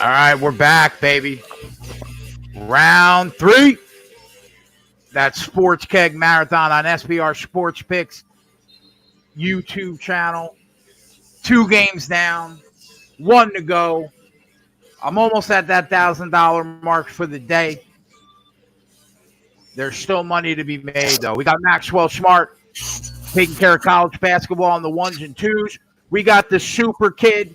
All right, we're back, baby. Round 3. That's Sports Keg Marathon on SBR Sports Picks YouTube channel. 2 games down, 1 to go. I'm almost at that $1,000 mark for the day. There's still money to be made, though. We got Maxwell Smart taking care of college basketball on the 1s and 2s. We got the Super Kid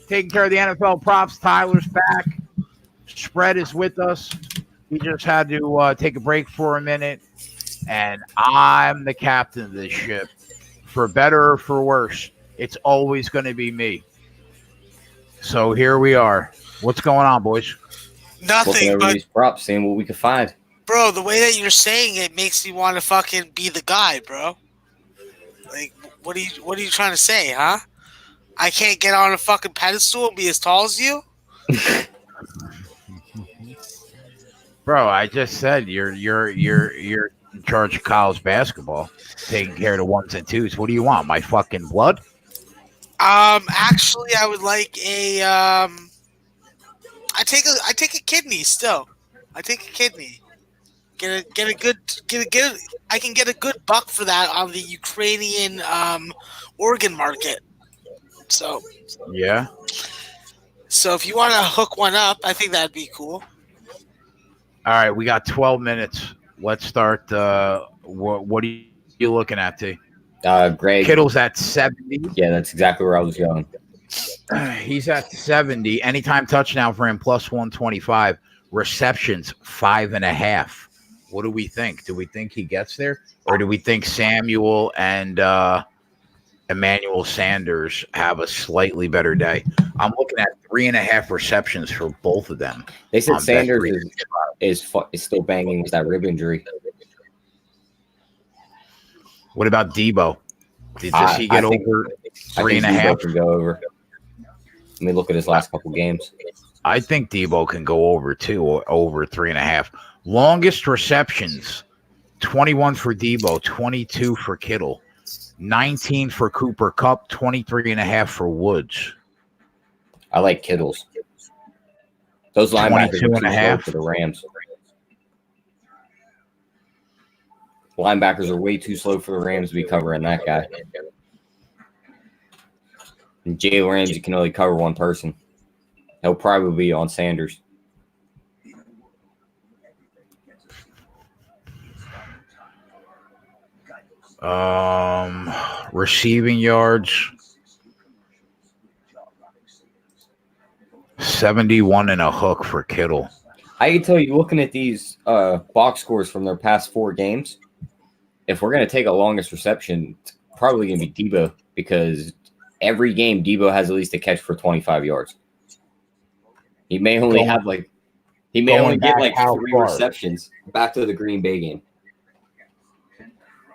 taking care of the NFL props. Tyler's back. Spread is with us. He just had to take a break for a minute. And I'm the captain of this ship. For better or for worse, it's always going to be me. So here we are. What's going on, boys? Nothing but these props, seeing what we could find. Bro, the way that you're saying it makes me want to fucking be the guy, bro. Like, what are you trying to say, huh? I can't get on a fucking pedestal and be as tall as you? Bro, I just said you're in charge of college basketball, taking care of the 1s and 2s. What do you want? My fucking blood? Actually, I would like a I take a kidney still. I take a kidney. I can get a good buck for that on the Ukrainian organ market. So yeah. So if you want to hook one up, I think that'd be cool. All right, we got 12 minutes. Let's start. What are you looking at, T? Greg. Kittle's at 70. Yeah, that's exactly where I was going. He's at 70. Anytime touchdown for him, plus 125. Receptions, 5.5. What do we think? Do we think he gets there? Or do we think Samuel and Emmanuel Sanders have a slightly better day? I'm looking at 3.5 receptions for both of them. They said Sanders is still banging with that rib injury. What about Debo? Does he get over 3.5? Can go over. Let me look at his last couple games. I think Debo can go over too, or over 3.5. Longest receptions: 21 for Debo, 22 for Kittle, 19 for Cooper Kupp, 23.5 for Woods. I like Kittle's. Those linebackers are too slow for the Rams. Linebackers are way too slow for the Rams to be covering that guy. And Jalen Ramsey can only cover one person. He'll probably be on Sanders. Receiving yards, 71 and a hook for Kittle. I can tell you, looking at these box scores from their past 4 games, if we're going to take a longest reception, it's probably going to be Debo, because every game Debo has at least a catch for 25 yards. He may only get like 3 receptions. Back to the Green Bay game.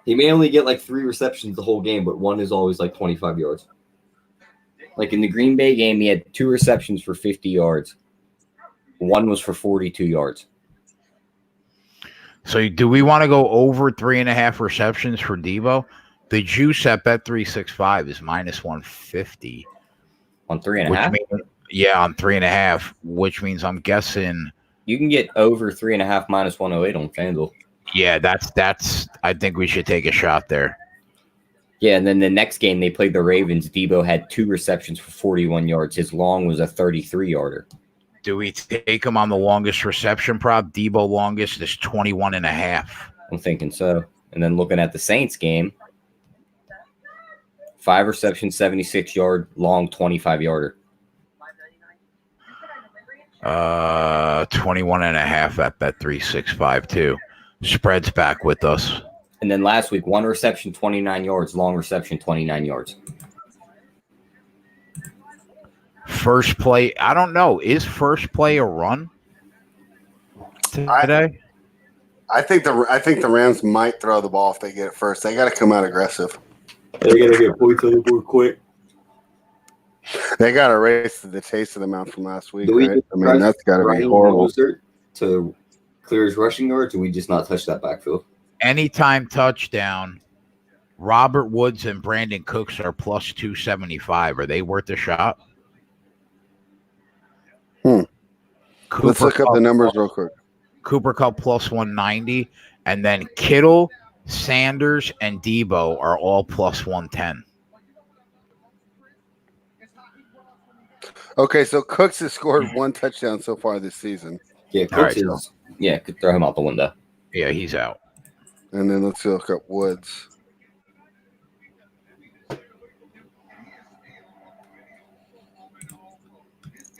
He may only get like 3 receptions the whole game, but one is always like 25 yards. Like in the Green Bay game, he had 2 receptions for 50 yards. One was for 42 yards. So do we want to go over 3.5 receptions for Debo? The juice at Bet365 is minus 150. On 3.5? Yeah, on 3.5, which means I'm guessing you can get over 3.5 minus 108 on FanDuel. Yeah, that's. I think we should take a shot there. Yeah, and then the next game they played the Ravens. Debo had 2 receptions for 41 yards. His long was a 33-yarder. Do we take him on the longest reception prop? Debo longest is 21.5. I'm thinking so. And then looking at the Saints game, 5 receptions, 76-yard, long 25-yarder. 21.5 at Bet365 too. Spread's back with us. And then last week, 1 reception, 29 yards, long reception, 29 yards. First play, I don't know. Is first play a run today? I think the Rams might throw the ball if they get it first. They got to come out aggressive. They got to get points on the board quick. They got to erase the taste of the mouth from last week. Right? I mean, that's got to be horrible. To clear his rushing yards, or we just not touch that backfield? Anytime touchdown Robert Woods and Brandon Cooks are plus 275. Are they worth a shot? Let's look up Kupp the numbers real quick. Cooper Kupp plus 190, and then Kittle, Sanders, and Debo are all plus 110. Okay, so Cooks has scored 1 touchdown so far this season. Yeah, All right, Cooks is. Yeah, could throw him out the window. Yeah, he's out. And then let's look up Woods.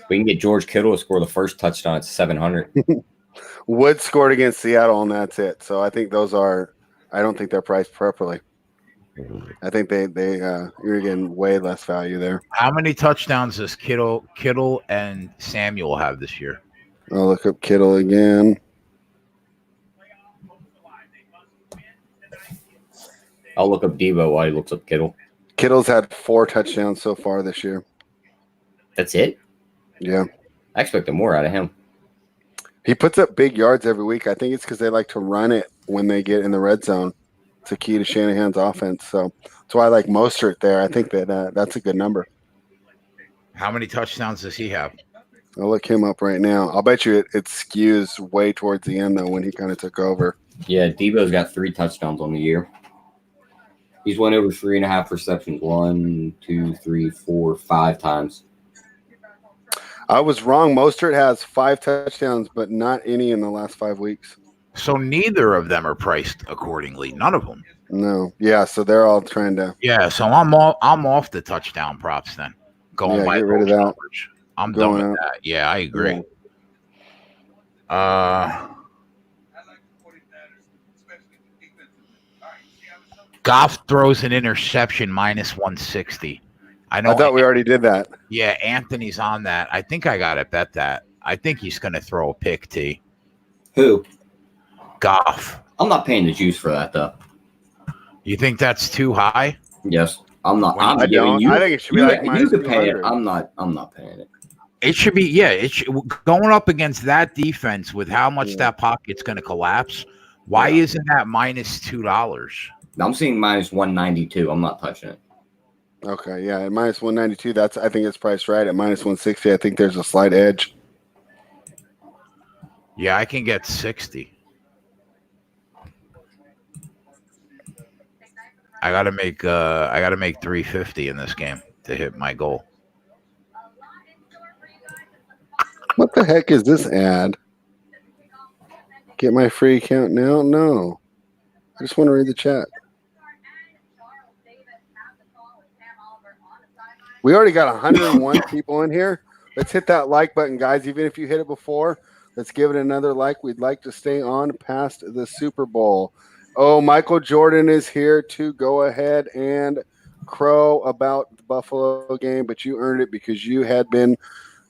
We can get George Kittle to score the first touchdown at 700. Woods scored against Seattle, and that's it. So I think those are. I don't think they're priced properly. I think you're getting way less value there. How many touchdowns does Kittle and Samuel have this year? I'll look up Kittle again. I'll look up Debo while he looks up Kittle. Kittle's had 4 touchdowns so far this year. That's it? Yeah. I expected more out of him. He puts up big yards every week. I think it's because they like to run it when they get in the red zone. It's a key to Shanahan's offense. So that's why I like Mostert there. I think that that's a good number. How many touchdowns does he have? I'll look him up right now. I'll bet you it skews way towards the end, though, when he kind of took over. Yeah, Debo's got 3 touchdowns on the year. He's won over 3.5 receptions 1, 2, 3, 4, 5 times. I was wrong. Mostert has 5 touchdowns, but not any in the last 5 weeks. So neither of them are priced accordingly. None of them. No. Yeah, so they're all trying to. Yeah, so I'm off the touchdown props then. Going by get rid of those that. numbers. I'm Going done with out. that. Yeah, I agree. Goff throws an interception minus 160. I know. I thought we already did that. Yeah, Anthony's on that. I think I got to bet that. I think he's going to throw a pick, T. Who? Goff. I'm not paying the juice for that, though. You think that's too high? Yes. I'm not. I'm I giving don't. you. I think it should be you, like you minus could pay it. 200. I'm not paying it. It should be, yeah. Going up against that defense with how much that pocket's going to collapse. Why isn't that minus $2? I'm seeing minus 192. I'm not touching it. Okay, yeah, at minus 192, I think it's priced right. At minus 160, I think there's a slight edge. Yeah, I can get 60. I gotta make 350 in this game to hit my goal. What the heck is this ad? Get my free account now? No. I just want to read the chat. We already got 101 people in here. Let's hit that like button, guys. Even if you hit it before, let's give it another like. We'd like to stay on past the Super Bowl. Oh, Michael Jordan is here to go ahead and crow about the Buffalo game, but you earned it because you had been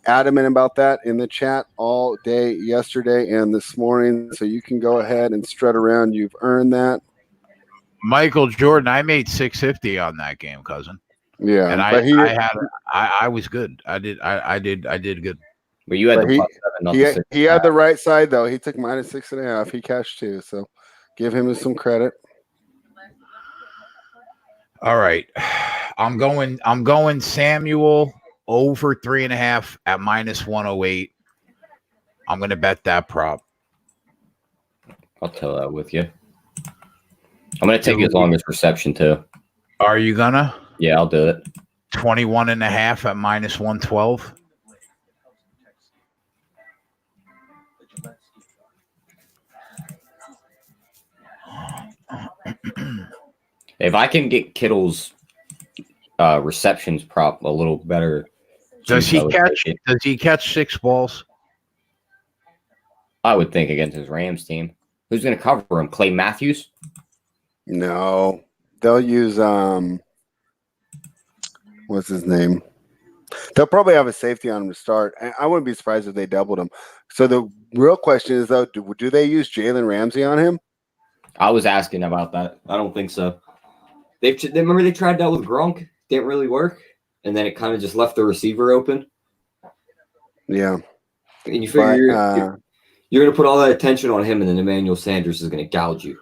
adamant about that in the chat all day yesterday and this morning. So you can go ahead and strut around. You've earned that. Michael Jordan, I made 650 on that game, cousin. Yeah, and I was good. I did good. But you had he had the right side though. He took minus 6.5. He cashed 2, so give him some credit. All right, I'm going Samuel over 3.5 at minus 108. I'm gonna bet that prop. I'll tell that with you. I'm gonna take his longest reception too. Are you gonna? Yeah, I'll do it. 21.5 at minus 112. If I can get Kittle's receptions prop a little better, does he catch 6 balls? I would think against his Rams team. Who's going to cover him? Clay Matthews? No, they'll use what's his name? They'll probably have a safety on him to start. I wouldn't be surprised if they doubled him. So the real question is, though, do they use Jalen Ramsey on him? I was asking about that. I don't think so. Remember they tried that with Gronk? Didn't really work, and then it kind of just left the receiver open. Yeah, and you figure you're going to put all that attention on him, and then Emmanuel Sanders is going to gouge you.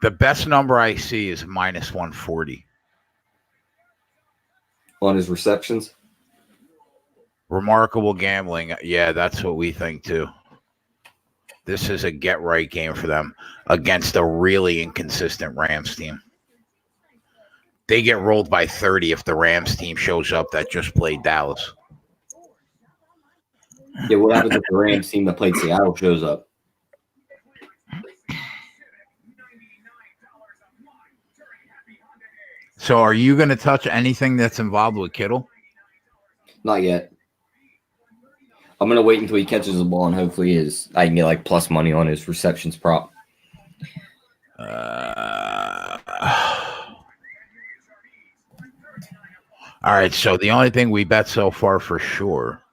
The best number I see is minus 140. On his receptions. Remarkable gambling. Yeah, that's what we think too. This is a get right game for them against a really inconsistent Rams team. They get rolled by 30 if the Rams team shows up that just played Dallas. Yeah, what happens if the Rams team that played Seattle shows up? So are you going to touch anything that's involved with Kittle? Not yet. I'm gonna wait until he catches the ball, and hopefully I can get like plus money on his receptions prop. All right, so the only thing we bet so far for sure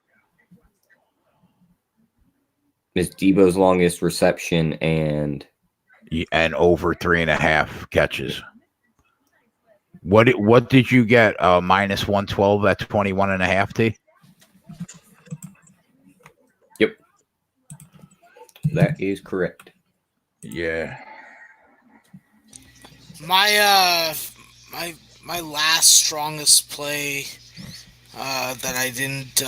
Is Debo's longest reception and over 3.5 catches. What did you get? Minus 112 at 21.5 T? Yep. That is correct. Yeah. My last strongest play that I didn't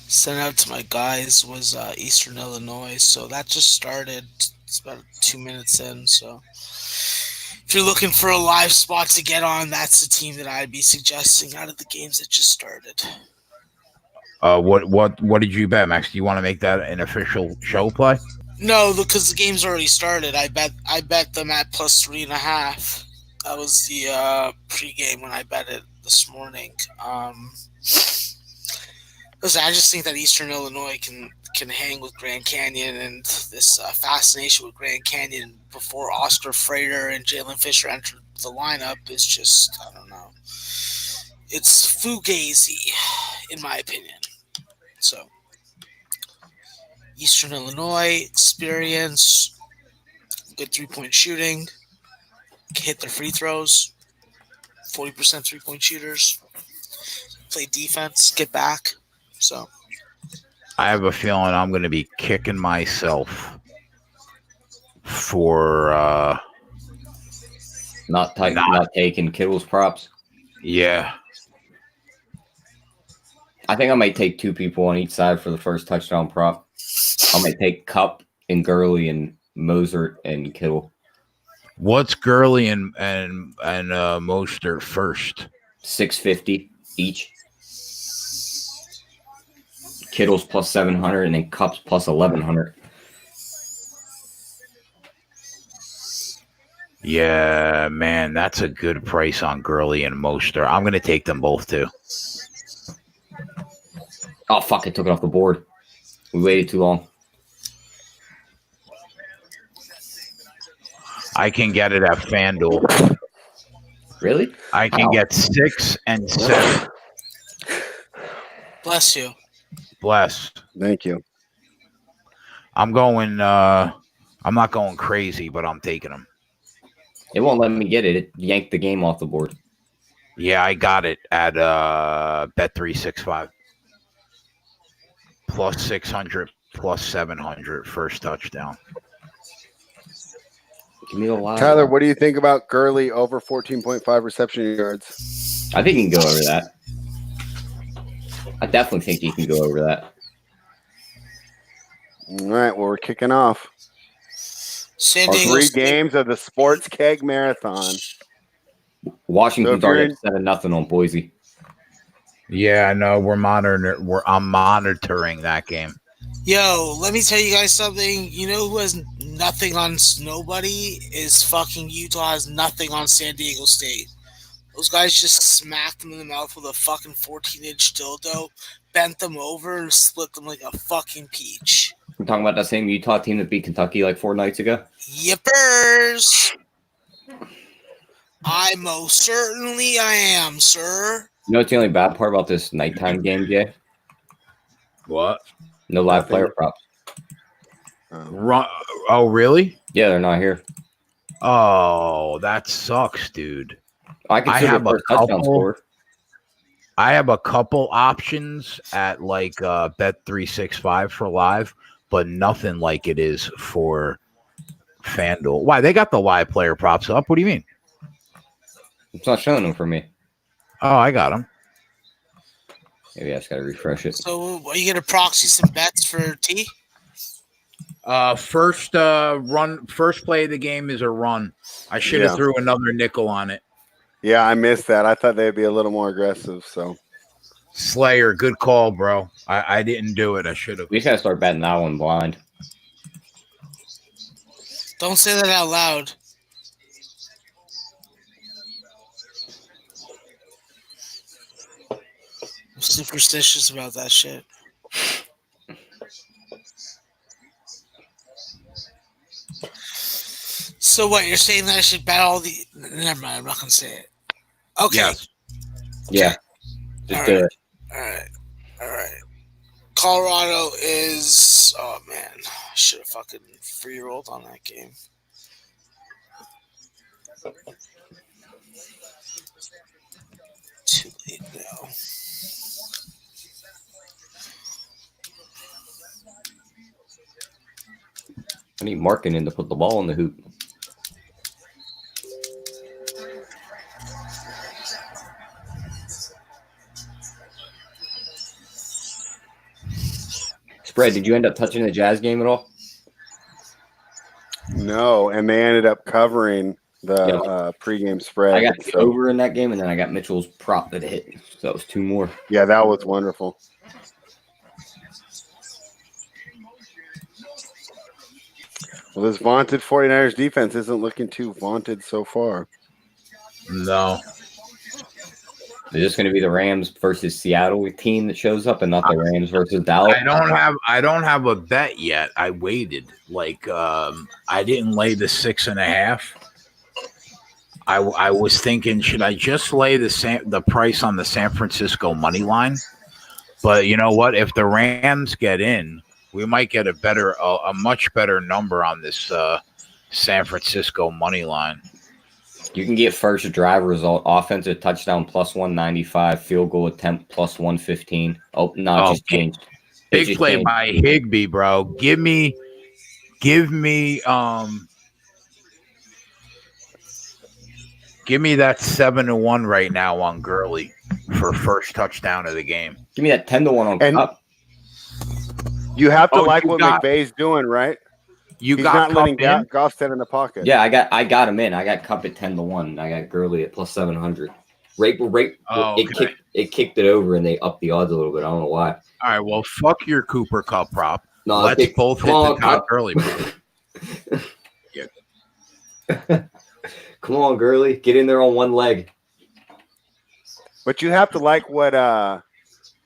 send out to my guys was Eastern Illinois. So that just started. It's about 2 minutes in. So if you're looking for a live spot to get on, that's the team that I'd be suggesting out of the games that just started. What did you bet, Max? Do you want to make that an official show play? No, because the game's already started. I bet them at plus 3.5. That was the pregame when I bet it this morning. Listen, I just think that Eastern Illinois can hang with Grand Canyon, and this fascination with Grand Canyon before Oscar Frater and Jalen Fisher entered the lineup is just, I don't know. It's fugazi, in my opinion. So, Eastern Illinois experience, good 3-point shooting, can hit their free throws, 40% 3-point shooters, play defense, get back. So, I have a feeling I'm going to be kicking myself for Not taking Kittle's props. Yeah. I think I might take 2 people on each side for the first touchdown prop. I might take Cup and Gurley and Mozart and Kittle. What's Gurley and Mostert first? 650 each. Kittle's plus 700 and then Cup's plus 1100. Yeah, man, that's a good price on Gurley and Mostert. I'm going to take them both too. Oh, fuck, I took it off the board. We waited too long. I can get it at FanDuel. Really? I can get 6 and 7. bless you. Blessed. Thank you. I'm going, I'm not going crazy, but I'm taking them. It won't let me get it. It yanked the game off the board. Yeah, I got it at Bet365. Plus 600, plus 700, first touchdown. Give me the line. Tyler, what do you think about Gurley over 14.5 reception yards? I think he can go over that. I definitely think he can go over that. All right, well, we're kicking off. San Our Diego 3 State. games of the Sports Keg Marathon. Washington's So if you're already 7-0 on Boise. Yeah, no, I'm monitoring that game. Yo, let me tell you guys something. You know who has nothing on nobody is fucking Utah has nothing on San Diego State. Those guys just smacked them in the mouth with a fucking 14-inch dildo, bent them over, and split them like a fucking peach. We're talking about that same Utah team that beat Kentucky like 4 nights ago. Yippers! I most certainly I am, sir. You know what's the only bad part about this nighttime game, Jay? What? No live Nothing. player props. Oh, really? Yeah, they're not here. Oh, that sucks, dude. I can have a first touchdown couple. score. I have a couple options at like Bet365 for live, but nothing like it is for FanDuel. Why? They got the live player props up. What do you mean? It's not showing them for me. Oh, I got them. Maybe I just gotta refresh it. So are you gonna proxy some bets for T? First play of the game is a run. I should have threw another nickel on it. Yeah, I missed that. I thought they'd be a little more aggressive. So Slayer, good call, bro. I didn't do it. I should have. We just gotta start betting that one blind. Don't say that out loud. I'm superstitious about that shit. So what, you're saying that I should bet all the... Never mind, I'm not going to say it. Okay. Yes. Yeah. Just do it. All right. Colorado is... Oh, man. I should have fucking free-rolled on that game. Too late now. I need Markkinen to put the ball in the hoop. Spread, did you end up touching the Jazz game at all? no, and they ended up covering the pregame spread. I got the over in that game, and then I got Mitchell's prop that hit. So that was two more. Yeah, that was wonderful. Well, this vaunted 49ers defense isn't looking too vaunted so far. No. Is this going to be the Rams versus Seattle team that shows up, and not the Rams versus Dallas? I don't have a bet yet. I waited. I didn't lay the 6.5. I was thinking, should I just lay the price on the San Francisco money line? But you know what? If the Rams get in, we might get a much better number on this San Francisco money line. You can get first drive result, offensive touchdown plus 195, field goal attempt plus 115. Oh, no, it just changed. Big play by Higbee, bro. Give me that 7-1 right now on Gurley for first touchdown of the game. Give me that 10-1 on Cup. You have to like what McVay's doing, right? He's not letting Goff stand in the pocket. Yeah, I got him in. I got Cup at 10-1. I got Gurley at plus 700. It kicked it over and they upped the odds a little bit. I don't know why. All right, well, fuck your Cooper Cup prop. No, let's both hit the top early. Come on, Gurley, get in there on one leg. But you have to like what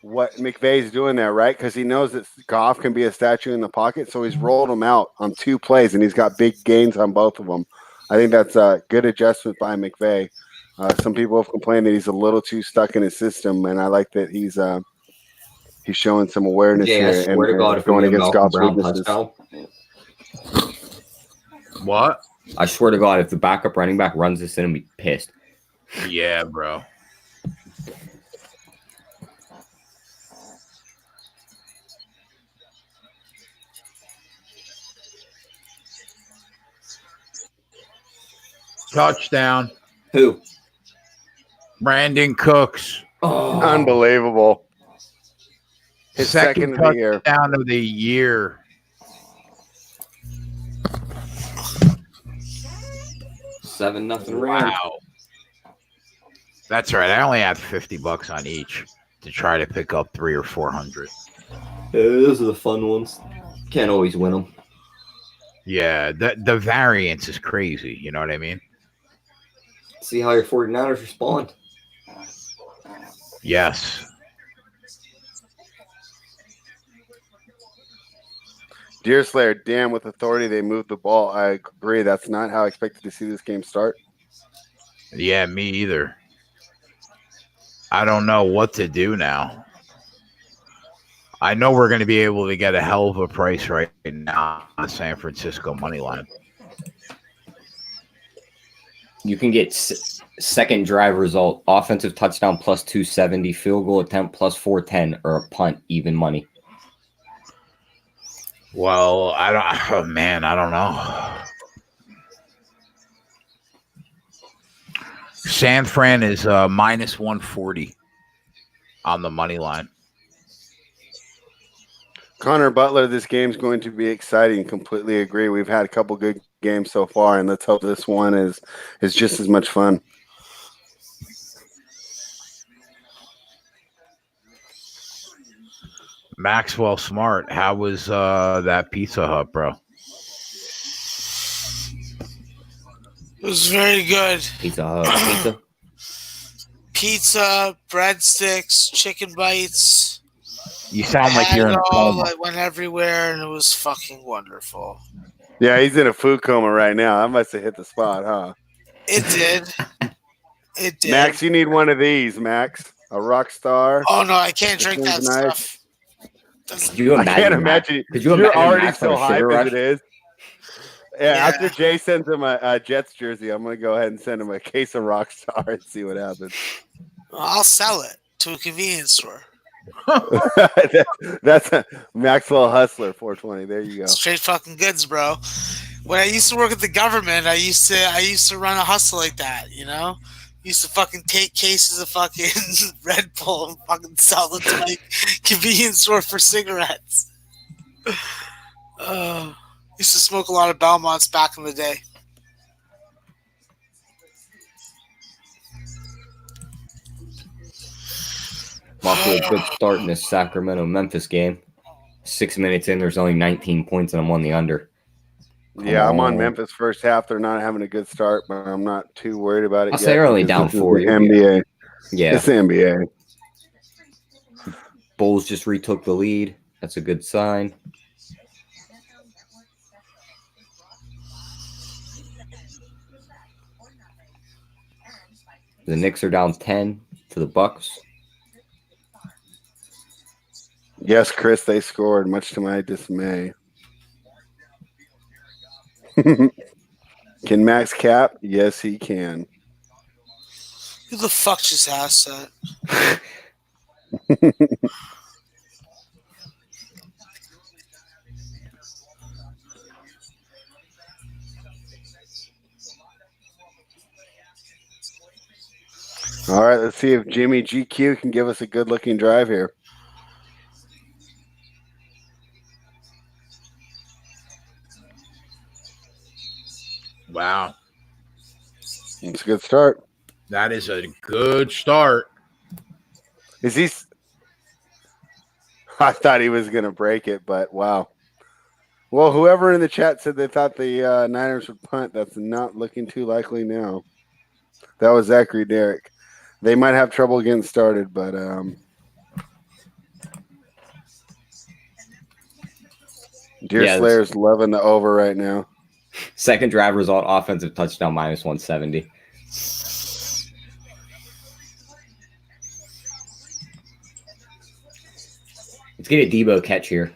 McVay's doing there, right? Because he knows that Goff can be a statue in the pocket, so he's rolled him out on 2 plays, and he's got big gains on both of them. I think that's a good adjustment by McVay. Some people have complained that he's a little too stuck in his system, and I like that he's showing some awareness here. I swear to God, if going we against Goff's weaknesses. What? I swear to God, if the backup running back runs this in, I'm be pissed. Yeah, bro. Touchdown. Who? Brandon Cooks. Oh, Unbelievable. His second of the year. Touchdown of the year. $7-0 Rams. Wow. That's right. I only had $50 on each to try to pick up 300 or 400. Yeah, those are the fun ones. Can't always win them. Yeah, the variance is crazy. You know what I mean? See how your 49ers respond. Yes. Deer Slayer, damn, with authority, they moved the ball. I agree. That's not how I expected to see this game start. Yeah, me either. I don't know what to do now. I know we're going to be able to get a hell of a price right now on the San Francisco money line. You can get second drive result, offensive touchdown plus 270, field goal attempt plus 410, or a punt even money. Well, I don't know. San Fran is minus 140 on the money line. Connor Butler, this game's going to be exciting. Completely agree. We've had a couple good games so far, and let's hope this one is just as much fun. Maxwell Smart, how was that Pizza Hut, bro? It was very good. Pizza Hut. Pizza, breadsticks, chicken bites. You sound like you're in a coma. I went everywhere, and it was fucking wonderful. Yeah, he's in a food coma right now. I must have hit the spot, huh? It did. It did. Max, you need one of these, Max. A rock star. Oh no, I can't drink that Nice. stuff. Could you I imagine? can't imagine. Could you You're imagine already Max on so a hype sugar as rush? it is. Yeah, Yeah. after Jay sends him a Jets jersey, I'm going to go ahead and send him a case of Rockstar and see what happens. I'll sell it to a convenience store. That's a Maxwell Hustler 420. There you go. Straight fucking goods, bro. When I used to work at the government, I used to run a hustle like that, you know? Used to fucking take cases of fucking Red Bull and fucking sell them to my convenience store for cigarettes. Used to smoke a lot of Belmonts back in the day. I'm off to a good start in this Sacramento-Memphis game. 6 minutes in, there's only 19 points, and I'm on the under. Yeah, I'm on Oh. Memphis first half. They're not having a good start, but I'm not too worried about it. I'll say they're only down because this is 4. the NBA. Yeah, It's the NBA. Bulls just retook the lead. That's a good sign. The Knicks are down 10 to the Bucks. Yes, Chris, they scored, much to my dismay. Can Max cap? Yes, he can. Who the fuck just asked that? All right, let's see if Jimmy GQ can give us a good-looking drive here. Wow. It's a good start. That is a good start. Is he? I thought he was going to break it, but wow. Well, whoever in the chat said they thought the Niners would punt, that's not looking too likely now. That was Zachary Derrick. They might have trouble getting started, but Deer Yeah, Slayer's loving the over right now. Second drive result, offensive touchdown, minus 170. Let's get a Debo catch here.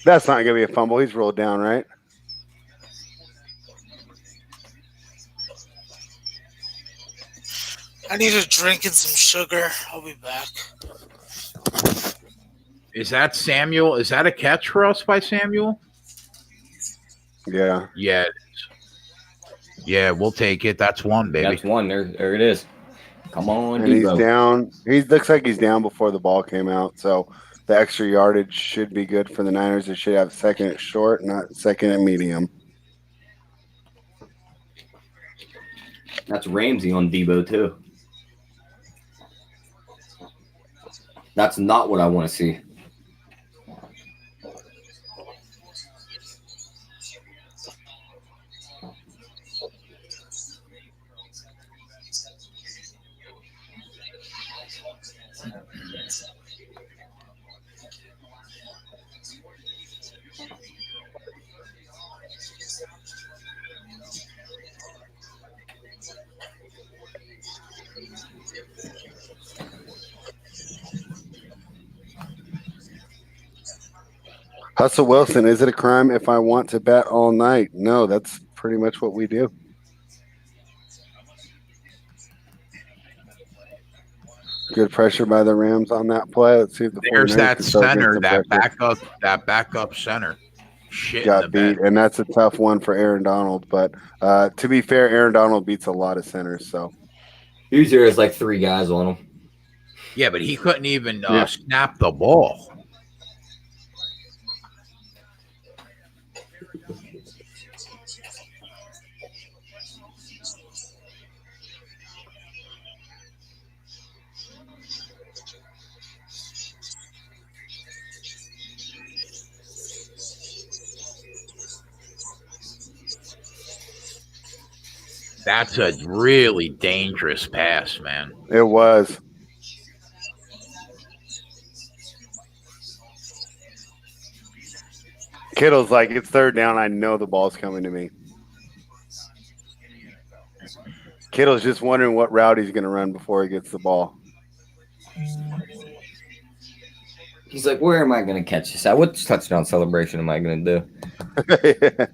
That's not going to be a fumble. He's rolled down, right? I need a drink and some sugar. I'll be back. Is that Samuel? Is that a catch for us by Samuel? Yeah. Yeah, it is. Yeah, we'll take it. That's one, baby. That's one. There it is. Come on, And he's Debo. down. He looks like he's down before the ball came out. So the extra yardage should be good for the Niners. They should have second at short, not second at medium. That's Ramsey on Debo, too. That's not what I want to see. Hustle Wilson, is it a crime if I want to bet all night? No, that's pretty much what we do. Good pressure by the Rams on that play. Let's see if the There's 49ers that can start getting center, some that pressure. backup center. Shit in the Got beat, bed. and that's a tough one for Aaron Donald. But to be fair, Aaron Donald beats a lot of centers. So Usually there's like 3 guys on him. Yeah, but he couldn't even Yeah. snap the ball. That's a really dangerous pass, man. it was. Kittle's like, it's third down. I know the ball's coming to me. Kittle's just wondering what route he's going to run before he gets the ball. He's like, where am I going to catch this at? What touchdown celebration am I going to do?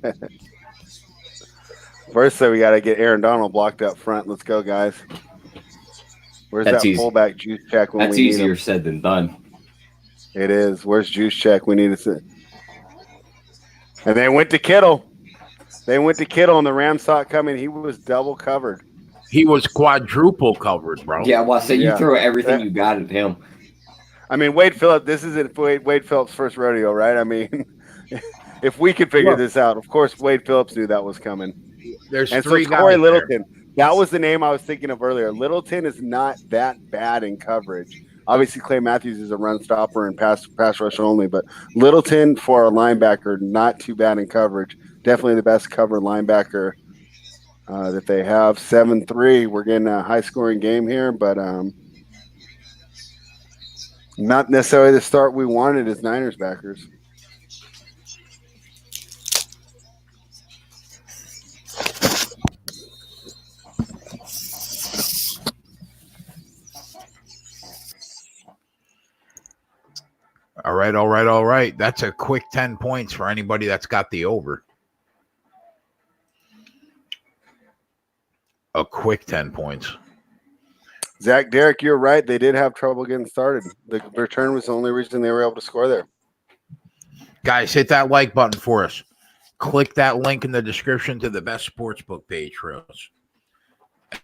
First, though, we got to get Aaron Donald blocked up front. Let's go, guys. Where's That's that easy. fullback juice check when That's we need easier him? said than done. It is. Where's juice check? We need to. And they went to Kittle. They went to Kittle, and the Rams saw it coming. He was double covered. He was quadruple covered, bro. Yeah, well, so you Yeah. throw everything you got at him. I mean, Wade Phillips, this isn't Wade Phillips' first rodeo, right? I mean, if we could figure this out, of course, Wade Phillips knew that was coming. There's And so 3 it's guys Corey there. Littleton. That was the name I was thinking of earlier. Littleton is not that bad in coverage. Obviously, Clay Matthews is a run stopper and pass rush only, but Littleton for a linebacker, not too bad in coverage. Definitely the best cover linebacker that they have. 7-3. We're getting a high-scoring game here, but not necessarily the start we wanted as Niners backers. All right. That's a quick 10 points for anybody that's got the over. A quick 10 points. Zach, Derek, you're right. They did have trouble getting started. The return was the only reason they were able to score there. Guys, hit that like button for us. Click that link in the description to the best sportsbook page for us.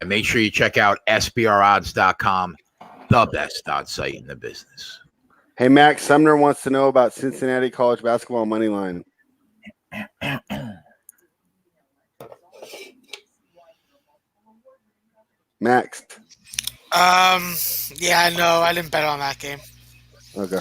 And make sure you check out sbrodds.com, the best odds site in the business. Hey, Max, Sumner wants to know about Cincinnati college basketball money line. Max. Yeah, no, I didn't bet on that game. Okay.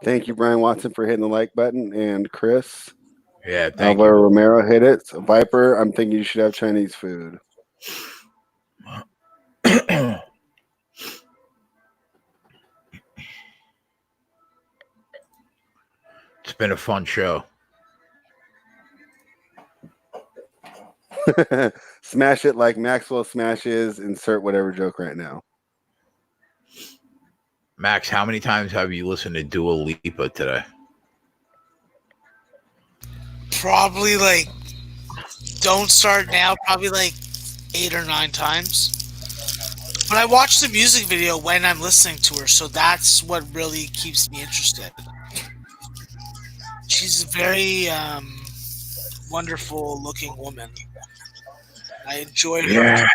Thank you, Brian Watson, for hitting the like button, and Chris. Yeah, thank Alvaro you. Romero hit it. So, Viper, I'm thinking you should have Chinese food. It's been a fun show. Smash it like Maxwell smashes. Insert whatever joke right now. Max, how many times have you listened to Dua Lipa today? Probably like, don't start now. Probably like 8 or 9 times. But I watch the music video when I'm listening to her, so that's what really keeps me interested. She's a very wonderful looking woman. I enjoy her. Yeah.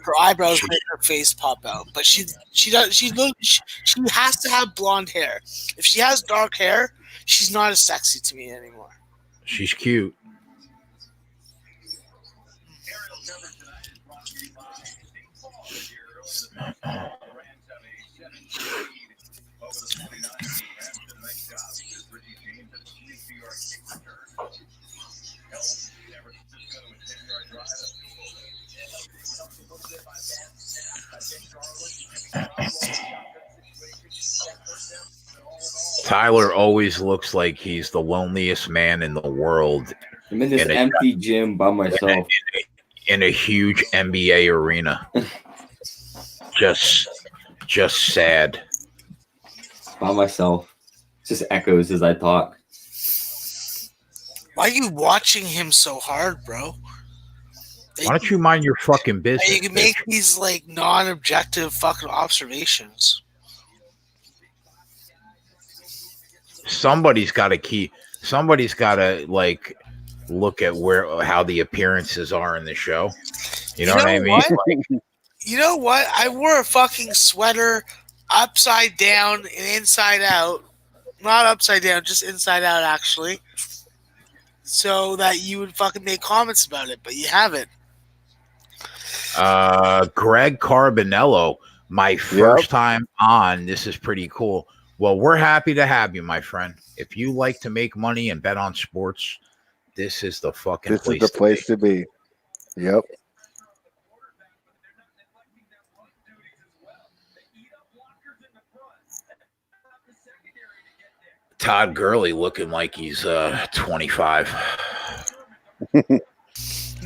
Her eyebrows make her face pop out, but she has to have blonde hair. If she has dark hair, she's not as sexy to me anymore. She's cute. Tyler always looks like he's the loneliest man in the world I'm in this And it- empty gym by myself. in a huge NBA arena. Just sad. by myself. Just echoes as I talk. Why are you watching him so hard, bro? Why don't you mind your fucking business? You can make bitch? these like non-objective fucking observations. Somebody's got to like look at how the appearances are in the show. You know what I mean? What? You know what? I wore a fucking sweater upside down and inside out. Not upside down, just inside out, actually. So that you would fucking make comments about it, but you haven't. Greg Carbonello, my first time on. This is pretty cool. Well, we're happy to have you, my friend. If you like to make money and bet on sports, this is the fucking place. This is the place to be. Yep. Todd Gurley looking like he's 25.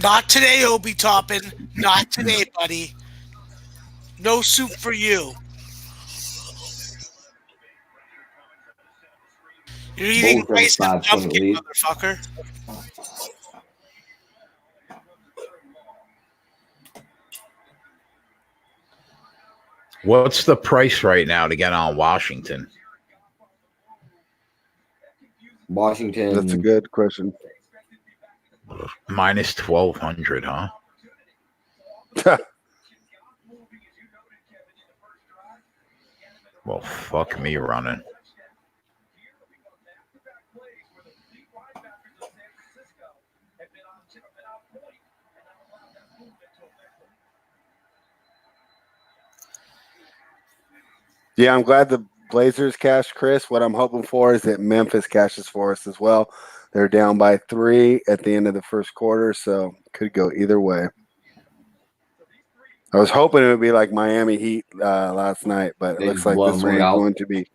Not today, Obi Toppin. Not today, buddy. No soup for you. You're eating rice and pumpkin, motherfucker. What's the price right now to get on Washington? Washington. That's a good question. Minus 1,200, huh? Well, fuck me running. Yeah, I'm glad the Blazers cashed, Chris. What I'm hoping for is that Memphis cashes for us as well. They're down by 3 at the end of the first quarter, so could go either way. I was hoping it would be like Miami Heat last night, but it looks like this one is going to be.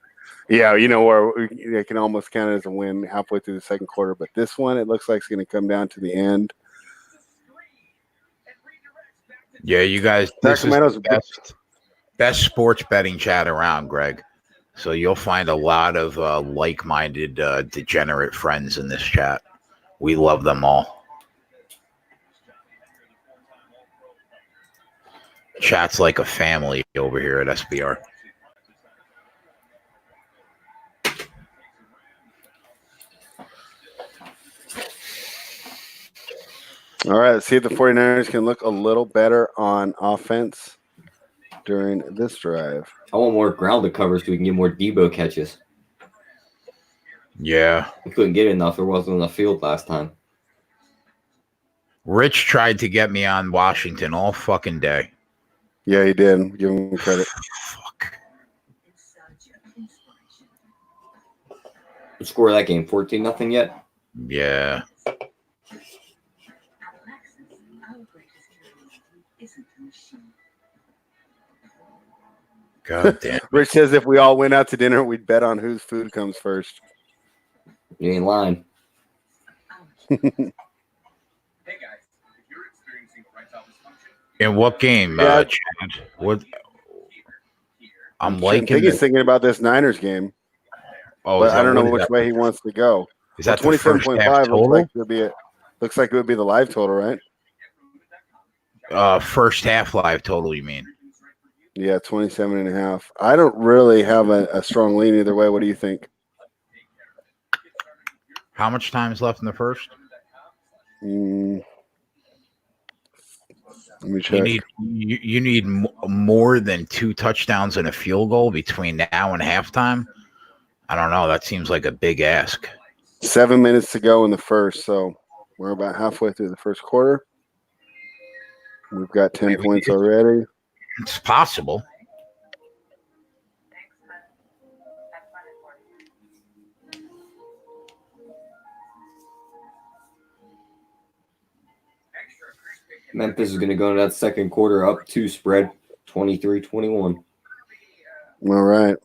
Yeah, you know, where it can almost count it as a win halfway through the second quarter. But this one, it looks like it's going to come down to the end. Yeah, you guys, this is the best sports betting chat around, Greg. So you'll find a lot of like-minded degenerate friends in this chat. We love them all. Chat's like a family over here at SBR. All right, let's see if the 49ers can look a little better on offense during this drive. I want more ground to cover so we can get more Debo catches. Yeah. We couldn't get enough. There wasn't enough field last time. Rich tried to get me on Washington all fucking day. Yeah, he did. Give him credit. Fuck. The score of that game, 14-0 yet? Yeah. God damn. Rich says if we all went out to dinner, we'd bet on whose food comes first. You ain't lying. In what game, Yeah. Chad? What? I'm I liking think he's this. thinking about this Niners game, Oh, but is I that- don't know what is which that? way he wants to go. Is that the first 27.5 half looks total? like it would be looks like it would be the live total, right? First half live total, you mean? Yeah, 27.5. I don't really have a strong lean either way. What do you think? How much time is left in the first? Let me check. You need more than 2 touchdowns and a field goal between now and halftime. I don't know. That seems like a big ask. 7 minutes to go in the first, so we're about halfway through the first quarter. We've got 10 points already. It's possible. Memphis is going to go into that second quarter up 2 spread, 23-21. All right.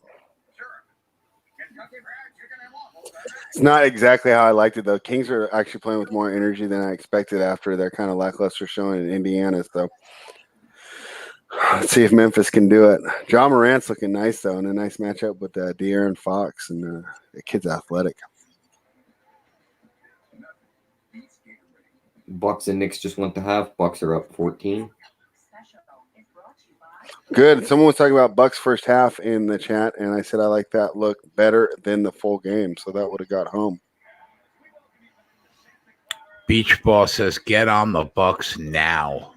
It's not exactly how I liked it, though. Kings are actually playing with more energy than I expected after their kind of lackluster showing in Indiana. So Let's see if Memphis can do it. John Morant's looking nice though, in a nice matchup with De'Aaron Fox, and the kid's athletic. Bucks and Knicks just went to half. Bucks are up 14. Good. Someone was talking about Bucks first half in the chat, and I said I like that look better than the full game, so that would have got home. Beach Ball says, "Get on the Bucks now."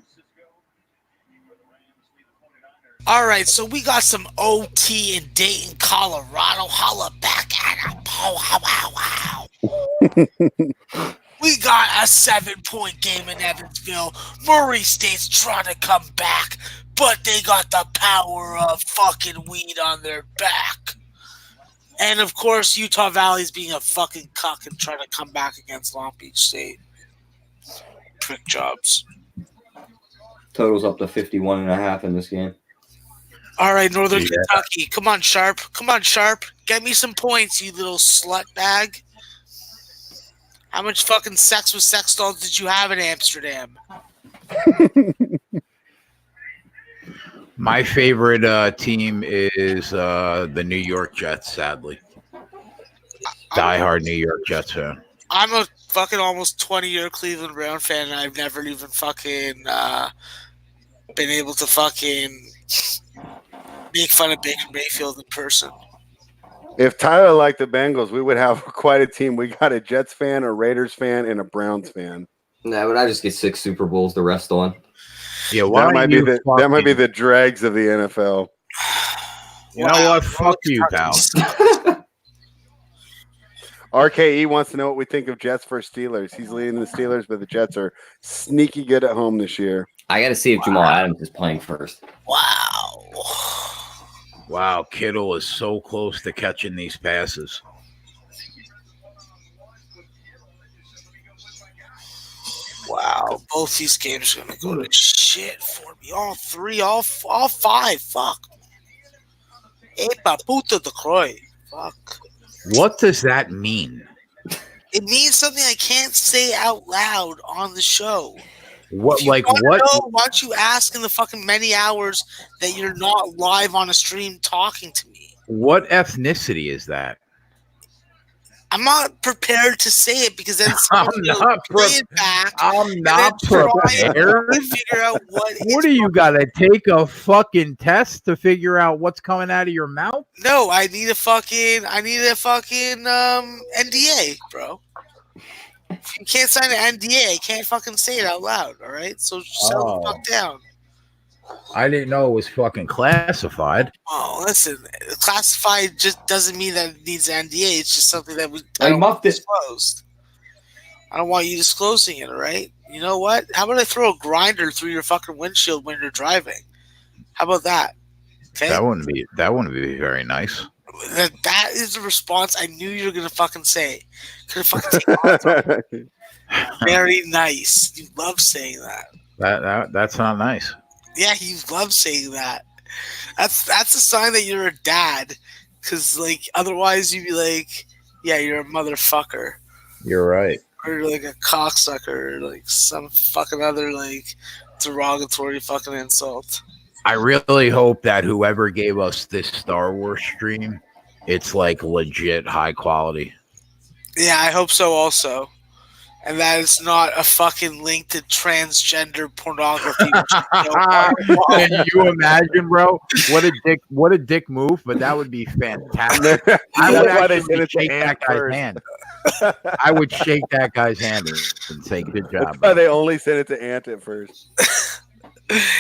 All right, so we got some OT in Dayton, Colorado. Holla back at him. Wow, wow. We got a 7-point game in Evansville. Murray State's trying to come back, but they got the power of fucking weed on their back. And, of course, Utah Valley's being a fucking cuck and trying to come back against Long Beach State. Prick jobs. Totals up to 51.5 in this game. All right, Northern Kentucky. Come on, Sharp. Come on, Sharp. Get me some points, you little slut bag. How much fucking sex with sex dolls did you have in Amsterdam? My favorite team is the New York Jets, sadly. Diehard New York Jets fan. I'm a fucking almost 20-year Cleveland Brown fan, and I've never even fucking been able to fucking make fun of Baker Mayfield in person. If Tyler liked the Bengals, we would have quite a team. We got a Jets fan, a Raiders fan, and a Browns fan. Nah, but I just get 6 Super Bowls to rest on. Yeah, that might be the dregs of the NFL. You know what? Fuck you, pal. RKE wants to know what we think of Jets versus Steelers. He's leading the Steelers, but the Jets are sneaky good at home this year. I got to see if Jamal Adams is playing first. Wow, Kittle is so close to catching these passes. Wow, both these games are going to go to shit for me. All 3, all 5. Fuck. Epa puta de croy. Fuck. What does that mean? It means something I can't say out loud on the show. What, Why don't you ask in the fucking many hours that you're not live on a stream talking to me? What ethnicity is that? I'm not prepared to say it because then someone's going to play it back. I'm not prepared to figure out what do you got to take a fucking test to figure out what's coming out of your mouth? No, I need a fucking NDA, bro. If you can't sign an NDA, I can't fucking say it out loud, all right? So settle the fuck down. I didn't know it was fucking classified. Oh, listen, classified just doesn't mean that it needs an NDA. It's just something that I don't want disclosed. I don't want you disclosing it, all right? You know what? How about I throw a grinder through your fucking windshield when you're driving? How about that? Okay? That wouldn't be very nice. That is the response I knew you were gonna fucking say. Could have fucking taken very nice. You love saying that. That's not nice. Yeah, you love saying that. That's a sign that you're a dad. Because like otherwise you'd be like, yeah, you're a motherfucker. You're right. Or you're like a cocksucker, or like some fucking other like derogatory fucking insult. I really hope that whoever gave us this Star Wars stream, it's like legit high quality. Yeah, I hope so also. And that is not a fucking link to transgender pornography. Can you imagine, bro? What a dick move, but that would be fantastic. I would actually shake that guy's hand. I would shake that guy's hand and say, good job. That's why they only sent it to Ant at first.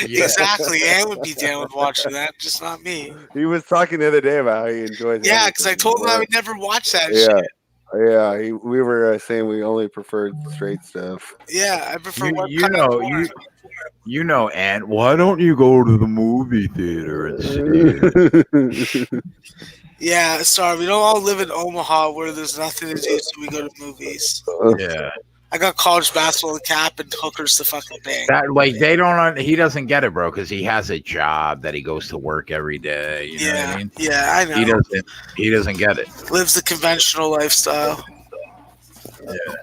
Yeah. Exactly. Ant would be down with watching that, just not me. He was talking the other day about how he enjoys it. Yeah, because I told him I would never watch that shit. Yeah, we were saying we only preferred straight stuff. Yeah, I prefer you know, Ant, why don't you go to the movie theater instead? Yeah, sorry, we don't all live in Omaha where there's nothing to do, so we go to movies. Yeah. I got college basketball cap and hookers to fucking bang. He doesn't get it, bro, because he has a job that he goes to work every day. You know what I mean? Yeah, I know. He doesn't get it. Lives the conventional lifestyle. Yeah.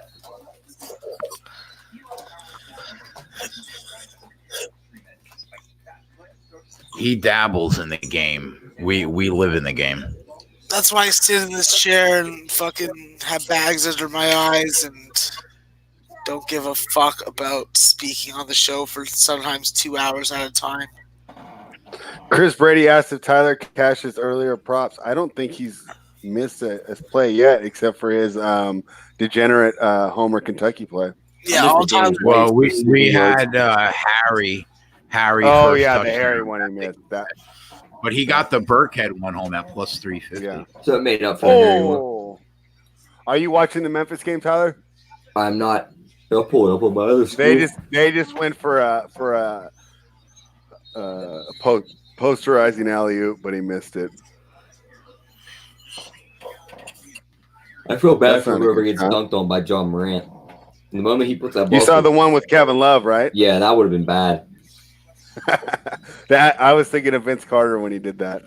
He dabbles in the game. We live in the game. That's why I sit in this chair and fucking have bags under my eyes and don't give a fuck about speaking on the show for sometimes 2 hours at a time. Chris Brady asked if Tyler cashes earlier props. I don't think he's missed a play yet, except for his degenerate Homer Kentucky play. Yeah, all time. Well, we had Harry. Oh first yeah, the touchdown. Harry one he missed. That. But he got the Burkhead one home at plus 350. Yeah. So it made up for the Harry one. Oh, are you watching the Memphis game, Tyler? I'm not. I'll pull it up on my other screen. They just went for a posterizing alley-oop, but he missed it. I feel bad That's for not a whoever good gets shot. dunked on by John Morant. The moment he puts that ball, You saw the one with Kevin Love, right? yeah, that would have been bad. That I was thinking of Vince Carter when he did that.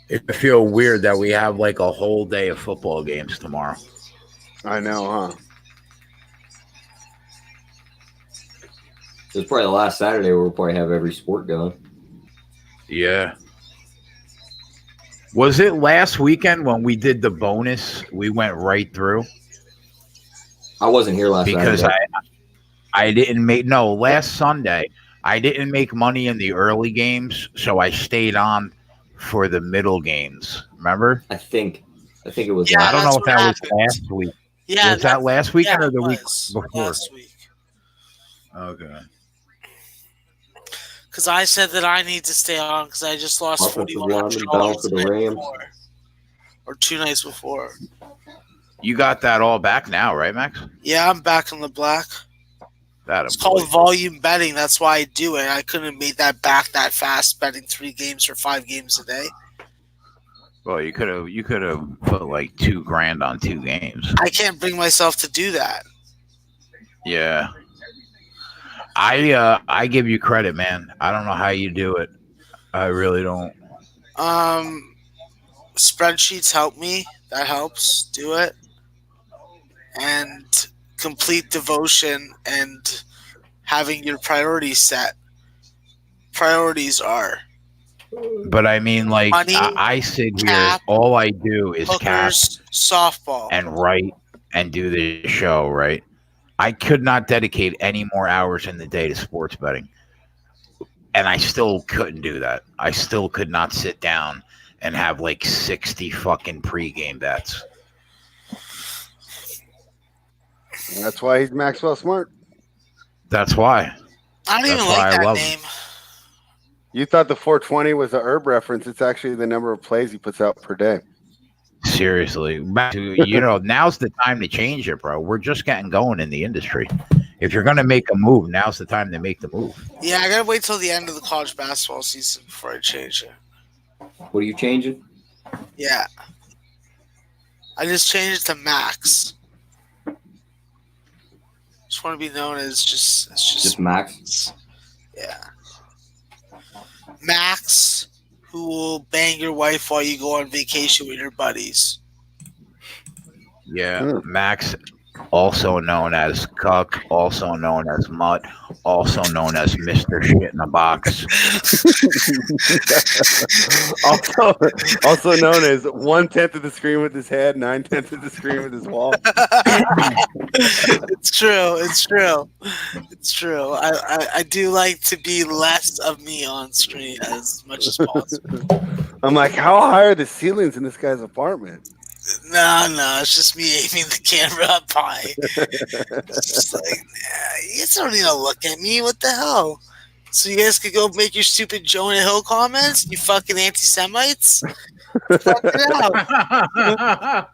It feel weird that we have like a whole day of football games tomorrow. I know, huh? It's probably the last Saturday where we'll probably have every sport going. Yeah. Was it last weekend when we did the bonus? We went right through I wasn't here last because Saturday. I didn't make last Sunday. I didn't make money in the early games, so I stayed on for the middle games. Remember? I think it was. Yeah, I don't that's know if what that happened. was last week. Yeah, Was that last weekend yeah, or the it week was before? last week. Okay. Because I said that I need to stay on because I just lost Offensive lineman $4,100 down for the the night Rams. before, or 2 nights before. You got that all back now, right, Max? Yeah, I'm back in the black. That It's called volume betting. That's why I do it. I couldn't have made that back that fast betting 3 games or 5 games a day. Well, you could have put like $2,000 on 2 games. I can't bring myself to do that. Yeah. I give you credit, man. I don't know how you do it. I really don't. Spreadsheets help me. That helps do it. And complete devotion and having your priorities set. Priorities are But I mean, like, money, I sit here. cap, All I do is cast hookers, softball. and write and do the show, right? I could not dedicate any more hours in the day to sports betting. And I still couldn't do that. I still could not sit down and have like 60 fucking pregame bets. That's why he's Maxwell Smart. That's why. I don't even That's why like I that love name. You thought the 420 was a herb reference. It's actually the number of plays he puts out per day. Seriously. Now's the time to change it, bro. We're just getting going in the industry. If you're going to make a move, now's the time to make the move. Yeah, I gotta wait till the end of the college basketball season before I change it. What are you changing? Yeah. I just changed it to Max. Just want to be known as Just Max. yeah. Max, who will bang your wife while you go on vacation with your buddies. Yeah. Max, also known as Cuck, also known as Mutt, also known as Mr. Shit in a Box. also known as 1/10 of the screen with his head, 9/10 of the screen with his wall. It's true. It's true. It's true. I do like to be less of me on screen as much as possible. I'm like, how high are the ceilings in this guy's apartment? No, it's just me aiming the camera up high. It's just like, you guys don't need to look at me. What the hell? So you guys could go make your stupid Jonah Hill comments, you fucking anti-Semites? Fuck it out.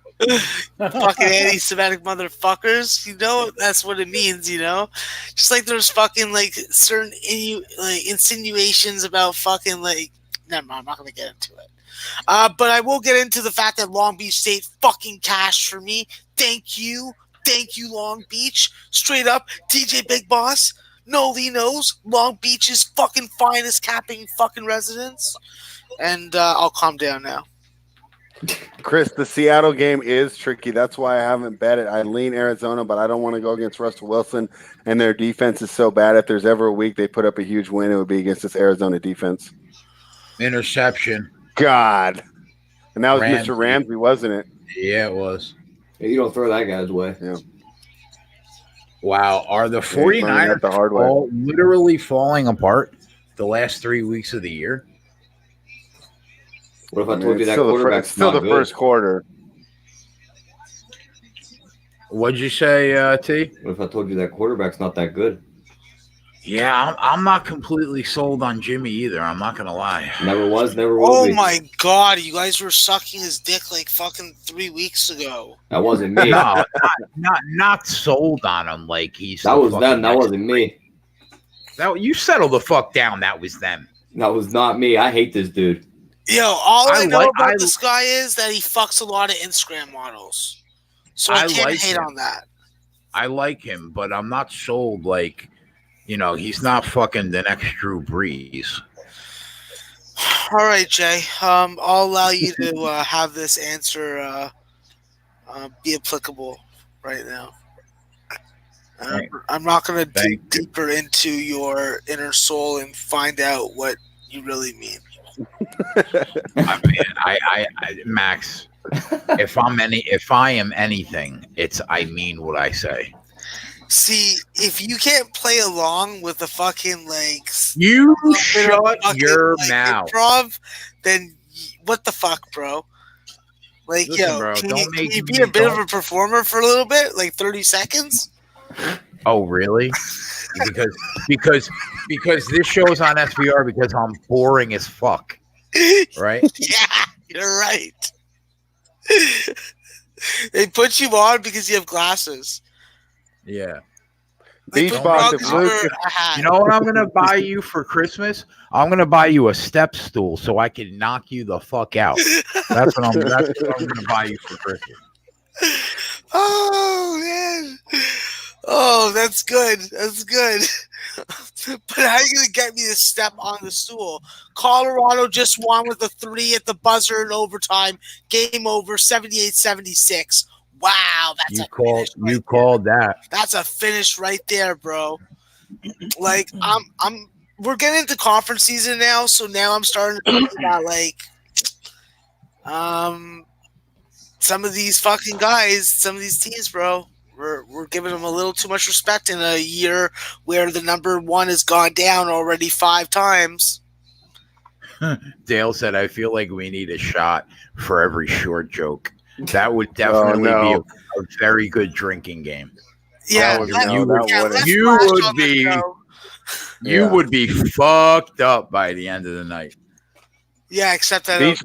Fucking anti-Semitic motherfuckers. You know, that's what it means, you know? Just like there's fucking, like, certain insinuations about fucking, like, never mind, I'm not going to get into it. But I will get into the fact that Long Beach State fucking cashed for me. Thank you, Long Beach. Straight up, DJ Big Boss. Nobody knows Long Beach's fucking finest capping fucking residence. And I'll calm down now. Chris, the Seattle game is tricky. That's why I haven't bet it. I lean Arizona, but I don't want to go against Russell Wilson, and their defense is so bad. If there's ever a week they put up a huge win, it would be against this Arizona defense. Interception. God. And that was Ramsey. Mr. Ramsey, wasn't it? Yeah, it was. You don't throw that guy's way. Yeah. Wow. Are the Yeah, he learned 49ers that the hard way. literally falling apart the last 3 weeks of the year? What if I I mean, told you it's that still the quarterback's still not the good? first quarter. What'd you say, T? What if I told you that quarterback's not that good? Yeah, I'm not completely sold on Jimmy either. I'm not gonna lie. Never was, never will Oh be. my god, you guys were sucking his dick like fucking 3 weeks ago. That wasn't me. No, not sold on him. Like he's That the was fucking them. That next- wasn't me. That you settle the fuck down. That was them. That was not me. I hate this dude. Yo, all I know about I- this guy is that he fucks a lot of Instagram models. So I I can't like hate him. on that. I like him, but I'm not sold. Like, he's not fucking the next Drew Brees. All right, Jay. I'll allow you to have this answer be applicable right now. I'm not going to dig Thank you. deeper into your inner soul and find out what you really mean. I mean, I Max. If I am anything, it's I mean what I say. See, if you can't play along with the fucking like You little bit shut of fucking, your like, mouth. improv, then what the fuck, bro? Like, Listen, yo, bro, can don't you make be me- a bit of don't- a performer for a little bit, like 30 seconds? Oh, really? because this show's on SVR because I'm boring as fuck, right? Yeah, you're right. They put you on because you have glasses. Yeah. They Beach put Boss, you if on 'cause Luke- you're a hat. You know what I'm gonna buy you for Christmas? I'm gonna buy you a step stool so I can knock you the fuck out. That's what I'm gonna buy you for Christmas. Oh man. Oh, that's good. That's good. But how are you gonna get me to step on the stool? Colorado just won with a 3 at the buzzer in overtime. Game over, 78-76. Wow, that's You called that. That's a finish right there, bro. Like we're getting into conference season now, so now I'm starting to think about like some of these fucking guys, some of these teams, bro. We're giving them a little too much respect in a year where the number one has gone down already 5 times. Dale said, "I feel like we need a shot for every short joke." That would definitely be a very good drinking game. Yeah, would- let- no, that yeah, wouldn't. let's You flash would on the be- show. You Yeah. would be fucked up by the end of the night. Yeah, except that Beach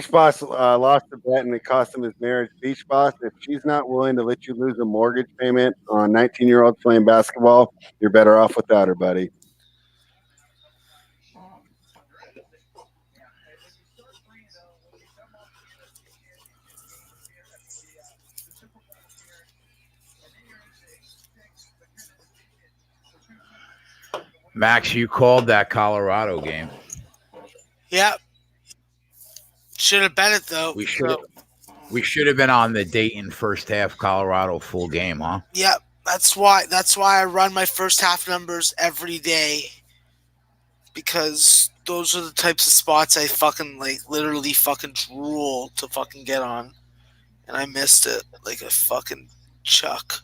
Boss lost the bet and it cost him his marriage. Beach Boss, if she's not willing to let you lose a mortgage payment on 19-year-olds playing basketball, you're better off without her, buddy. Max, you called that Colorado game. yeah. Should have bet it though. We should So, we should have been on the Dayton first half Colorado full game, huh? yeah, that's why I run my first half numbers every day. Because those are the types of spots I fucking like literally fucking drool to fucking get on. And I missed it like a fucking chuck.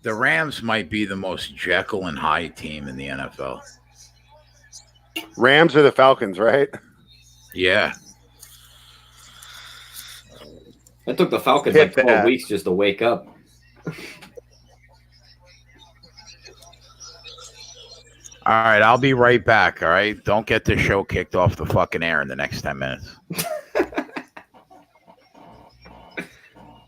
The Rams might be the most Jekyll and Hyde team in the NFL. Rams or the Falcons, right? Yeah. It took the Falcons Hit like 12 that. weeks just to wake up. All right, I'll be right back. All right, don't get the show kicked off the fucking air in the next 10 minutes.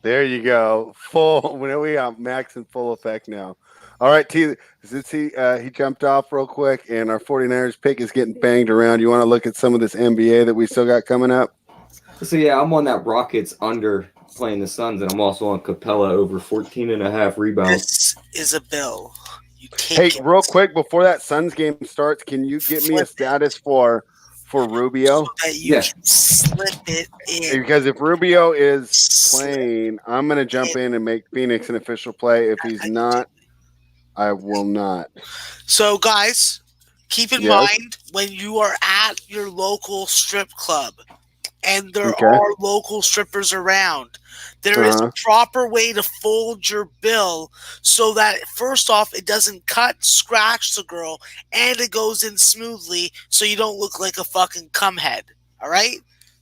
There you go. Full. We got Max in full effect now. All right, T. Since he jumped off real quick, and our 49ers pick is getting banged around. You want to look at some of this NBA that we still got coming up? So, yeah, I'm on that Rockets under playing the Suns, and I'm also on Capella over 14.5 rebounds. This is a bill. You take Hey, it. real quick before that Suns game starts, can you get me a status for for Rubio? that you Yeah. can slip it in. Because if Rubio is playing, I'm going to jump in and make Phoenix an official play. If he's not, I will not. So, guys, keep in Yes. mind when you are at your local strip club and there Okay. are local strippers around, there is a proper way to fold your bill so that, first off, it doesn't cut, scratch the girl, and it goes in smoothly so you don't look like a fucking cumhead. All right?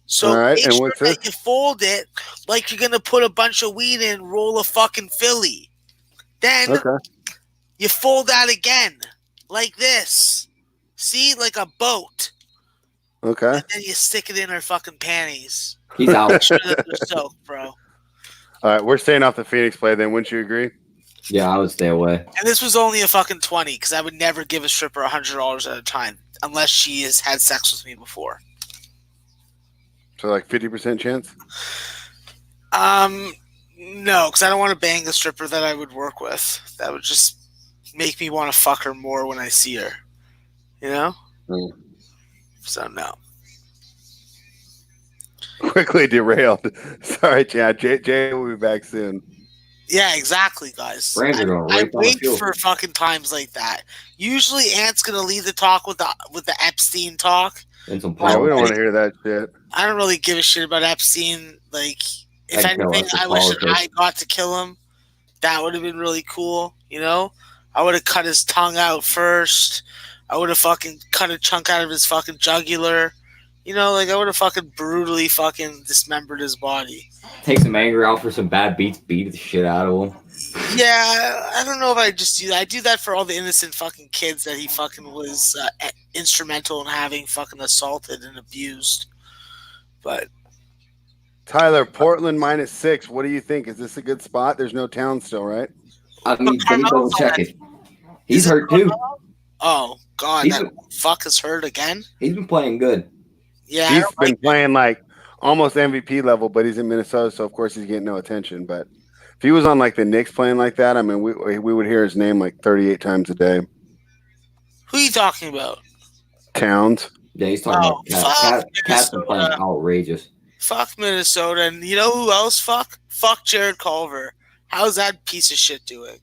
So All right, make and sure what's that this? you fold it like you're going to put a bunch of weed in, roll a fucking Philly. Then Okay. you fold that again, like this. See, like a boat. Okay. And then you stick it in her fucking panties. He's out. Make sure that they're soaked, bro. All right, we're staying off the Phoenix play then. Wouldn't you agree? Yeah, I would stay away. And this was only a fucking 20 because I would never give a stripper $100 at a time unless she has had sex with me before. So like 50% chance? No, because I don't want to bang a stripper that I would work with. That would just make me want to fuck her more when I see her. You know? Mm. So no. Quickly derailed. Sorry, Chad. Jay will be back soon. Yeah, exactly, guys. Rams are going I right down the wait field. for fucking times like that. Usually, Ant's gonna lead the talk with the Epstein talk. And some Yeah, we don't want politics. to hear that shit. I don't really give a shit about Epstein. Like, if I'd kill anything, us for I wish that politics. I got to kill him. That would have been really cool. You know, I would have cut his tongue out first. I would have fucking cut a chunk out of his fucking jugular. You know, like I would have fucking brutally fucking dismembered his body. Take some anger out for some bad beats, beat the shit out of him. Yeah, I don't know if I just do that. I do that for all the innocent fucking kids that he fucking was instrumental in having fucking assaulted and abused. But Tyler, Portland -6. What do you think? Is this a good spot? There's no town still, right? I mean, let me double check it. He's Is it hurt too. oh god, He's that fuck is hurt again. He's been playing good. Yeah, I He's don't been like- playing like almost MVP level, but he's in Minnesota, so of course he's getting no attention. But if he was on like the Knicks playing like that, I mean, we would hear his name like 38 times a day. who are you talking about? Towns. Yeah, he's talking Oh, about fuck Cat's been playing Minnesota. outrageous. Fuck Minnesota, and you know who else? Fuck Jared Culver. How's that piece of shit doing?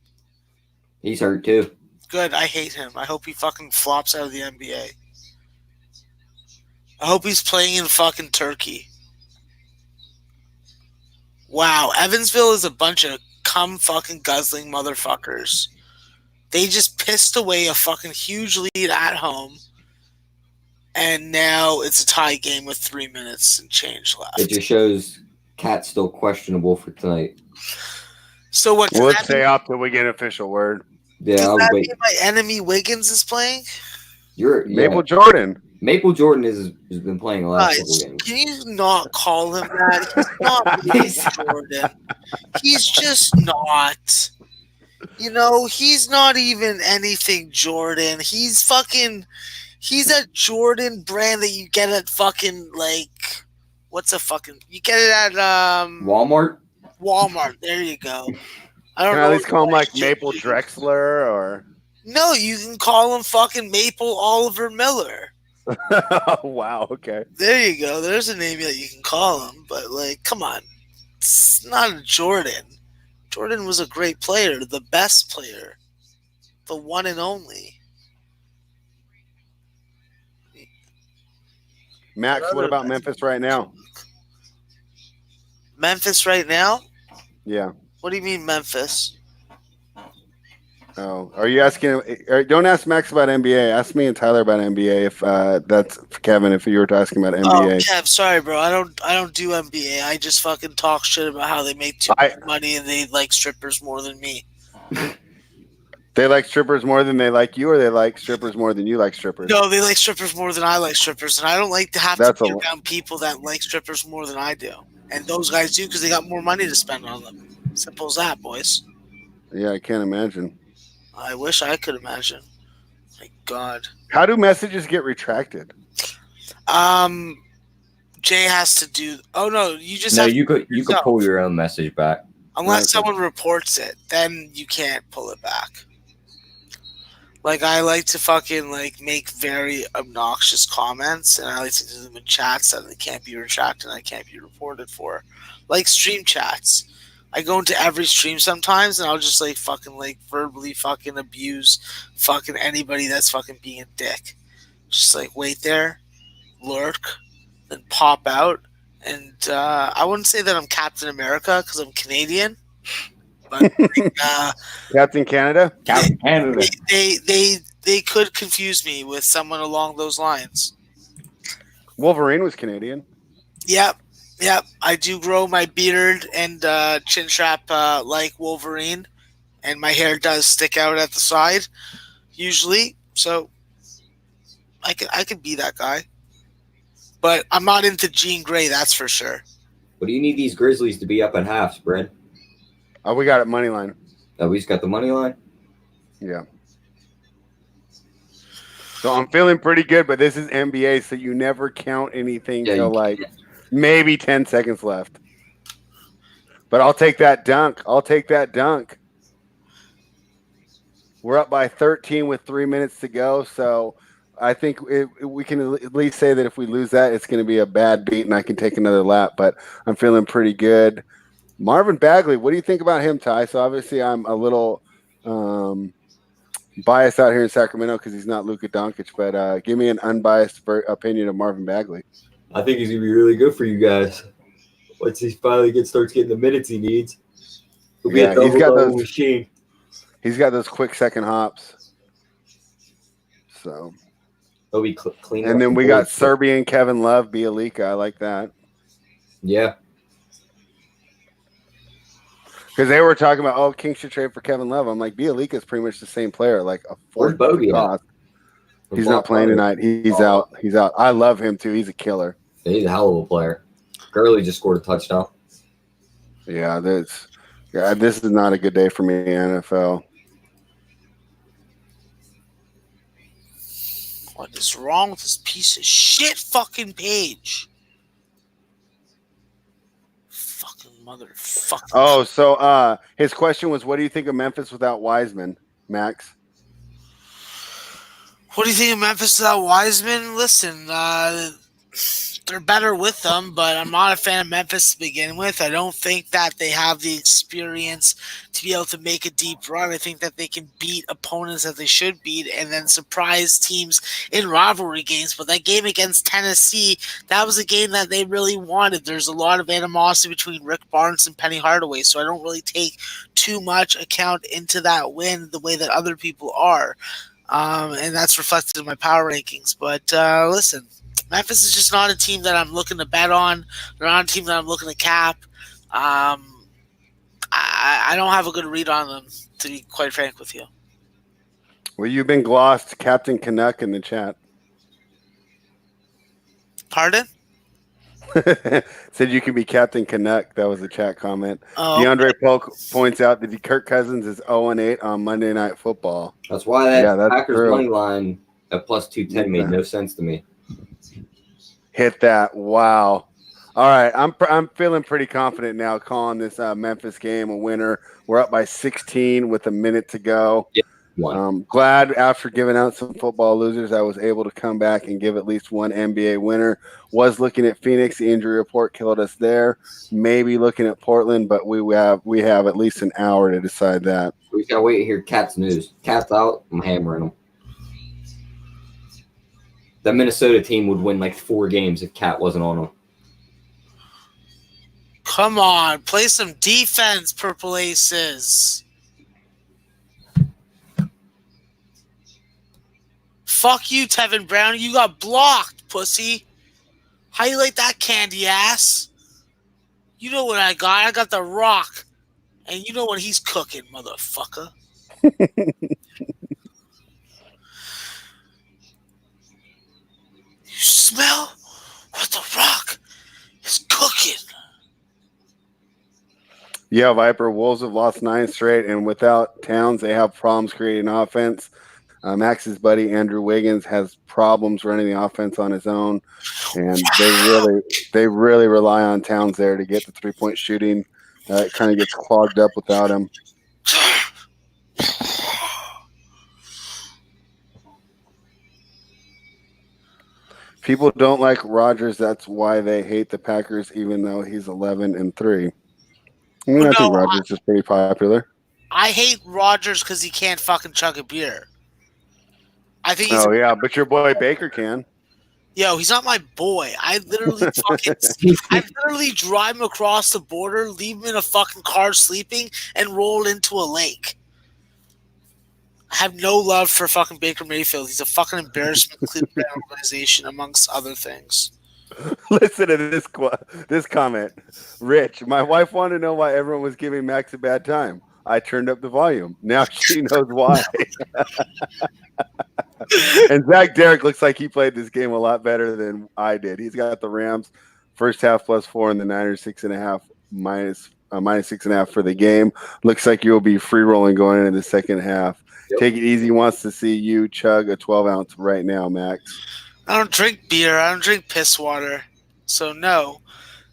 He's hurt too. Good. I hate him. I hope he fucking flops out of the NBA. I hope he's playing in fucking Turkey. Wow, Evansville is a bunch of cum fucking guzzling motherfuckers. They just pissed away a fucking huge lead at home, and now it's a tie game with 3 minutes and change left. It just shows Cat's still questionable for tonight. So what? Well, let's stay off till we get an official word. Yeah, Does I'll that wait. mean my enemy Wiggins is playing? Maple Jordan. Maple Jordan has been playing the last couple Guys, games. can you not call him that? He's not Maple Jordan. He's just not. You know, he's not even anything Jordan. He's a Jordan brand that you get at fucking like you get it at Walmart. Walmart. There you go. I don't Can I know. at least call him like what Maple you- Drexler or? No, you can call him fucking Maple Oliver Miller. Wow. Okay. There you go. There's a name that you can call him, but like, come on, it's not a Jordan. Jordan was a great player, the best player, the one and only. Max, what about Memphis right now? Memphis right now? Yeah. What do you mean Memphis? Oh, are you asking? Don't ask Max about NBA. Ask me and Tyler about NBA. If that's Kevin, if you were asking about Oh, NBA, Kev, sorry, bro. I don't do NBA. I just fucking talk shit about how they make too much money and they like strippers more than me. they like strippers more than they like you, or they like strippers more than you like strippers. No, they like strippers more than I like strippers, and I don't like to have That's to be a- around people that like strippers more than I do. And those guys do because they got more money to spend on them. Simple as that, boys. Yeah, I can't imagine. I wish I could imagine. My God. How do messages get retracted? Jay has to do. Oh no, you just No, have you could yourself. pull your own message back. Unless Okay. someone reports it, then you can't pull it back. Like, I like to fucking, like, make very obnoxious comments, and I like to do them in chats that they can't be retracted and I can't be reported for. Like stream chats. I go into every stream sometimes, and I'll just, like, fucking, like, verbally fucking abuse fucking anybody that's fucking being a dick. Just, like, wait there, lurk, then pop out. And I wouldn't say that I'm Captain America, because I'm Canadian. But, Captain Canada. Captain Canada. they could confuse me with someone along those lines. Wolverine was Canadian. Yep. I do grow my beard and chin strap like Wolverine, and my hair does stick out at the side usually. So I could be that guy, but I'm not into Jean Grey. That's for sure. What do you need these Grizzlies to be up at half, spread? Oh, we got it money line. Oh, we just got the money line. Yeah. So I'm feeling pretty good, but this is NBA, so you never count anything Yeah, till you like can't. maybe 10 seconds left. But I'll take that dunk. We're up by 13 with 3 minutes to go, so I think we can at least say that if we lose that, it's going to be a bad beat, and I can take another lap. But I'm feeling pretty good. Marvin Bagley, what do you think about him, Ty? So obviously I'm a little biased out here in Sacramento because he's not Luka Doncic, but give me an unbiased opinion of Marvin Bagley. I think he's gonna be really good for you guys once he finally starts getting the minutes he needs. He'll be Yeah, a he's got double-double those- machine. He's got those quick second hops. So, He'll be clean. and then we got Serbian Kevin Love, Bielika. I like that. Yeah, Because they were talking about, oh, Kings should trade for Kevin Love. I'm like, Bielika is pretty much the same player, like a Where's fourth Bogey at? cost. He's not playing tonight. He's out. He's out. I love him too. He's a killer. He's a hell of a player. Gurley just scored a touchdown. Yeah, this is not a good day for me in the NFL. What is wrong with this piece of shit fucking page? Fucking motherfucker. Oh, so his question was, what do you think of Memphis without Wiseman, Max? What do you think of Memphis without Wiseman? Listen, they're better with them, but I'm not a fan of Memphis to begin with. I don't think that they have the experience to be able to make a deep run. I think that they can beat opponents that they should beat and then surprise teams in rivalry games. But that game against Tennessee, that was a game that they really wanted. There's a lot of animosity between Rick Barnes and Penny Hardaway, so I don't really take too much account into that win the way that other people are. And that's reflected in my power rankings. But listen, Memphis is just not a team that I'm looking to bet on. They're not a team that I'm looking to cap. I don't have a good read on them, to be quite frank with you. Well, you've been glossed, Captain Canuck in the chat. Pardon? Said you can be Captain Canuck. That was a chat comment. Oh, DeAndre Polk points out that Kirk Cousins is 0-8 on Monday Night Football. That's why that that's Packers true. money line at plus 210 made no sense to me. Hit that! Wow. All right, I'm feeling pretty confident now calling this Memphis game a winner. We're up by 16 with a minute to go. One. Glad after giving out some football losers, I was able to come back and give at least one NBA winner. Was looking at Phoenix. The injury report killed us there. Maybe looking at Portland, but we have at least an hour to decide that. We gotta wait to hear Cat's news. Cat's out. I'm hammering them. That Minnesota team would win like 4 games if Cat wasn't on them. come on. Play some defense, Purple Aces. Fuck you, Tevin Brown. You got blocked, pussy. How you like that, candy ass? You know what I got. I got the Rock. And you know what he's cooking, motherfucker. You smell what the Rock is cooking. Yeah, Viper. Wolves have lost 9 straight, and without Towns, they have problems creating offense. Max's buddy Andrew Wiggins has problems running the offense on his own, and they really rely on Towns there to get the 3-point shooting. It kind of gets clogged up without him. People don't like Rodgers. That's why they hate the Packers, even though he's 11-3. I mean, Well, I think no, Rodgers is pretty popular. I hate Rogers because he can't fucking chug a beer. I think he's Oh yeah, but your boy Baker can. he's not my boy. I literally drive him across the border, leave him in a fucking car sleeping, and roll into a lake. I have no love for fucking Baker Mayfield. He's a fucking embarrassment to the organization, amongst other things. Listen to this comment. Rich, my wife wanted to know why everyone was giving Max a bad time. I turned up the volume. Now she knows why. And Zach Derrick looks like he played this game a lot better than I did. He's got the Rams first half +4 and the Niners 6.5 minus 6.5 for the game. Looks like you'll be free rolling going into the second half. Yep. Take it easy. Wants to see you chug a 12-ounce right now, Max. I don't drink beer. I don't drink piss water. So no.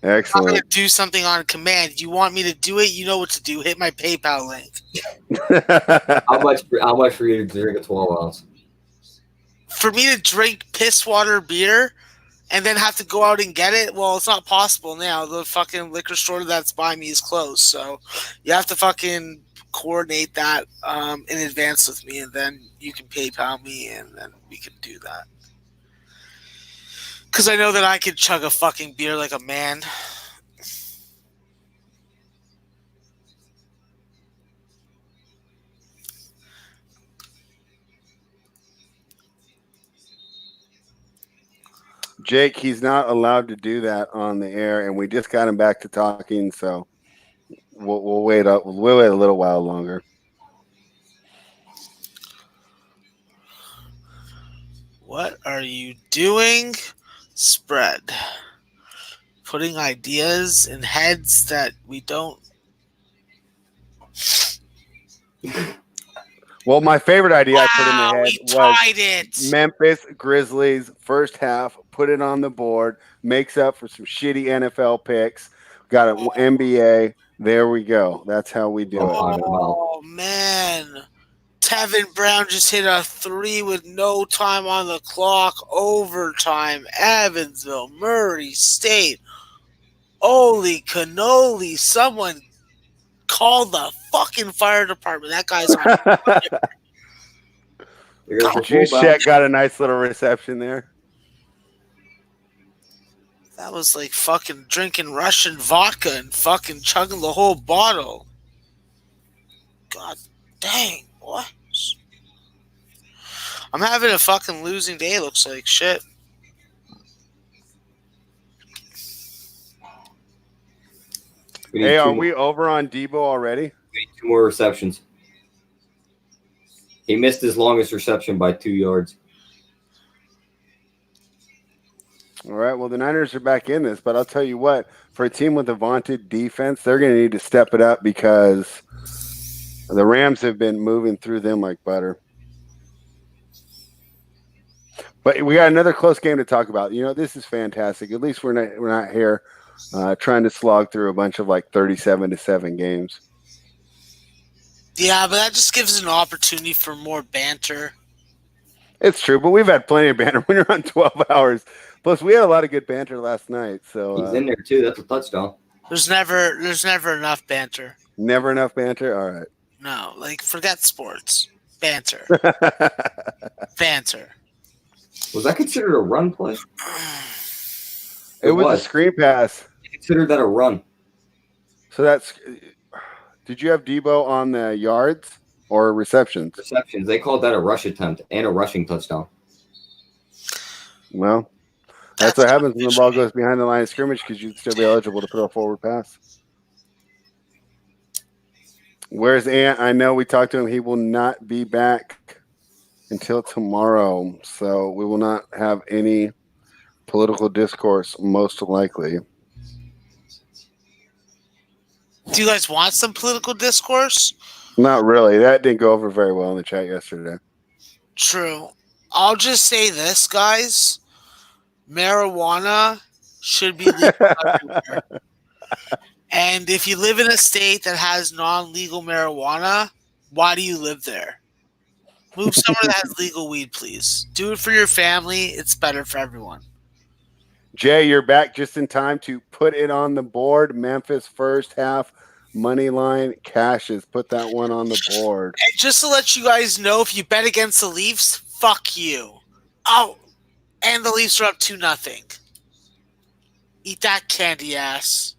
Excellent. I'm going to do something on command. You want me to do it? You know what to do. Hit my PayPal link. How much for you to drink a 12-ounce? For me to drink piss water beer and then have to go out and get it, well, it's not possible now. The fucking liquor store that's by me is closed. So you have to fucking coordinate that in advance with me, and then you can PayPal me, and then we can do that. Because I know that I could chug a fucking beer like a man. Jake, he's not allowed to do that on the air, and we just got him back to talking, so we'll wait up. We'll wait a little while longer. What are you doing? Spread. Putting ideas in heads that we don't. Well, my favorite idea I put in the head was Memphis Grizzlies first half, put it on the board, makes up for some shitty NFL picks. Got an NBA. There we go. That's how we do it. Oh, man. Tevin Brown just hit a 3 with no time on the clock. Overtime. Evansville. Murray State. Holy cannoli. Someone call the fucking fire department. That guy's on fire. Juice Check got a nice little reception there. That was like fucking drinking Russian vodka and fucking chugging the whole bottle. God dang, what? I'm having a fucking losing day, looks like shit. Hey, are we over on Debo already? We need 2 more receptions. He missed his longest reception by 2 yards. All right, well, the Niners are back in this, but I'll tell you what, for a team with a vaunted defense, they're going to need to step it up because the Rams have been moving through them like butter. But we got another close game to talk about. You know, this is fantastic. At least we're not here trying to slog through a bunch of like 37-7 games. Yeah, but that just gives an opportunity for more banter. It's true, but we've had plenty of banter when you're on 12 hours. Plus, we had a lot of good banter last night. So he's in there too. That's a touchdown. There's never enough banter. Never enough banter? All right. No, like forget sports. Banter. Banter. Was that considered a run play? It was a screen pass. They considered that a run. So did you have Debo on the yards or receptions? Receptions. They called that a rush attempt and a rushing touchdown. Well, that's what happens when the ball goes behind the line of scrimmage because you'd still be eligible to throw a forward pass. Where's Ant? I know we talked to him. He will not be back until tomorrow, so we will not have any political discourse, most likely. Do you guys want some political discourse? Not really. That didn't go over very well in the chat yesterday. True. I'll just say this, guys. Marijuana should be legal everywhere. And if you live in a state that has non-legal marijuana, why do you live there? Move somewhere that has legal weed, please. Do it for your family. It's better for everyone. Jay, you're back just in time to put it on the board. Memphis first half money line cashes. Put that one on the board. And just to let you guys know, if you bet against the Leafs, fuck you. Oh, and the Leafs are up 2-0. Eat that candy ass.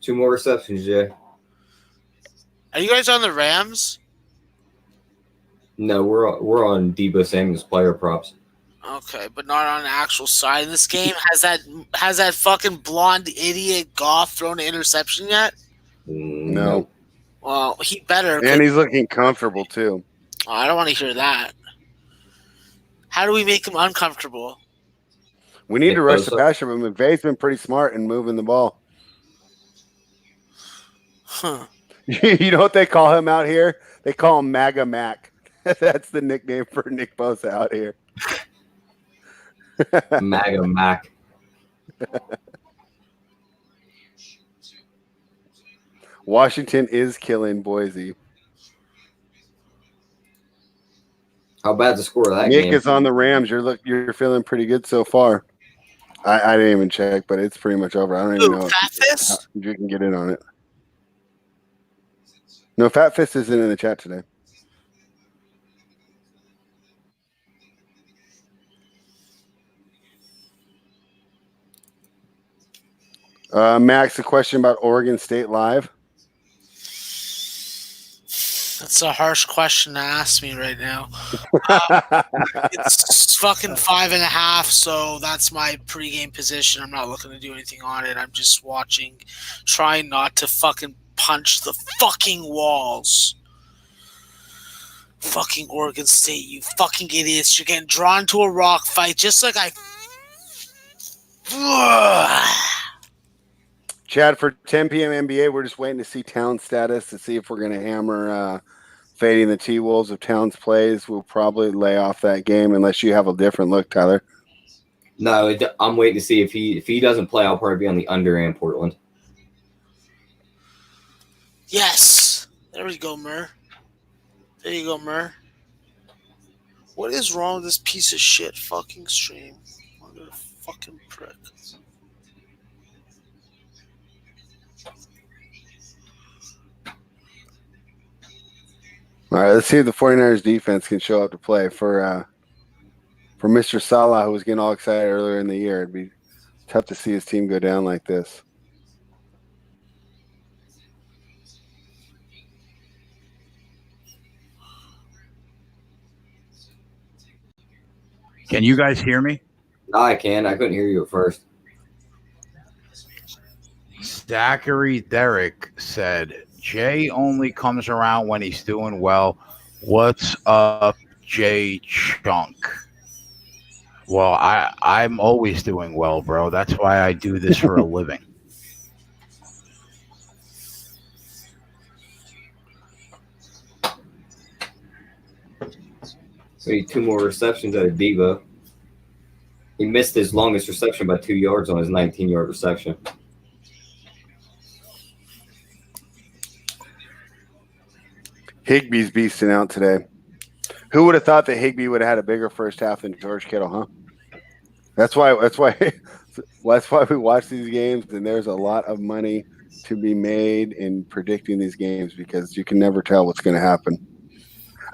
2 more receptions, Jay. Are you guys on the Rams? No, we're on Debo Samuel's player props. Okay, but not on the actual side of this game. Has that fucking blonde idiot Goff thrown an interception yet? No. Well, he better. And he's looking comfortable, too. Oh, I don't want to hear that. How do we make him uncomfortable? We need to rush the passer, but McVay's been pretty smart in moving the ball. Huh. You know what they call him out here? They call him MAGA Mac. That's the nickname for Nick Bosa out here. MAGA Mac. Washington is killing Boise. How bad's the score of that Nick game? is on the Rams. You're feeling pretty good so far. I didn't even check, but it's pretty much over. I don't even know if you can get in on it. No, Fat Fist isn't in the chat today. Max, a question about Oregon State Live. That's a harsh question to ask me right now. It's fucking 5.5, so that's my pregame position. I'm not looking to do anything on it. I'm just watching, trying not to fucking punch the fucking walls. Fucking Oregon State, you fucking idiots. You're getting drawn to a rock fight just like I... Chad, for 10 p.m. NBA, we're just waiting to see Towns' status to see if we're going to hammer fading the T-Wolves. If Towns plays, we'll probably lay off that game unless you have a different look, Tyler. No, I'm waiting to see if he doesn't play. I'll probably be on the under and Portland. Yes. There we go, Murr. There you go, Murr. What is wrong with this piece of shit fucking stream? What a fucking prick. All right, let's see if the 49ers defense can show up to play for Mr. Salah, who was getting all excited earlier in the year. It'd be tough to see his team go down like this. Can you guys hear me? No, I can. I couldn't hear you at first. Zachary Derrick said, Jay only comes around when he's doing well. What's up, Jay Chunk? Well, I'm always doing well, bro. That's why I do this for a living. So he had 2 more receptions out of Debo. He missed his longest reception by 2 yards on his 19-yard reception. Higbee's beasting out today. Who would have thought that Higbee would have had a bigger first half than George Kittle, huh? That's why we watch these games, and there's a lot of money to be made in predicting these games because you can never tell what's going to happen.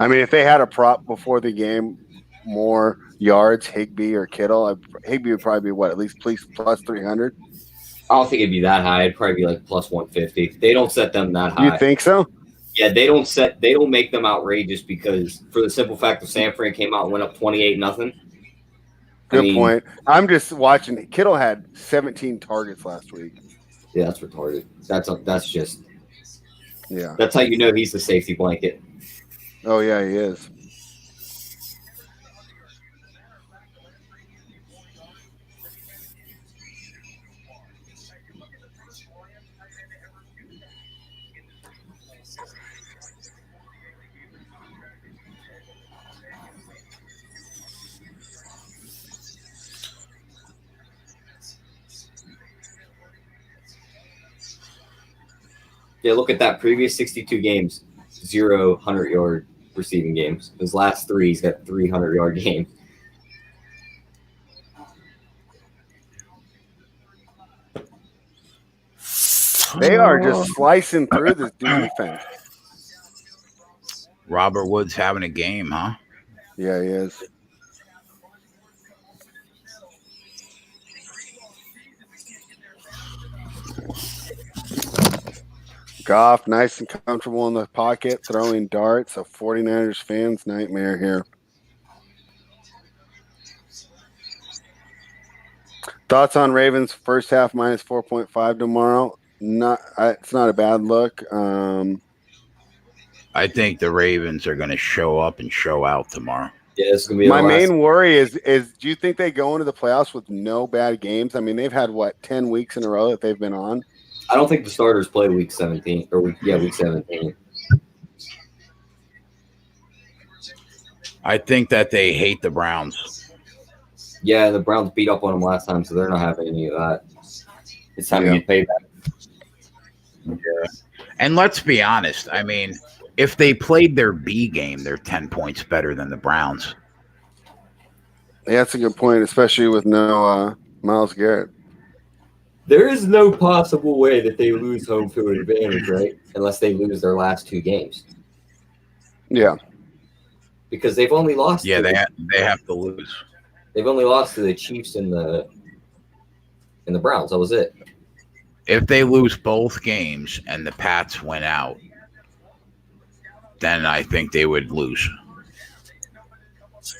I mean, if they had a prop before the game, more yards, Higbee or Kittle, Higbee would probably be what, at least plus 300? I don't think it'd be that high. It'd probably be like plus 150. They don't set them that high. You think so? Yeah, they don't make them outrageous because for the simple fact that San Fran came out and went up 28-0. Good point. I'm just watching. Kittle had 17 targets last week. Yeah, that's retarded. Yeah. That's how you know he's the safety blanket. Oh yeah, he is. Yeah, look at that. Previous 62 games, 0 100-yard receiving games. His last 3, he's got 300-yard games. They are just slicing through this defense. Robert Woods having a game, huh? Yeah, he is. Goff, nice and comfortable in the pocket, throwing darts. A 49ers fans' nightmare here. Thoughts on Ravens first half minus 4.5 tomorrow? It's not a bad look. I think the Ravens are going to show up and show out tomorrow. Yeah, it's gonna be My main worry is do you think they go into the playoffs with no bad games? I mean, they've had 10 weeks in a row that they've been on. I don't think the starters play week 17 week 17. I think that they hate the Browns. Yeah, the Browns beat up on them last time, so they're not having any of that. It's time to get payback. Yeah. And let's be honest. I mean, if they played their B game, they're 10 points better than the Browns. Yeah, that's a good point, especially with no Myles Garrett. There is no possible way that they lose home field advantage, right? Unless they lose their last 2 games. Yeah. Because they've only lost. Yeah, they have to lose. They've only lost to the Chiefs and the Browns. That was it. If they lose both games and the Pats went out, then I think they would lose.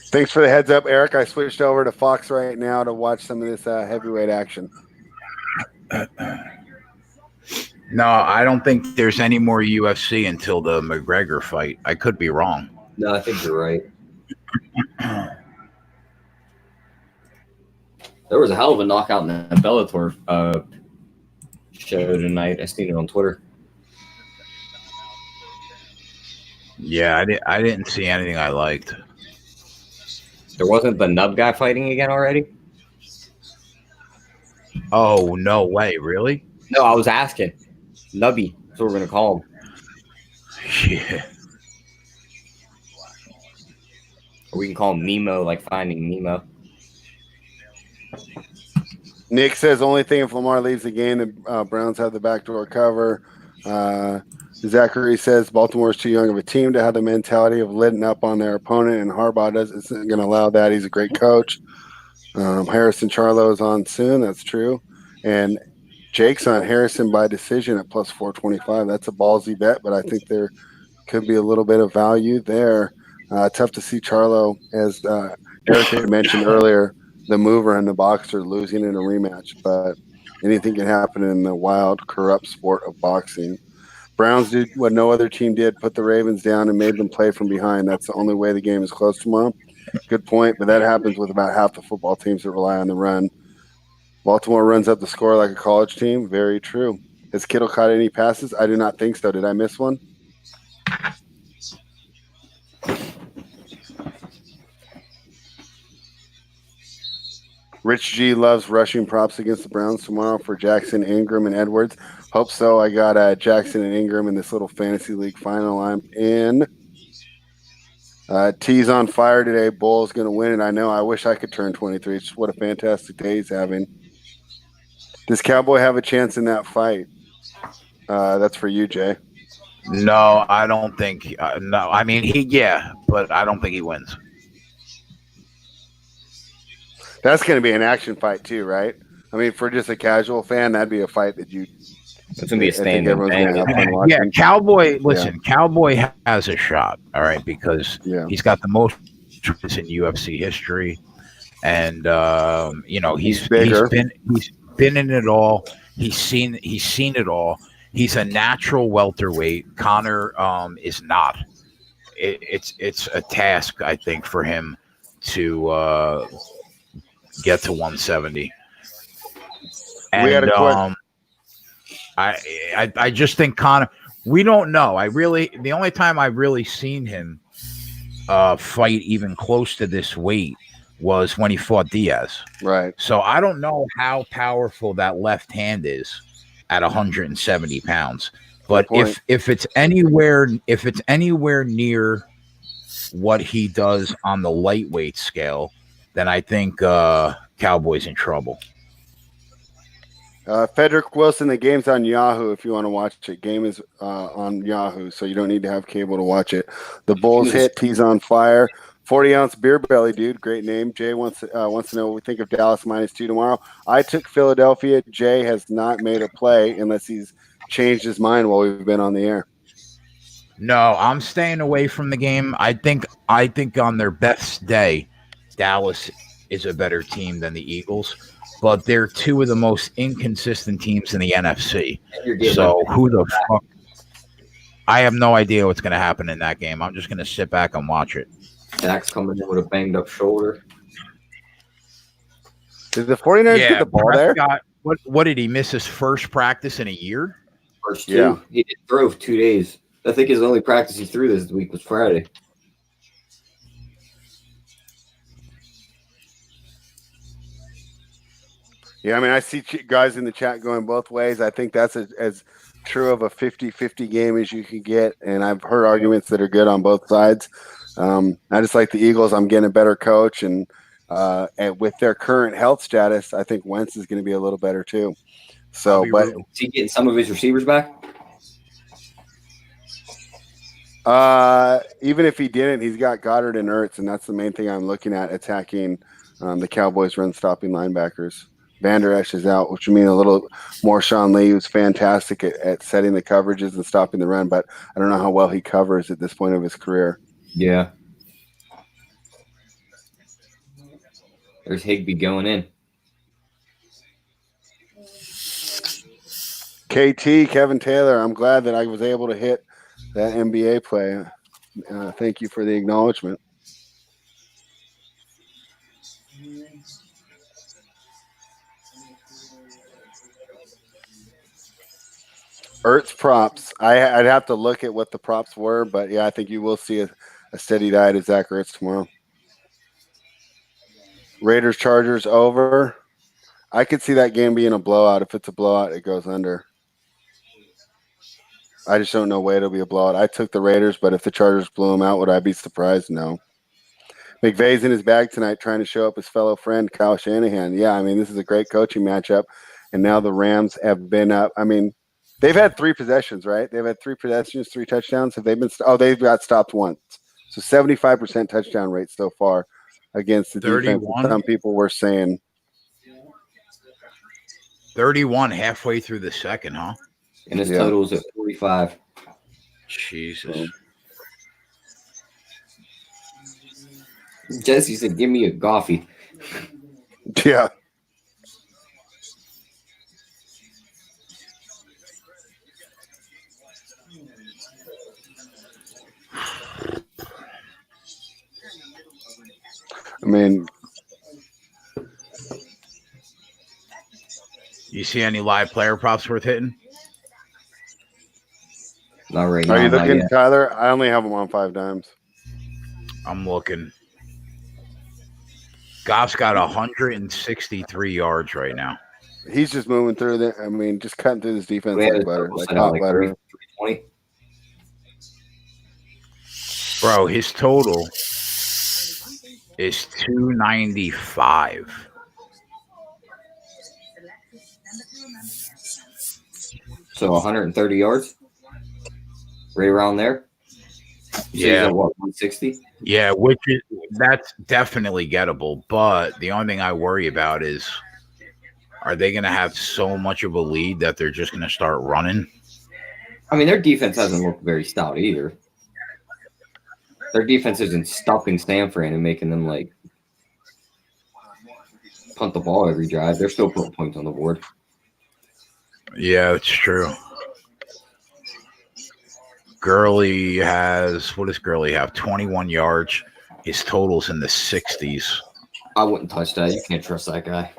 Thanks for the heads up, Eric. I switched over to Fox right now to watch some of this heavyweight action. No, I don't think there's any more UFC until the McGregor fight. I could be wrong. No, I think you're right. There was a hell of a knockout in the Bellator show tonight. I seen it on Twitter. Yeah, I didn't see anything I liked. There wasn't the nub guy fighting again already? Oh, no way. Really? No, I was asking. Nubby. That's what we're going to call him. Yeah. Or we can call him Nemo, like Finding Nemo. Nick says only thing if Lamar leaves the game, the Browns have the backdoor cover. Zachary says Baltimore's too young of a team to have the mentality of letting up on their opponent, and Harbaugh isn't going to allow that. He's a great coach. Harrison Charlo is on soon. That's true. And Jake's on Harrison by decision at plus 425. That's a ballsy bet, but I think there could be a little bit of value there. Tough to see Charlo, as Eric had mentioned earlier, the mover and the boxer losing in a rematch, but anything can happen in the wild, corrupt sport of boxing. Browns did what no other team did, put the Ravens down and made them play from behind. That's the only way the game is close tomorrow. Good point, but that happens with about half the football teams that rely on the run. Baltimore runs up the score like a college team. Very true. Has Kittle caught any passes? I do not think so. Did I miss one? Rich G loves rushing props against the Browns tomorrow for Jackson, Ingram, and Edwards. Hope so. I got Jackson and Ingram in this little fantasy league final I'm in. T's on fire today. Bull's going to win it. I know. I wish I could turn 23. It's what a fantastic day he's having. Does Cowboy have a chance in that fight? That's for you, Jay. No, I don't think. No, I mean, but I don't think he wins. That's going to be an action fight too, right? I mean, for just a casual fan, that'd be a fight that you. It's going to be a stand-up thing. Yeah, Cowboy. Listen, Cowboy has a shot. All right, because he's got the most wins in UFC history, and he's been in it all. He's seen it all. He's a natural welterweight. Connor is not. It's a task, I think, for him to get to 170. And we had a question. I just think Connor. We don't know. The only time I've really seen him fight even close to this weight was when he fought Diaz. Right. So I don't know how powerful that left hand is at 170 pounds. But if it's anywhere near what he does on the lightweight scale, then I think Cowboy's in trouble. Frederick Wilson, the game's on Yahoo if you want to watch it. Game is on Yahoo, so you don't need to have cable to watch it. The Bulls hit. T's on fire. 40-ounce beer belly, dude. Great name. Jay wants to know what we think of Dallas -2 tomorrow. I took Philadelphia. Jay has not made a play unless he's changed his mind while we've been on the air. No, I'm staying away from the game. I think on their best day, Dallas is a better team than the Eagles, but they're two of the most inconsistent teams in the NFC. So who the fuck? I have no idea what's going to happen in that game. I'm just going to sit back and watch it. Dak's coming in with a banged up shoulder. Did the 49ers get the ball there? What did he miss his first practice in a year? First two. Yeah. He didn't throw for 2 days. I think his only practice he threw this week was Friday. Yeah, I mean, I see guys in the chat going both ways. I think that's as true of a 50-50 game as you can get, and I've heard arguments that are good on both sides. I just like the Eagles. I'm getting a better coach, and with their current health status, I think Wentz is going to be a little better too. So, but is he getting some of his receivers back? Even if he didn't, he's got Goddard and Ertz, and that's the main thing I'm looking at attacking the Cowboys' run-stopping linebackers. Vander Esch is out, which would mean a little more Sean Lee, who's fantastic at setting the coverages and stopping the run, but I don't know how well he covers at this point of his career. Yeah. There's Higbee going in. KT, Kevin Taylor, I'm glad that I was able to hit that NBA play. Thank you for the acknowledgement. Ertz props. I'd have to look at what the props were, but yeah, I think you will see a steady diet of Zach Ertz tomorrow. Raiders Chargers over. I could see that game being a blowout. If it's a blowout, it goes under. I just don't know why it'll be a blowout. I took the Raiders, but if the Chargers blew them out, would I be surprised? No. McVay's in his bag tonight trying to show up his fellow friend, Kyle Shanahan. Yeah, I mean, this is a great coaching matchup, and now the Rams have been up. I mean, they've had 3 possessions, right? They've had 3 possessions, 3 touchdowns. Have they been they've got stopped once. So 75% touchdown rate so far against the 31. Defense. Some people were saying 31 halfway through the second, huh? And his total is at 45. Jesus. Jesse said, give me a coffee. Yeah. I mean, you see any live player props worth hitting? Not right now. Are you looking, Tyler? I only have them on 5 dimes. I'm looking. Goff's got 163 yards right now. He's just moving through there. I mean, just cutting through this defense like butter. Like hot butter. 320. Bro, his total is 295. So 130 yards? Right around there? Yeah. What, 160? Yeah, that's definitely gettable. But the only thing I worry about is, are they going to have so much of a lead that they're just going to start running? I mean, their defense hasn't looked very stout either. Their defense isn't stopping Stanford and making them, like, punt the ball every drive. They're still putting points on the board. Yeah, it's true. Gurley has, what does Gurley have? 21 yards. His total's in the 60s. I wouldn't touch that. You can't trust that guy.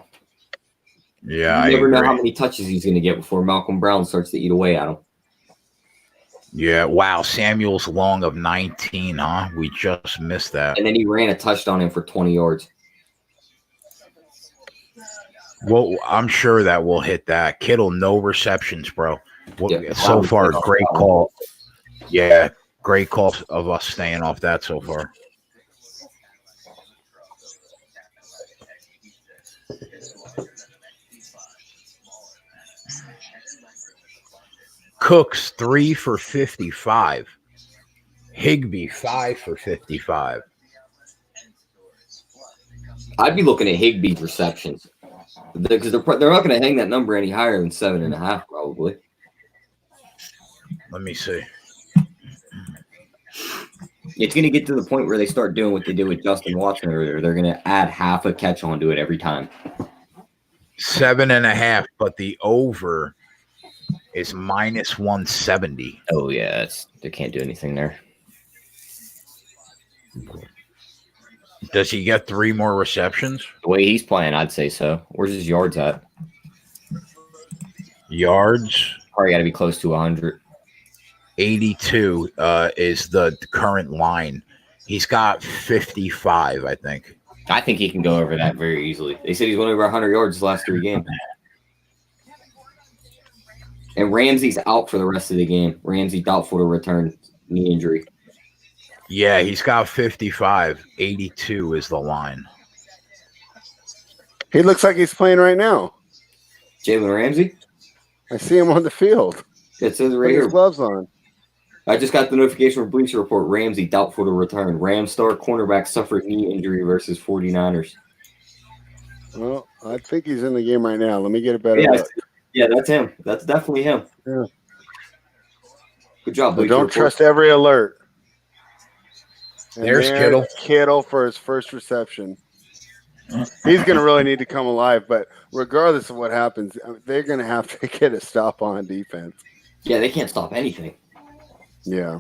Yeah, you never know how many touches he's going to get before Malcolm Brown starts to eat away at him. Yeah, wow. Samuel's long of 19, huh? We just missed that. And then he ran a touchdown in for 20 yards. Well, I'm sure that we'll hit that. Kittle, no receptions, bro. So far, great call. Yeah, great call of us staying off that so far. Cooks 3 for 55. Higbee 5 for 55. I'd be looking at Higbee's receptions because they're not going to hang that number any higher than 7.5, probably. Let me see. It's going to get to the point where they start doing what they did with Justin Watson earlier. They're going to add half a catch onto it every time. 7.5, but the over is minus 170. Oh yeah, they can't do anything there. Does he get 3 more receptions? The way he's playing, I'd say so. Where's his yards at? Yards Probably got to be close to 100. 82 is the current line. He's got 55, I think. I think he can go over that very easily. They said he's went over 100 yards the last 3 games. And Ramsey's out for the rest of the game. Ramsey doubtful to return, knee injury. Yeah, he's got 55. 82 is the line. He looks like he's playing right now. Jalen Ramsey? I see him on the field. It says Put right his here. gloves on. I just got the notification from Bleacher Report. Ramsey doubtful to return. Rams star cornerback suffered knee injury versus 49ers. Well, I think he's in the game right now. Let me get a better look. Yeah, that's him. That's definitely him. Yeah. Good job, So Bleacher don't Report. trust every alert. And There's Kittle. Kittle for his first reception. He's going to really need to come alive, but regardless of what happens, they're going to have to get a stop on defense. Yeah, they can't stop anything. Yeah.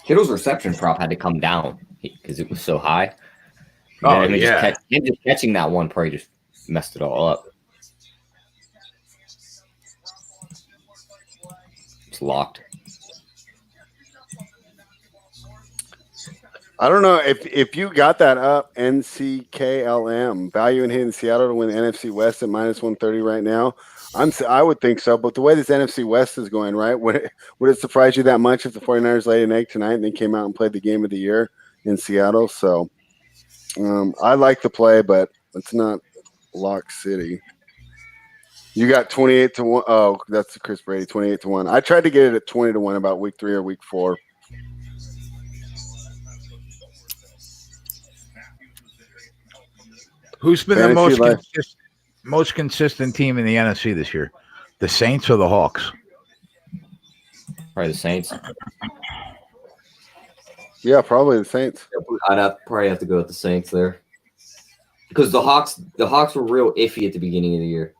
Kittle's reception prop had to come down because it was so high. Oh, Him yeah. just catching that one probably just messed it all up. It's locked. I don't know if you got that up, NCKLM, value in hitting Seattle to win the NFC West at minus 130 right now. I would think so, but the way this NFC West is going, right, would it surprise you that much if the 49ers laid an egg tonight and they came out and played the game of the year in Seattle? So I like the play, but it's not Lock City. You got 28 to 1. Oh, that's Chris Brady, 28 to 1. I tried to get it at 20 to 1 about week 3 or week 4. Who's been Fantasy the life. most consistent team in the NFC this year? The Saints or the Hawks? Probably the Saints. Yeah, probably the Saints. I'd probably have to go with the Saints there. Because the Hawks were real iffy at the beginning of the year.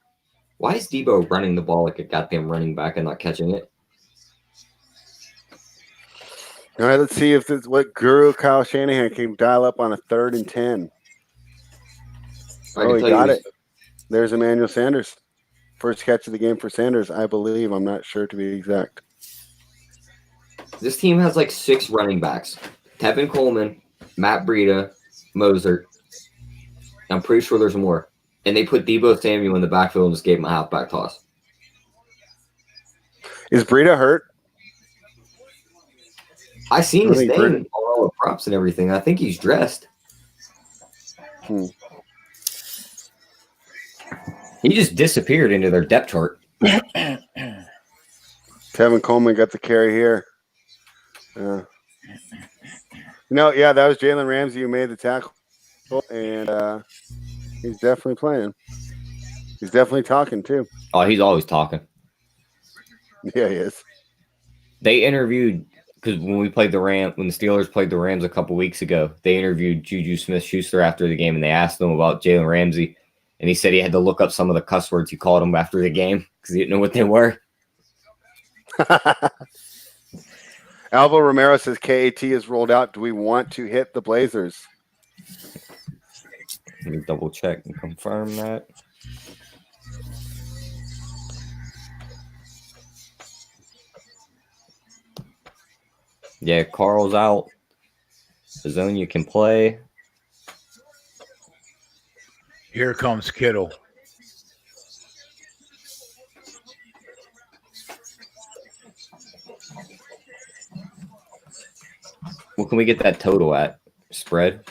Why is Debo running the ball like a goddamn running back and not catching it? All right, let's see if this what Guru Kyle Shanahan can dial up on a 3rd and 10. Oh, he got it. There's Emmanuel Sanders. First catch of the game for Sanders, I believe. I'm not sure to be exact. This team has like 6 running backs. Tevin Coleman, Matt Breida, Mozart. I'm pretty sure there's more. And they put Debo Samuel in the backfield and just gave him a halfback toss. Is Breida hurt? I seen I his think thing Breida- on all the props and everything. I think he's dressed. He just disappeared into their depth chart. Tevin Coleman got the carry here. No, yeah, that was Jalen Ramsey who made the tackle. And he's definitely playing. He's definitely talking, too. Oh, he's always talking. Yeah, he is. They interviewed because when the Steelers played the Rams a couple weeks ago, they interviewed Juju Smith-Schuster after the game, and they asked him about Jalen Ramsey, and he said he had to look up some of the cuss words he called him after the game because he didn't know what they were. Alvaro Romero says KAT is rolled out. Do we want to hit the Blazers? Let me double check and confirm that. Yeah, Carl's out. Azonia can play. Here comes Kittle. What can we get that total at? Spread?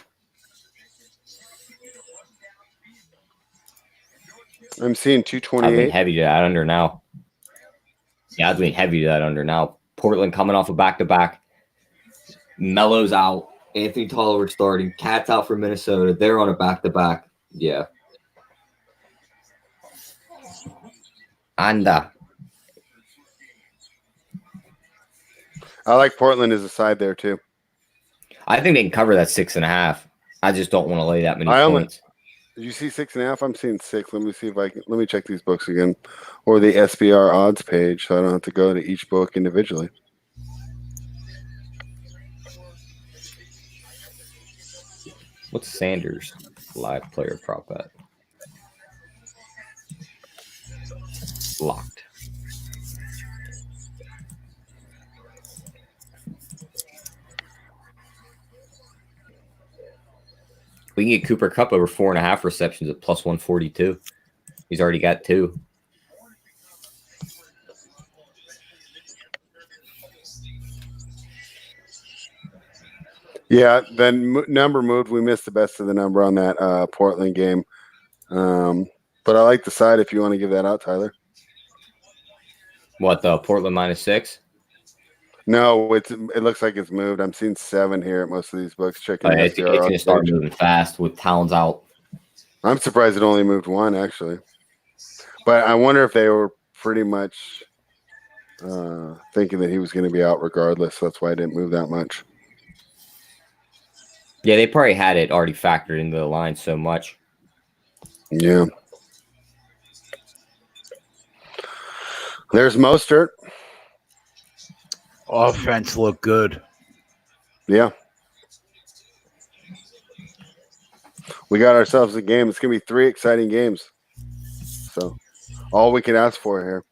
I'm seeing I'd lean 228. heavy to that under now. Yeah, I'd lean heavy to that under now. Portland coming off a back-to-back. Melo's out. Anthony Tolliver starting. Cat's out for Minnesota. They're on a back-to-back. Yeah. Anda. I like Portland as a side there too. I think they can cover that 6.5. I just don't want to lay that many points. Did you see 6.5? I'm seeing 6. Let me see if I can. Let me check these books again, or the SBR odds page, so I don't have to go to each book individually. What's Sanders live player prop at? Locked. We can get Cooper Kupp over 4.5 receptions at plus 142. He's already got 2. Yeah, then number moved. We missed the best of the number on that Portland game. But I like the side if you want to give that out, Tyler. What, the Portland -6? No, it looks like it's moved. I'm seeing 7 here at most of these books. Checking the It's SBR going to odds start page. moving fast with Towns out. I'm surprised it only moved 1, actually. But I wonder if they were pretty much thinking that he was going to be out regardless. So that's why I didn't move that much. Yeah, they probably had it already factored into the line so much. Yeah. There's Mostert. Offense looked good. Yeah. We got ourselves a game. It's going to be 3 exciting games. So, all we can ask for here.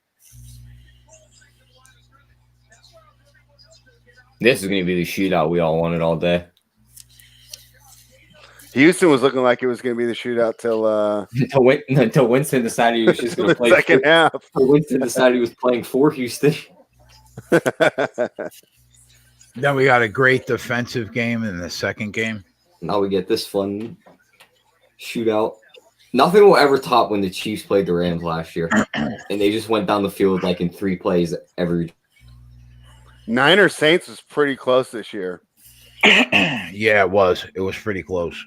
This is going to be the shootout we all wanted all day. Houston was looking like it was going to be the shootout till Until Winston decided he was just going the to play. second half. Winston decided he was playing for Houston. Then we got a great defensive game in the second game. Now we get this fun shootout. Nothing will ever top when the Chiefs played the Rams last year. And they just went down the field like in 3 plays every. Niners Saints was pretty close this year. Yeah, it was. It was pretty close.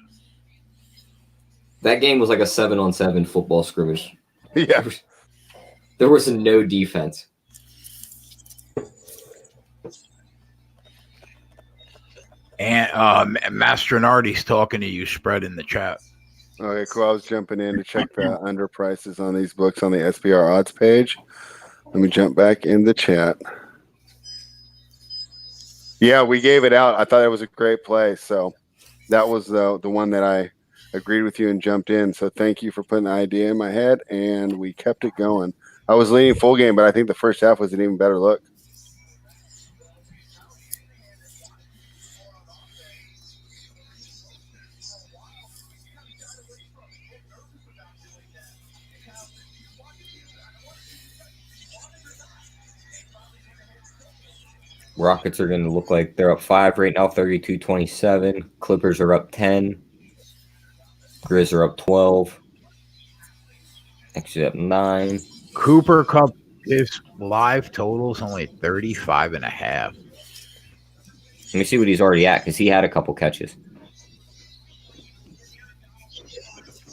That game was like a 7-on-7 football scrimmage. Yeah. There was no defense. And Mastronardi's talking to you, spread in the chat. Okay, cool. I was jumping in to check the under prices on these books on the SBR odds page. Let me jump back in the chat. Yeah, we gave it out. I thought it was a great play. So that was the one that I agreed with you and jumped in. So thank you for putting the idea in my head, and we kept it going. I was leaning full game, but I think the first half was an even better look. Rockets are going to look like they're up 5 right now, 32-27. Clippers are up 10. Grizz are up 12. Actually up 9. Cooper Cup, his live totals only 35.5. Let me see what he's already at because he had a couple catches.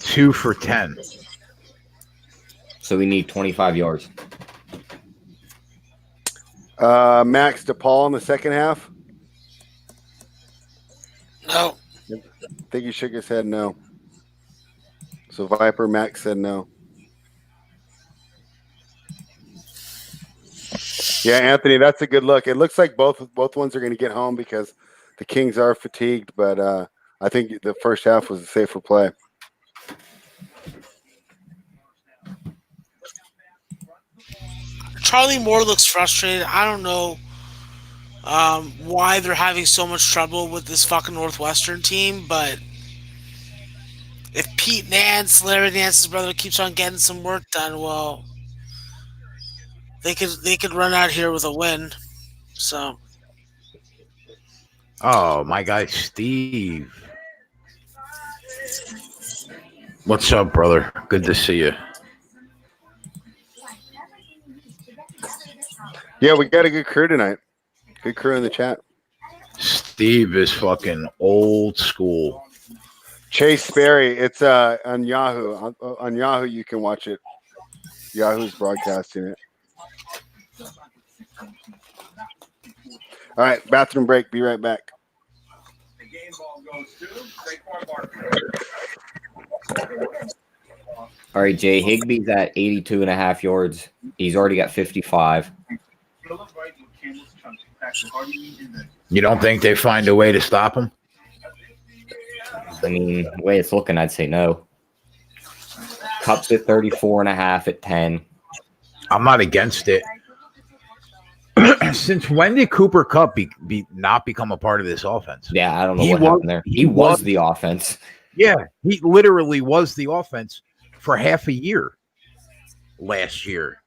2 for 10. So we need 25 yards. Max DePaul in the second half. No. I think he shook his head no. So Viper Max said no. Yeah, Anthony, that's a good look. It looks like both ones are going to get home because the Kings are fatigued, but I think the first half was a safer play. Charlie Moore looks frustrated. I don't know why they're having so much trouble with this fucking Northwestern team, but if Pete Nance, Larry Nance's brother, keeps on getting some work done, well, they could run out here with a win. So, Oh, my guy Steve. What's up, brother? Good to see you. Yeah, we got a good crew tonight. Good crew in the chat. Steve is fucking old school. Chase Sperry. It's on Yahoo. On Yahoo, you can watch it. Yahoo's broadcasting it. All right, bathroom break. Be right back. The game ball goes to Saquon Barkley. All right, Jay Higbee's at 82.5 yards. He's already got 55. You don't think they find a way to stop him? I mean, the way it's looking, I'd say no. Cup's at 34.5 at 10. I'm not against it. Since when did Cooper Kupp not become a part of this offense? Yeah, I don't know He what was- happened there. He was the offense. Yeah, he literally was the offense for half a year last year.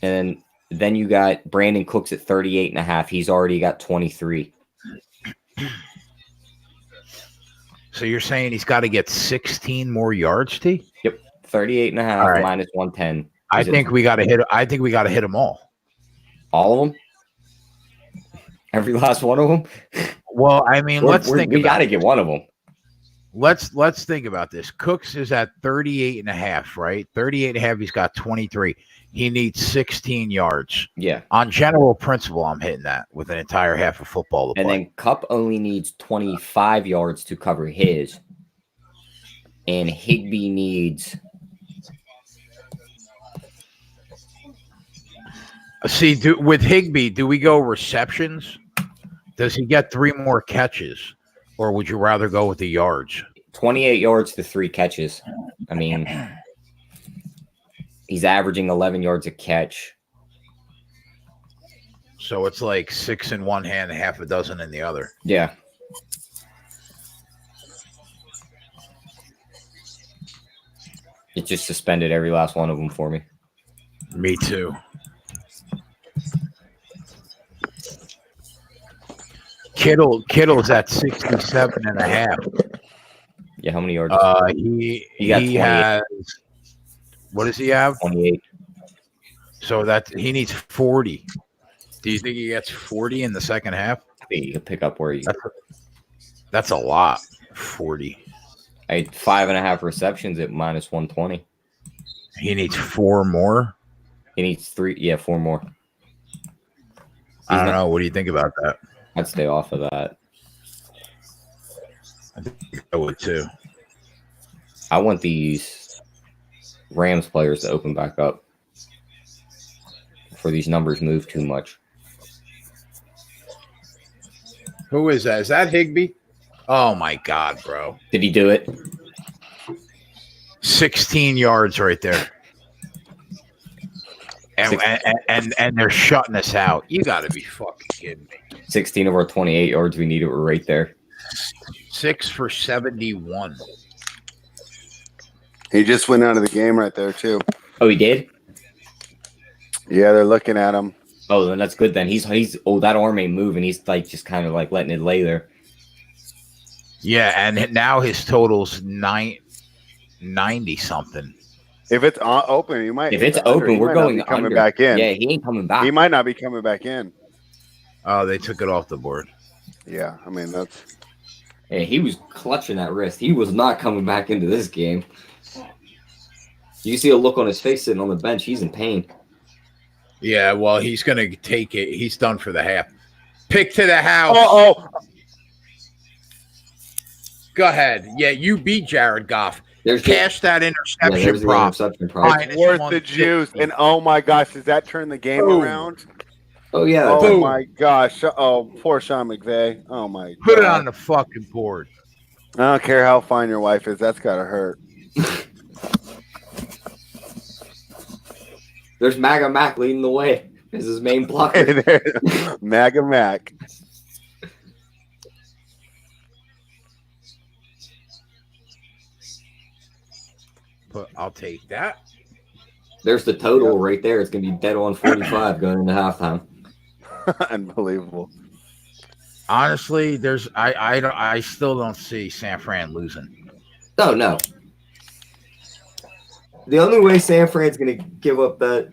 And then you got Brandon Cooks at 38.5. He's already got 23. So you're saying he's got to get 16 more yards, T? 38.5 All right. minus 110. I Is it think we got to hit. I think we got to hit them all. all of them. Every last one of them. Well, I mean, let's think. We got about to it. get one of them. Let's think about this. Cooks is at 38.5, right? 38.5. He's got 23. He needs 16 yards. Yeah. On general principle, I'm hitting that with an entire half of football to And play. then Cup only needs 25 yards to cover his. And Higbee needs See, with Higbee, do we go receptions? Does he get 3 more catches, or would you rather go with the yards? 28 yards to 3 catches. I mean, he's averaging 11 yards a catch. So it's like 6 in one hand, half a dozen in the other. Yeah. It just suspended every last one of them for me. Me too. Kittle's at 67.5. Yeah, how many yards? He got 28. has. What does he have? 28. So that he needs 40. Do you think he gets 40 in the second half? I think you can pick up where you. That's a lot. 40. I had 5.5 receptions at minus 120. He needs 4 more. He needs 3. Yeah, 4 more. I don't know. What do you think about that? I'd stay off of that. I would too. I want these Rams players to open back up before these numbers move too much. Who is that? Is that Higbee? Oh my God, bro! Did he do it? 16 yards right there. And they're shutting us out. You got to be fucking kidding me. 16 of our 28 yards we needed were right there. 6 for 71. He just went out of the game right there too. Oh, he did? Yeah, they're looking at him. Oh, then that's good then. He's that arm ain't moving. He's like just kind of like letting it lay there. Yeah, and now his total's 90 something. If it's open, he might. If it's under. open, He we're might not going be coming under. back in. Yeah, he ain't coming back. He might not be coming back in. Oh, they took it off the board. Yeah, I mean that's. Yeah, he was clutching that wrist. He was not coming back into this game. You see a look on his face sitting on the bench. He's in pain. Yeah, well, he's going to take it. He's done for the half. Pick to the house. Oh, Go ahead. Yeah, you beat Jared Goff. There's Cash that there's interception the prop. interception prop. Fine. it's worth the 150. juice. And oh my gosh, does that turn the game Boom. around? Oh yeah, Oh Boom. my gosh. Oh, poor Sean McVay. Oh my. Put it God. on the fucking board. I don't care how fine your wife is. That's gotta hurt. there's MAGA Mac leading the way. Is his main blocker. MAGA Mac. But I'll take that. There's the total right there. It's gonna be dead on 45 going into halftime. Unbelievable. Honestly, I still don't see San Fran losing. Oh no. The only way San Fran's gonna give up that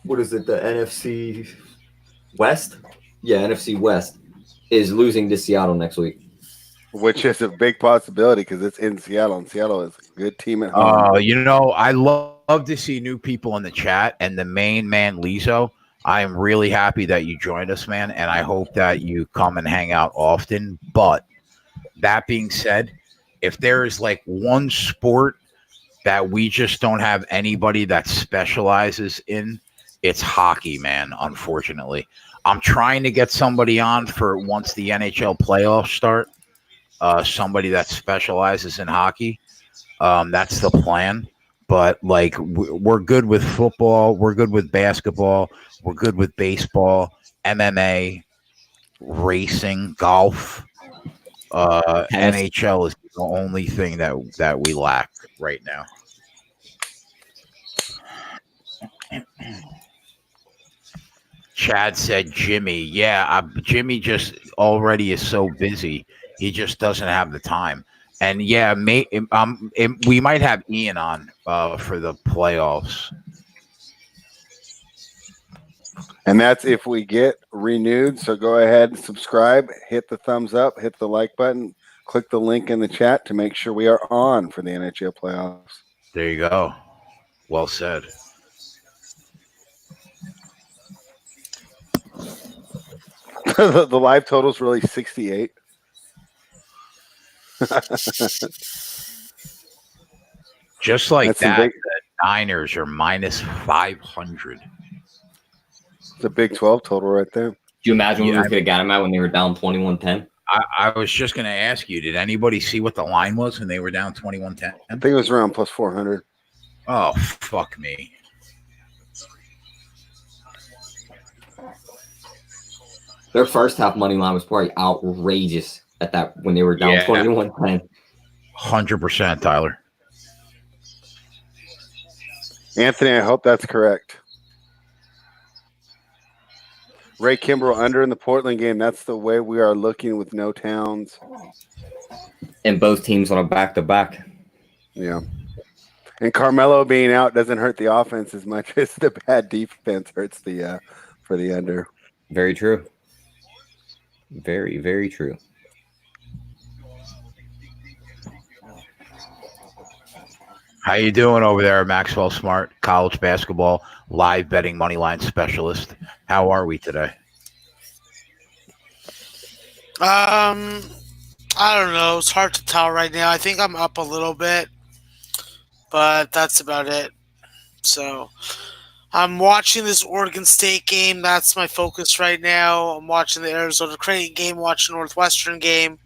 what is it? The NFC West? Yeah, NFC West is losing to Seattle next week. which is a big possibility because it's in Seattle, and Seattle is a good team at home. I love to see new people in the chat, and the main man, Lizo. I am really happy that you joined us, man, and I hope that you come and hang out often. But that being said, if there is like one sport that we just don't have anybody that specializes in, it's hockey, man, unfortunately. I'm trying to get somebody on for once the NHL playoffs start, somebody that specializes in hockey. That's the plan. But like we're good with football, we're good with basketball, we're good with baseball, MMA, racing, golf. NHL is the only thing that we lack right now. Chad said Jimmy. Yeah, Jimmy just already is so busy. He just doesn't have the time. And yeah, we might have Ian on for the playoffs. And that's if we get renewed. So go ahead and subscribe, hit the thumbs up, hit the like button, click the link in the chat to make sure we are on for the NHL playoffs. There you go. Well said. The live total is really 68. Just like That's that, the Niners are minus 500. It's a Big 12 total right there. Do you imagine we could have got them out when they were down 21-10? I was just going to ask you, did anybody see what the line was when they were down 21-10? I think it was around plus 400. Oh, fuck me. Their first half money line was probably outrageous at that when they were down 21-10. 100%, Tyler. Anthony, I hope that's correct. Ray Kimbrell under in the Portland game. That's the way we are looking with no Towns. And both teams on a back-to-back. Yeah. And Carmelo being out doesn't hurt the offense as much as the bad defense hurts the for the under. Very true. Very, very true. How you doing over there, Maxwell Smart, college basketball live betting moneyline specialist? How are we today? I don't know. It's hard to tell right now. I think I'm up a little bit, but that's about it. So I'm watching this Oregon State game. That's my focus right now. I'm watching the Arizona Creighton game, watching Northwestern game.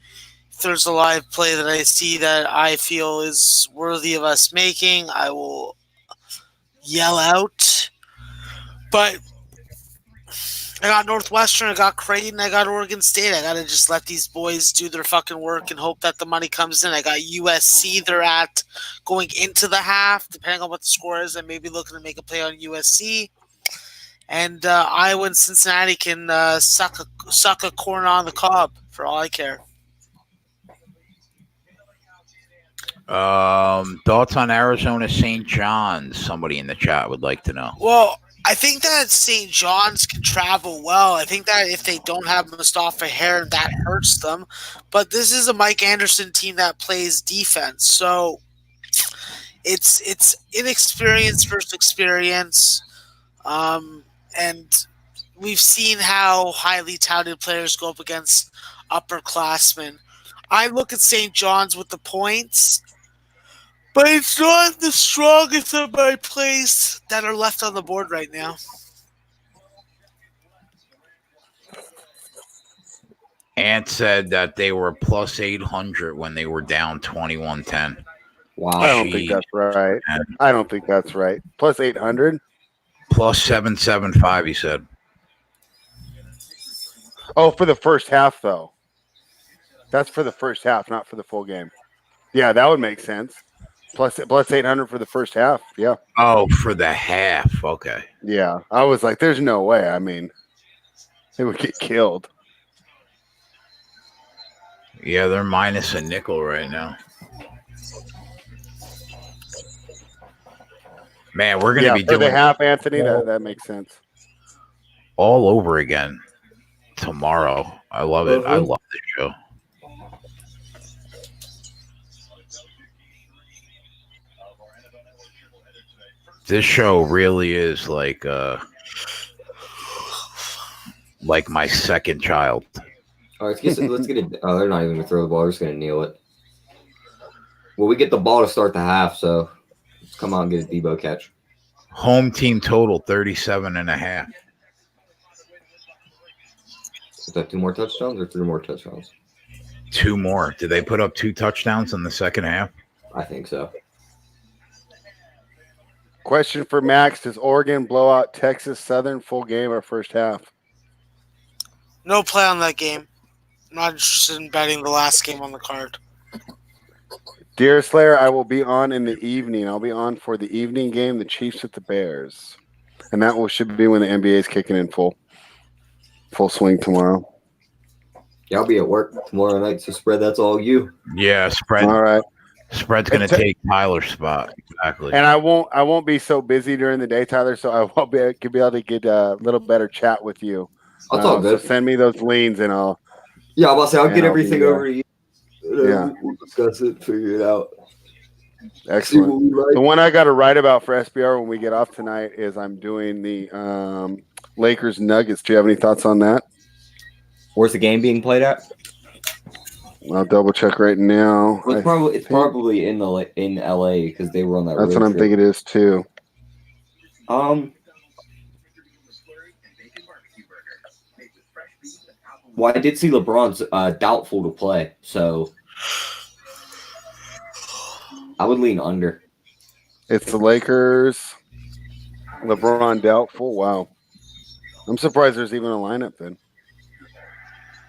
If there's a live play that I see that I feel is worthy of us making, I will yell out. But I got Northwestern, I got Creighton, I got Oregon State. I got to just let these boys do their fucking work and hope that the money comes in. I got USC. They're at going into the half, depending on what the score is. I may be looking to make a play on USC. And Iowa and Cincinnati can suck a corn on the cob for all I care. Thoughts on Arizona St. John's? Somebody in the chat would like to know. Well, I think that St. John's can travel well. I think that if they don't have Mustafa Hair, that hurts them. But this is a Mike Anderson team that plays defense. So it's inexperience versus experience. And we've seen how highly touted players go up against upperclassmen. I look at St. John's with the points, but it's not the strongest of my plays that are left on the board right now. Ant said that they were plus 800 when they were down 21-10. Wow. I don't think that's right. I don't think that's right. Plus 800? Plus 775, he said. Oh, for the first half, though. That's for the first half, not for the full game. Yeah, that would make sense. Plus 800 for the first half. Yeah. Oh, for the half. Okay. Yeah. I was like, there's no way. I mean, they would get killed. Yeah, they're minus a nickel right now. Man, we're going to be for the doing half, Anthony. That makes sense. all over again tomorrow. I love it. I Uh-huh. love this show. This show really is like my second child. All right, let's get it. Oh, they're not even gonna throw the ball. They're just gonna kneel it. Well, we get the ball to start the half, so let's come on and get a Debo catch. Home team total 37.5. Is that 2 more touchdowns or 3 more touchdowns? 2 more. Did they put up 2 touchdowns in the second half? I think so. Question for Max: does Oregon blow out Texas Southern full game or first half? No play on that game. I'm not interested in betting the last game on the card. Dear Slayer, I will be on in the evening. I'll be on for the evening game, the Chiefs at the Bears, and that should be when the NBA is kicking in full swing tomorrow. Yeah, I'll be at work tomorrow night, so spread. That's all you. Yeah, spread. All right. Spread's going to take Tyler's spot. Exactly. And I won't be so busy during the day, Tyler, so I won't be able to get a little better chat with you. That's all good. So send me those leans and I'll. Yeah, I'm about to say I'll get everything be, over to you. Yeah. We'll discuss it, figure it out. Excellent. See what we like. The one I got to write about for SBR when we get off tonight is I'm doing the Lakers Nuggets. Do you have any thoughts on that? Where's the game being played at? I'll double check right now. Well, it's probably in LA because they were on that. That's what I'm thinking it is too. Well, I did see LeBron's doubtful to play, so I would lean under. It's the Lakers. LeBron doubtful. Wow. I'm surprised there's even a lineup then.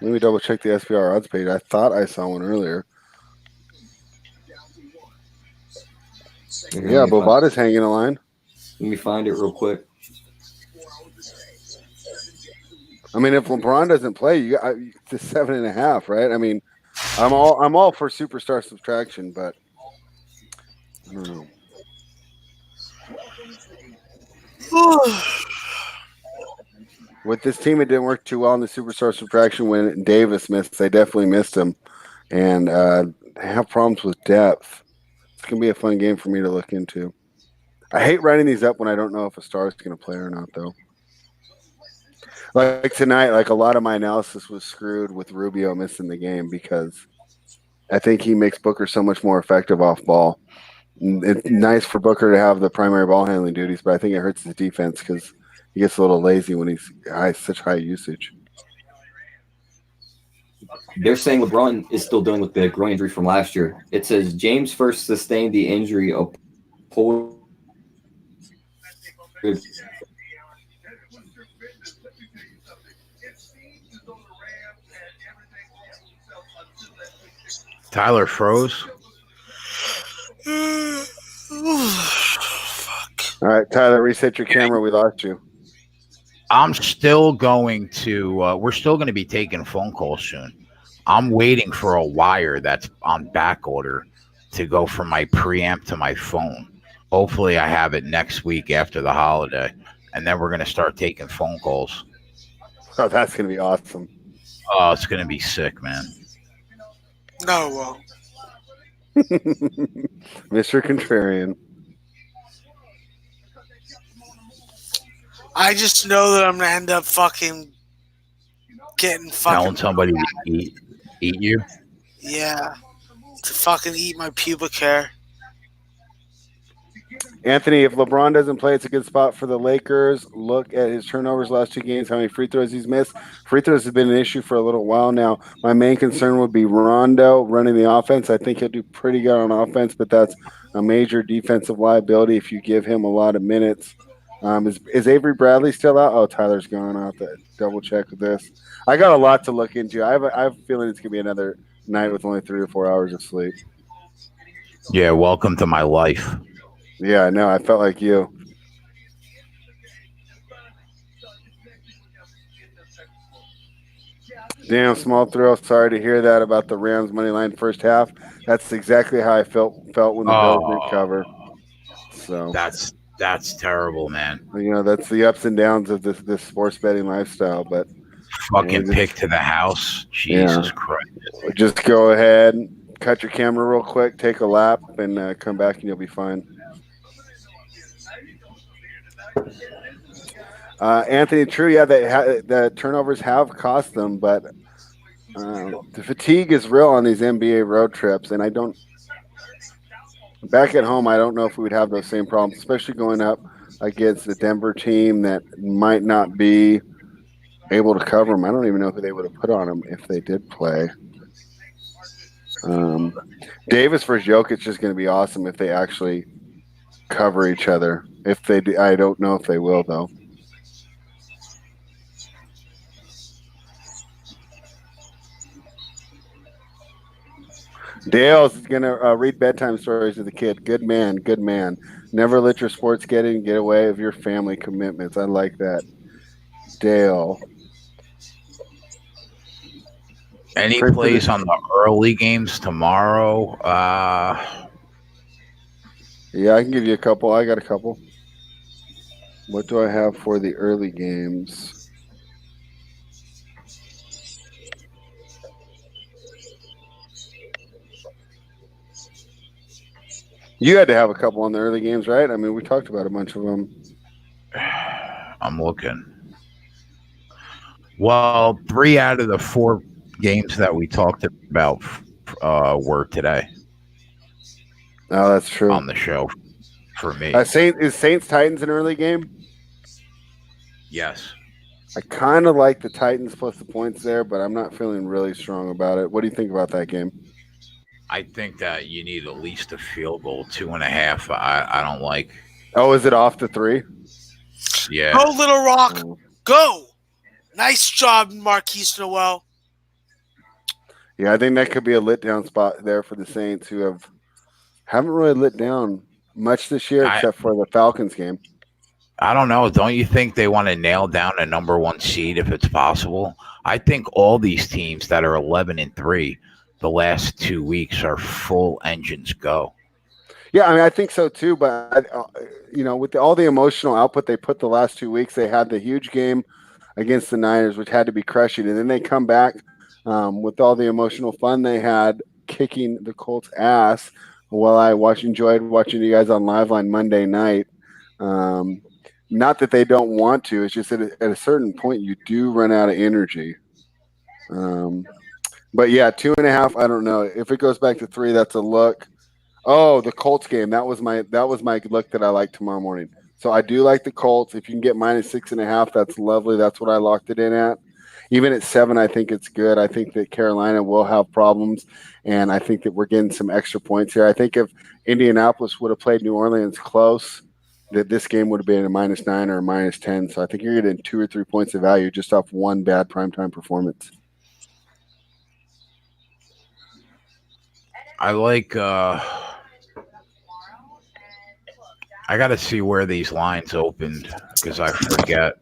Let me double check the SPR odds page. I thought I saw one earlier. Yeah, Bovada's hanging a line. Let me find it real quick. I mean, if LeBron doesn't play, you got to 7.5, right? I mean, I'm all for superstar subtraction, but I don't know. With this team, it didn't work too well in the superstar subtraction when Davis missed. They definitely missed him, and they have problems with depth. It's gonna be a fun game for me to look into. I hate writing these up when I don't know if a star is gonna play or not, though. Like tonight, like a lot of my analysis was screwed with Rubio missing the game because I think he makes Booker so much more effective off ball. It's nice for Booker to have the primary ball handling duties, but I think it hurts his defense because he gets a little lazy when he's such high usage. They're saying LeBron is still dealing with the groin injury from last year. It says James first sustained the injury of pulled. Tyler froze. Fuck. All right, Tyler, reset your camera. We lost you. I'm still going to we're still going to be taking phone calls soon. I'm waiting for a wire that's on back order to go from my preamp to my phone. Hopefully I have it next week after the holiday, and then we're going to start taking phone calls. Oh, that's going to be awesome. Oh, it's going to be sick, man. No, well. Mr. Contrarian. I just know that I'm going to end up fucking getting fucking. Telling somebody to eat you? Yeah. To fucking eat my pubic hair. Anthony, if LeBron doesn't play, it's a good spot for the Lakers. Look at his turnovers last 2 games, how many free throws he's missed. Free throws have been an issue for a little while now. My main concern would be Rondo running the offense. I think he'll do pretty good on offense, but that's a major defensive liability if you give him a lot of minutes. Is Avery Bradley still out? Oh, Tyler's gone. I'll have to double check with this. I got a lot to look into. I have a feeling it's going to be another night with only 3 or 4 hours of sleep. Yeah, welcome to my life. Yeah, I know. I felt like you. Damn, small thrill. Sorry to hear that about the Rams money line first half. That's exactly how I felt when the Bills didn't cover. So That's terrible, man. That's the ups and downs of this sports betting lifestyle. But Fucking just, pick to the house. Yeah. Jesus Christ. just go ahead, cut your camera real quick, take a lap, and come back, and you'll be fine. Anthony, true, yeah, the turnovers have cost them, but the fatigue is real on these NBA road trips, and back at home, I don't know if we would have those same problems, especially going up against the Denver team that might not be able to cover them. I don't even know who they would have put on them if they did play. Davis versus Jokic is going to be awesome if they actually cover each other. If they do, I don't know if they will, though. Dale's going to read bedtime stories to the kid. Good man, good man. Never let your sports get away of your family commitments. I like that. Dale. Any plays on the early games tomorrow? Yeah, I can give you a couple. I got a couple. What do I have for the early games? You had to have a couple on the early games, right? I mean, we talked about a bunch of them. I'm looking. Well, 3 out of the 4 games that we talked about were today. Oh, that's true. On the show for me. Is Saints Titans an early game? Yes. I kind of like the Titans plus the points there, but I'm not feeling really strong about it. What do you think about that game? I think that you need at least a field goal, 2.5. I don't like. Oh, is it off to 3? Yeah. Go, Little Rock. Go. Nice job, Marquise Noel. Yeah, I think that could be a lit down spot there for the Saints, who haven't really lit down much this year, except for the Falcons game. I don't know. Don't you think they want to nail down a number 1 seed if it's possible? I think all these teams that are 11-3 the last 2 weeks are full engines go. Yeah, I mean, I think so too. But with all the emotional output they put the last 2 weeks, they had the huge game against the Niners, which had to be crushing, and then they come back with all the emotional fun they had kicking the Colts' ass. While I enjoyed watching you guys on Liveline Monday night. Not that they don't want to; it's just that at a certain point you do run out of energy. But yeah, 2.5. I don't know if it goes back to 3. That's a look. Oh, the Colts game. That was my look that I like tomorrow morning. So I do like the Colts. If you can get -6.5, that's lovely. That's what I locked it in at. Even at 7, I think it's good. I think that Carolina will have problems, and I think that we're getting some extra points here. I think if Indianapolis would have played New Orleans close, that this game would have been a -9 or a -10. So I think you're getting 2 or 3 points of value just off one bad primetime performance. I like. I got to see where these lines opened because I forget.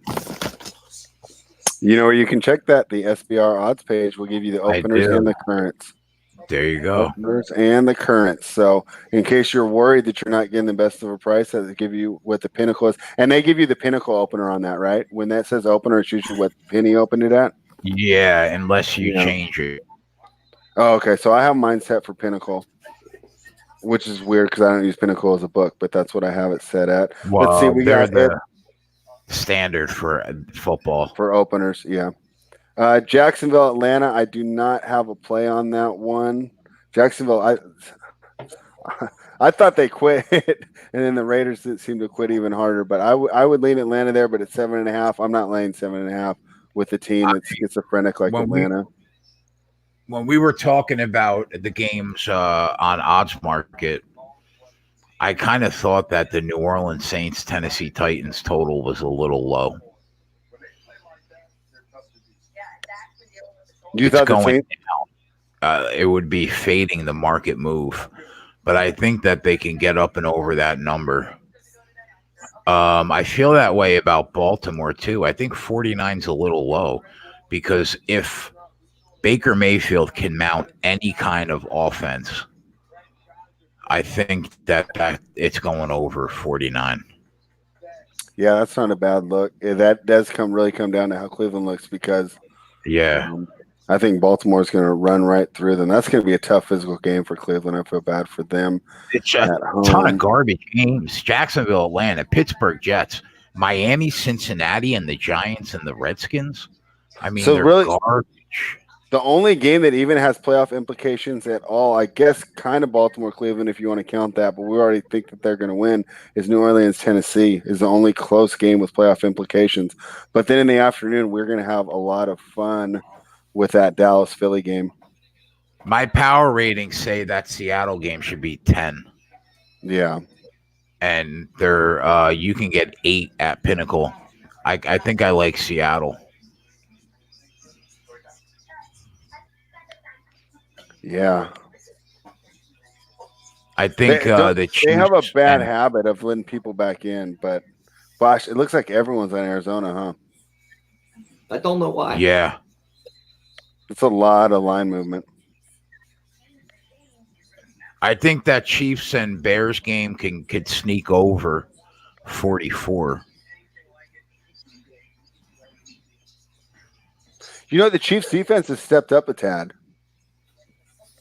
You know where you can check that? The SBR odds page will give you the openers and the currents. There you go. Openers and the currents. So in case you're worried that you're not getting the best of a price, they give you what the pinnacle is. And they give you the pinnacle opener on that, right? When that says opener, it's usually what Penny opened it at? Yeah, unless you change it. Oh, okay. So I have mine set for pinnacle, which is weird because I don't use pinnacle as a book, but that's what I have it set at. Well, let's see. We got the standard for football. For openers, yeah. Jacksonville, Atlanta, I do not have a play on that one. Jacksonville, I thought they quit, and then the Raiders seem to quit even harder. But I would lean Atlanta there, but at 7.5, I'm not laying 7.5 with a team that's schizophrenic like Atlanta. When we were talking about the games on Odds Market, I kind of thought that the New Orleans Saints Tennessee Titans total was a little low. You thought the Saints? It would be fading the market move, but I think that they can get up and over that number. I feel that way about Baltimore too. I think 49 is a little low because if Baker Mayfield can mount any kind of offense, I think that it's going over 49. Yeah, that's not a bad look. That does really come down to how Cleveland looks because Yeah. I think Baltimore's going to run right through them. That's going to be a tough physical game for Cleveland. I feel bad for them It's a at ton home. of garbage games. Jacksonville, Atlanta, Pittsburgh Jets, Miami, Cincinnati, and the Giants and the Redskins. I mean, So they're really- garbage. The only game that even has playoff implications at all, I guess, kind of Baltimore, Cleveland, if you want to count that, but we already think that they're going to win, is New Orleans, Tennessee, is the only close game with playoff implications. But then in the afternoon, we're going to have a lot of fun with that Dallas Philly game. My power ratings say that Seattle game should be 10. Yeah. And they're you can get 8 at Pinnacle. I think I like Seattle. Yeah. I think the Chiefs They have a bad and- habit of letting people back in, but gosh, it looks like everyone's on Arizona, huh? I don't know why. Yeah. It's a lot of line movement. I think that Chiefs and Bears game could sneak over 44. You know, the Chiefs defense has stepped up a tad.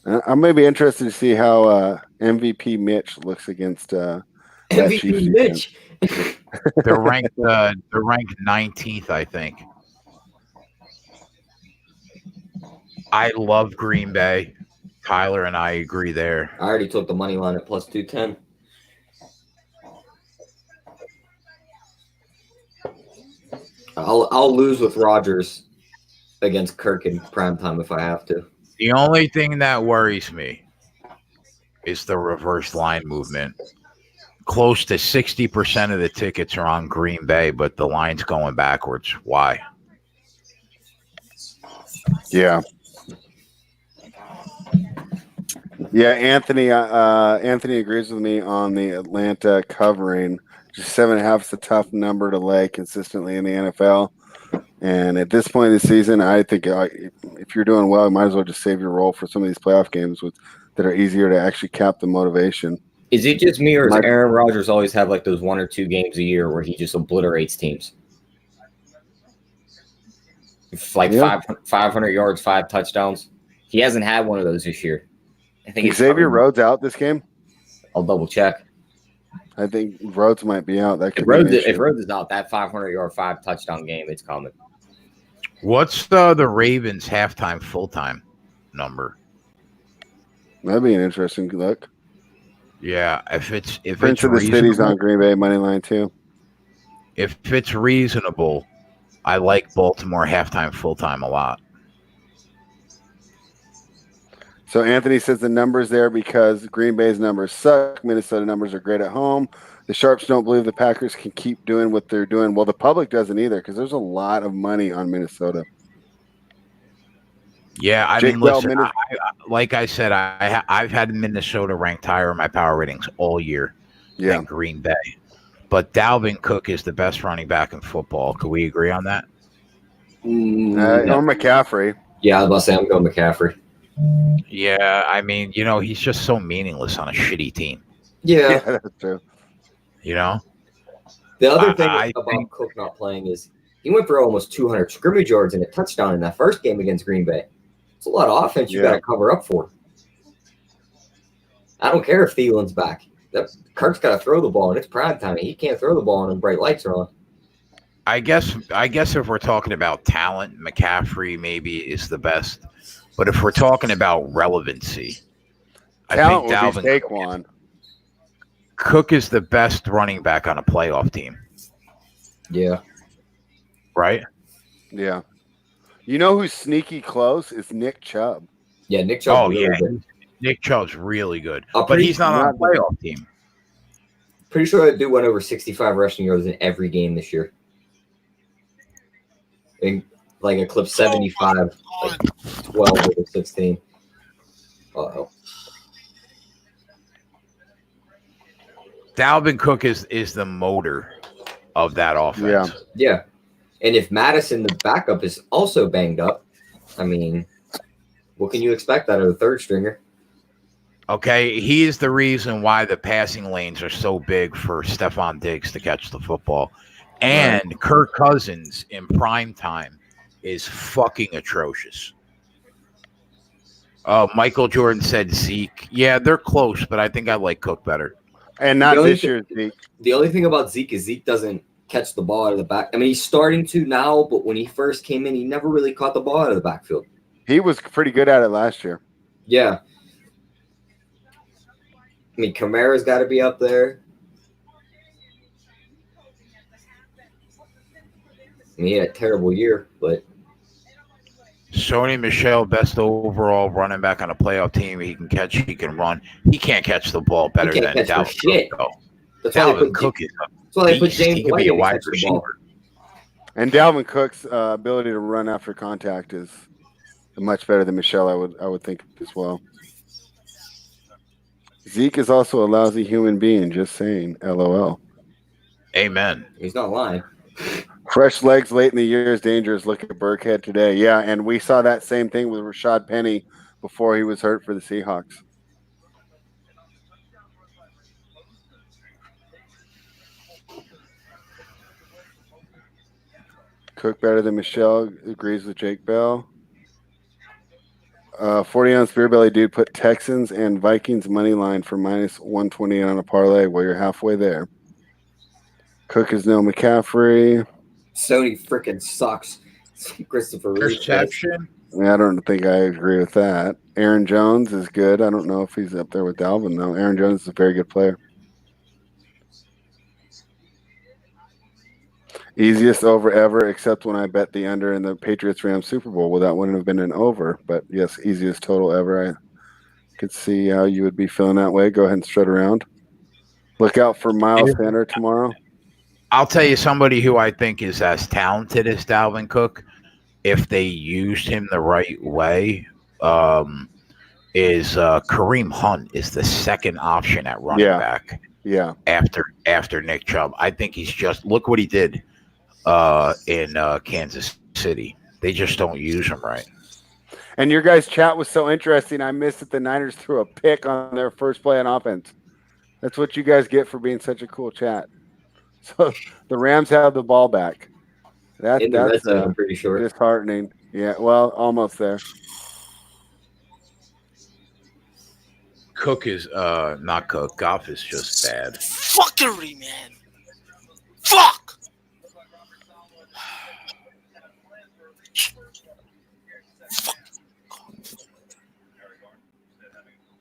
I'm maybe interested to see how MVP Mitch looks against that Chiefs MVP defense. Mitch. They're ranked 19th, I think. I love Green Bay. Tyler and I agree there. I already took the money line at plus 210. I'll lose with Rodgers against Kirk in primetime if I have to. The only thing that worries me is the reverse line movement. Close to 60% of the tickets are on Green Bay, but the line's going backwards. Why? Yeah. Yeah, Anthony agrees with me on the Atlanta covering. Just 7.5 is a tough number to lay consistently in the NFL. And at this point in the season, I think if you're doing well, you might as well just save your role for some of these playoff games that are easier to actually cap the motivation. Is it just me, or does Aaron Rodgers always have like those 1 or 2 games a year where he just obliterates teams? Like 500 yards, 5 touchdowns. He hasn't had one of those this year. I think Xavier Rhodes out this game. I'll double check. I think Rhodes might be out. That could If Rhodes is out, that 500-yard, 5 touchdown game, it's coming. What's the Ravens halftime full-time number? That'd be an interesting look. Yeah, if Prince it's of the City's reasonable, on Green Bay money line too. if it's reasonable, I like Baltimore halftime full-time a lot. So Anthony says the numbers there because Green Bay's numbers suck. Minnesota numbers are great at home. The Sharps don't believe the Packers can keep doing what they're doing. Well, the public doesn't either because there's a lot of money on Minnesota. Yeah, I Jake mean, Bell, listen, like I said, I've had Minnesota ranked higher in my power ratings all year than Green Bay. But Dalvin Cook is the best running back in football. Could we agree on that? Or McCaffrey. Yeah, I was about to say I'm going McCaffrey. Yeah, I mean, he's just so meaningless on a shitty team. Yeah, that's true. You know? The other thing I about think- Cook not playing is he went for almost 200 scrimmage yards and a touchdown in that first game against Green Bay. It's a lot of offense you got to cover up for. I don't care if Thielen's back. Kirk's got to throw the ball, and it's prime time. He can't throw the ball when the bright lights are on. I guess if we're talking about talent, McCaffrey maybe is the best. But if we're talking about relevancy, Talent I think would be Saquon. Cook is the best running back on a playoff team. Yeah. Right? Yeah. You know who's sneaky close? Is Nick Chubb. Yeah, Nick Chubb. Oh, yeah. Nick Chubb's really good. But pretty- he's not on a playoff team. Pretty sure that dude went over 65 rushing yards in every game this year. And like a clip 75, like 12 over 16. Uh-oh. Dalvin Cook is the motor of that offense. Yeah. And if Madison, the backup, is also banged up, I mean, what can you expect out of a third stringer? Okay, he is the reason why the passing lanes are so big for Stephon Diggs to catch the football. And Kirk Cousins in prime time is fucking atrocious. Michael Jordan said Zeke. Yeah, they're close, but I think I like Cook better. And not The only this year's Zeke. The only thing about Zeke is Zeke doesn't catch the ball out of the back. I mean, he's starting to now, but when he first came in, he never really caught the ball out of the backfield. He was pretty good at it last year. Yeah. I mean, Kamara's got to be up there. I mean, he had a terrible year, but Sony Michelle, best overall running back on a playoff team. He can catch, he can run. He can't catch the ball better can't than catch for Dalvin shit. Cook, though. that's why they Dalvin put, Cook is that's why they put beast. James He could White be a in to wide catch the ball. receiver. And Dalvin Cook's ability to run after contact is much better than Michelle, I would think as well. Zeke is also a lousy human being, just saying. LOL. Amen. He's not lying. Fresh legs late in the year is dangerous. Look at Burkhead today. Yeah, and we saw that same thing with Rashad Penny before he was hurt for the Seahawks. Cook better than Michelle, agrees with Jake Bell. 40-ounce beer belly dude put Texans and Vikings money line for minus 120 on a parlay. Well, you're halfway there. Cook is no McCaffrey. Sony freaking sucks. Christopher Reeve. Perception. I don't think I agree with that. Aaron Jones is good. I don't know if he's up there with Dalvin, though. Aaron Jones is a very good player. Easiest over ever, except when I bet the under in the Patriots-Rams Super Bowl. Well, that wouldn't have been an over, but yes, easiest total ever. I could see how you would be feeling that way. Go ahead and strut around. Look out for Miles Sanders tomorrow. I'll tell you somebody who I think is as talented as Dalvin Cook, if they used him the right way, is Kareem Hunt is the second option at running back. Yeah. After Nick Chubb. I think he's just look what he did in Kansas City. They just don't use him right. And your guys' chat was so interesting. I missed that the Niners threw a pick on their first play on offense. That's what you guys get for being such a cool chat. So the Rams have the ball back. That's I'm pretty sure. Disheartening. Yeah, well, almost there. Cook is not Cook. Goff is just bad. Fuckery, man. Fuck.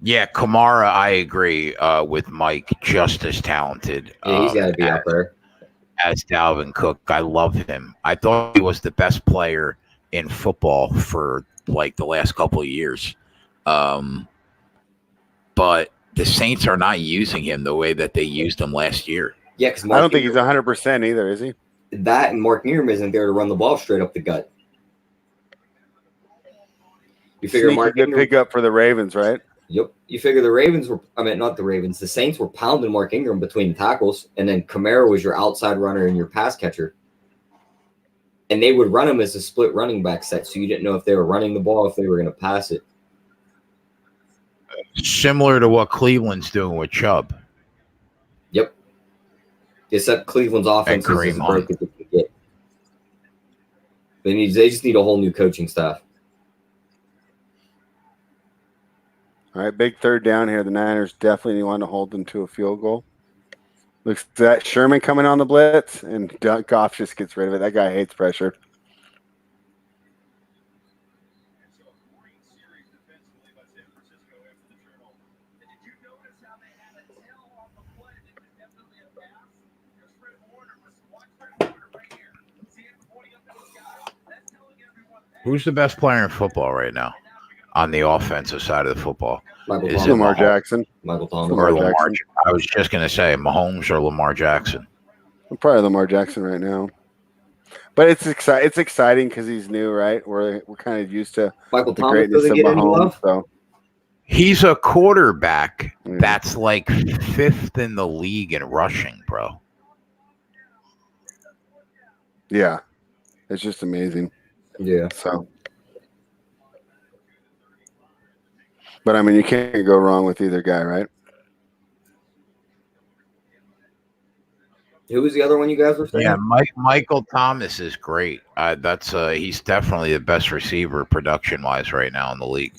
Yeah, Kamara, I agree with Mike. Just as talented. Yeah, he's got to be up there. As Dalvin Cook. I love him. I thought he was the best player in football for like the last couple of years. But the Saints are not using him the way that they used him last year. Yeah, because I don't think he's 100% either, is he? That and Mark Ingram isn't there to run the ball straight up the gut. You figure Mark good Ingram pickup for the Ravens, right? Yep. You figure the Ravens were, I mean, not the Ravens, the Saints were pounding Mark Ingram between the tackles, and then Kamara was your outside runner and your pass catcher. And they would run him as a split running back set, so you didn't know if they were running the ball, if they were going to pass it. Similar to what Cleveland's doing with Chubb. Yep. Except Cleveland's offense is as broken as it can get. They just need a whole new coaching staff. All right, big third down here. The Niners definitely want to hold them to a field goal. Looks at that Sherman coming on the blitz, and Goff just gets rid of it. That guy hates pressure. Who's the best player in football right now on the offensive side of the football? Is Lamar Jackson. Michael Thomas. Or Lamar. I was just going to say Mahomes or Lamar Jackson. Probably Lamar Jackson right now. But it's exciting because he's new, right? We're kind of used to Michael the Thomas greatness of Mahomes. So he's a quarterback that's like fifth in the league in rushing, bro. Yeah, it's just amazing. Yeah. So, but I mean, you can't go wrong with either guy, right? Who was the other one you guys were saying? Yeah, Michael Thomas is great. He's definitely the best receiver production wise right now in the league.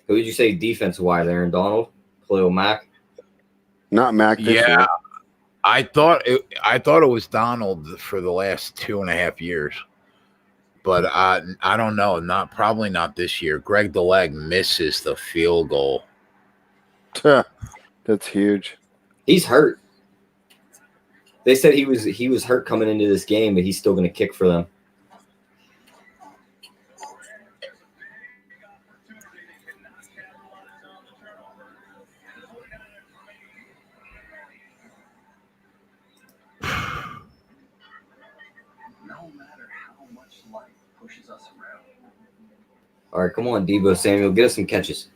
Who would you say defense wise? Aaron Donald, Khalil Mack. Not Mac this Yeah, year. I thought it was Donald for the last 2.5 years, but I don't know. Probably not this year. Greg the Leg misses the field goal. That's huge. He's hurt. They said he was hurt coming into this game, but he's still going to kick for them. All right, come on, Debo Samuel, get us some catches.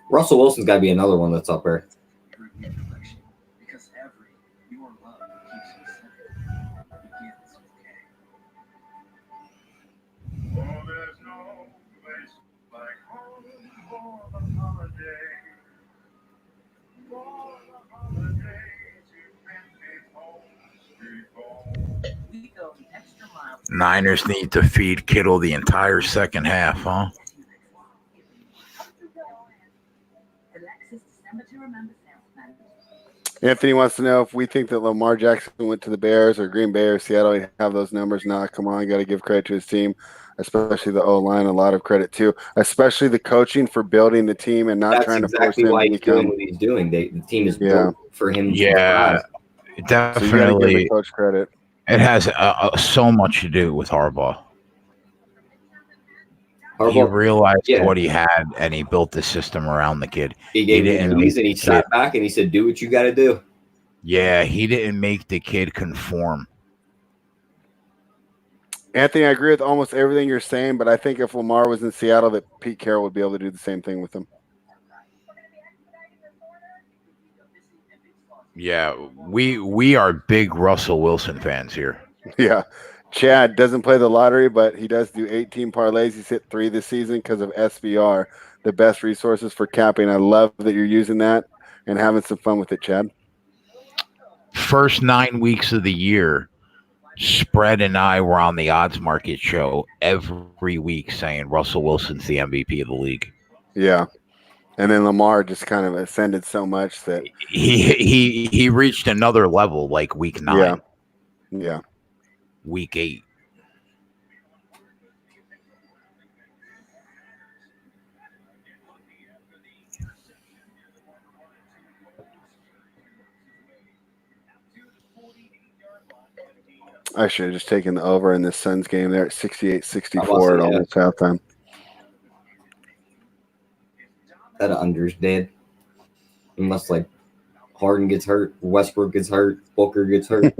Russell Wilson's got to be another one that's up there. Niners need to feed Kittle the entire second half, huh? Anthony wants to know if we think that Lamar Jackson went to the Bears or Green Bay or Seattle. He'd have those numbers. Nah, come on. Got to give credit to his team, especially the O-line. A lot of credit, too, especially the coaching for building the team and not That's trying exactly to force why him to he's doing become. what he's doing. The team is Yeah. built for him. Yeah, So you got to give definitely. the coach credit. It has so much to do with Harbaugh. He Harbaugh, realized yeah. what he had, and he built the system around the kid. he gave didn't him keys and he make sat back and he said, "Do what you got to do." Yeah, he didn't make the kid conform. Anthony, I agree with almost everything you're saying, but I think if Lamar was in Seattle, that Pete Carroll would be able to do the same thing with him. Yeah, we are big Russell Wilson fans here. Yeah. Chad doesn't play the lottery, but he does do 18 parlays. He's hit 3 this season because of SBR, the best resources for capping. I love that you're using that and having some fun with it, Chad. First 9 weeks of the year, Spread and I were on the odds market show every week saying Russell Wilson's the MVP of the league. Yeah. And then Lamar just kind of ascended so much that he reached another level like week 9. Yeah. Week 8. I should have just taken the over in this Suns game there at 68-64 at almost halftime. That under's dead. Unless like Harden gets hurt, Westbrook gets hurt, Booker gets hurt.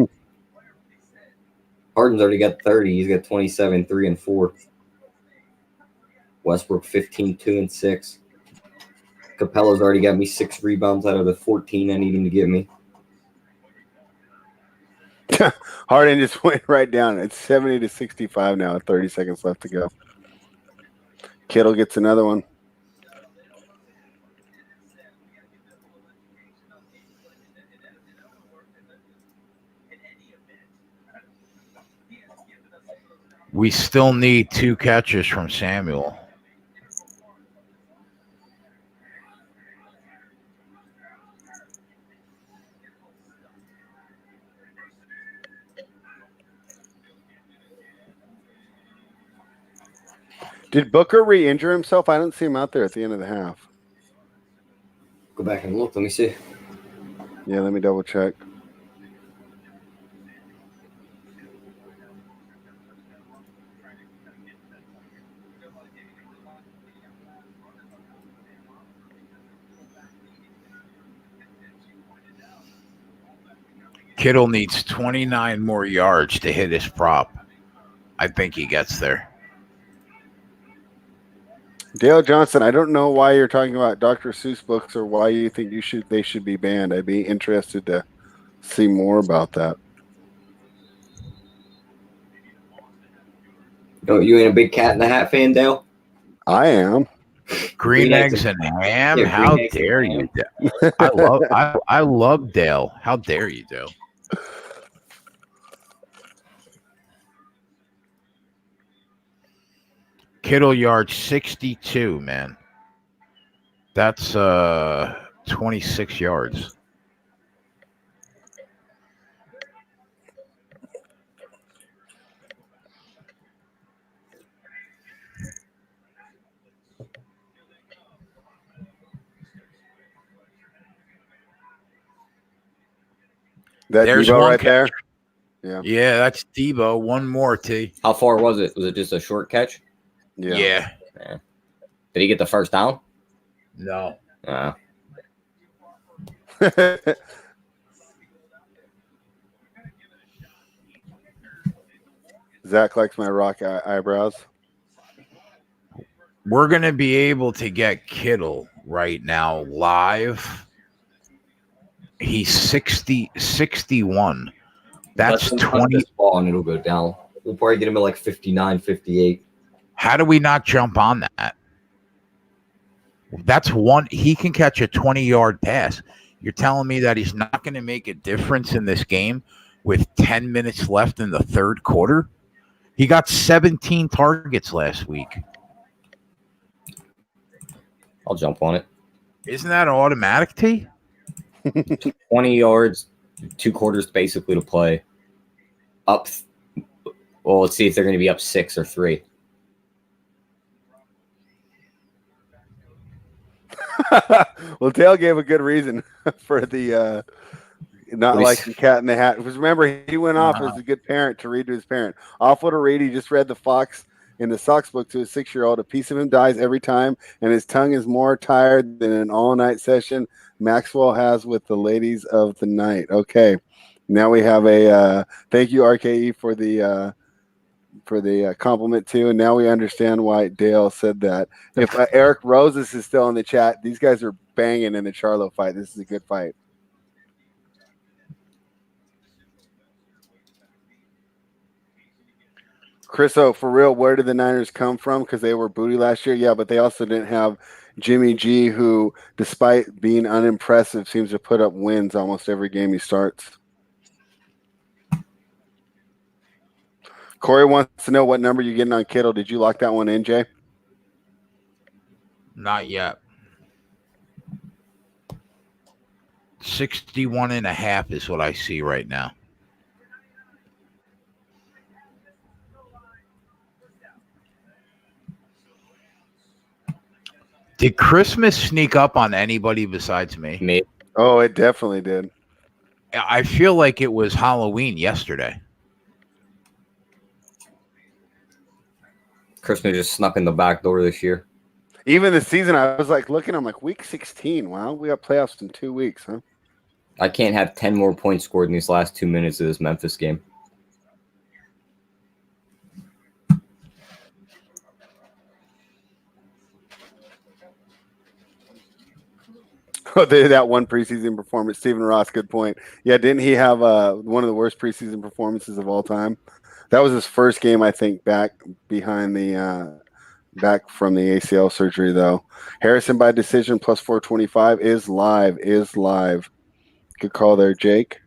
Harden's already got 30. He's got 27, 3 and 4. Westbrook 15, 2 and 6. Capella's already got me 6 rebounds out of the 14 I need him to give me. Harden just went right down. It's 70-65 now. 30 seconds left to go. Kittle gets another one. We still need 2 catches from Samuel. Did Booker re-injure himself? I don't see him out there at the end of the half. Go back and look. Let me see. Yeah, let me double check. Kittle needs 29 more yards to hit his prop. I think he gets there. Dale Johnson, I don't know why you're talking about Dr. Seuss books or why you think they should be banned. I'd be interested to see more about that. Oh, you ain't a big Cat in the Hat fan, Dale? I am. Green eggs and ham. Yeah, How green eggs dare and you, Dale? I love Dale. How dare you, Dale? Kittle yard 62, man. That's 26 yards. That There's Debo one right there. catch. Yeah. Yeah, that's Debo. One more, T. How far was it? Was it just a short catch? Yeah. Did he get the first down? No. Zach likes my rock eyebrows. We're going to be able to get Kittle right now live. He's 61. That's 20. This ball and it'll go down. We'll probably get him at like 59, 58. How do we not jump on that? That's one. He can catch a 20-yard pass. You're telling me that he's not going to make a difference in this game with 10 minutes left in the third quarter? He got 17 targets last week. I'll jump on it. Isn't that an automatic, T? 20 yards, 2 quarters basically to play. Up. Well, let's see if they're going to be up 6 or 3. Well, Dale gave a good reason for the not liking Cat in the Hat. Because remember, he went off as a good parent to read to his parent. Awful to read. He just read the Fox in the Sox book to his 6-year-old. A piece of him dies every time, and his tongue is more tired than an all-night session Maxwell has with the ladies of the night. Okay, now we have a thank you, RKE, for the compliment too, and now we understand why Dale said that. If Eric Roses is still in the chat, these guys are banging in the Charlo fight. This is a good fight. Chris O, for real, where did the Niners come from? Because they were booty last year. Yeah, but they also didn't have Jimmy G, who, despite being unimpressive, seems to put up wins almost every game he starts. Corey wants to know what number you're getting on Kittle. Did you lock that one in, Jay? Not yet. 61.5 is what I see right now. Did Christmas sneak up on anybody besides me? Me. Oh, it definitely did. I feel like it was Halloween yesterday. Christmas just snuck in the back door this year. Even the season, I was like looking, I'm like, week 16. Wow, we got playoffs in 2 weeks, huh? I can't have 10 more points scored in these last 2 minutes of this Memphis game. Oh, that one preseason performance, Stephen Ross, good point. Yeah, didn't he have one of the worst preseason performances of all time? That was his first game, I think, back behind the back from the ACL surgery, though. Harrison by decision plus 425 is live. Good call there, Jake.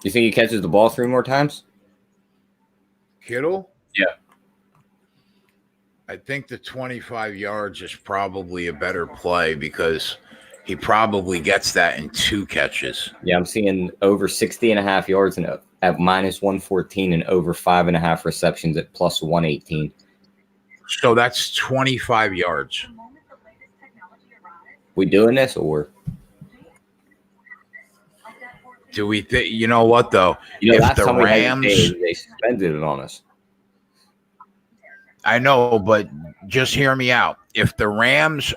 You think he catches the ball 3 more times? Kittle? Yeah. I think the 25 yards is probably a better play because he probably gets that in 2 catches. Yeah, I'm seeing over 60.5 yards and at minus 114 and over 5.5 receptions at plus 118. So that's 25 yards. We doing this or? Do we think? You know what though? You know, if last the time Rams, they suspended it on us. I know, but just hear me out. If the Rams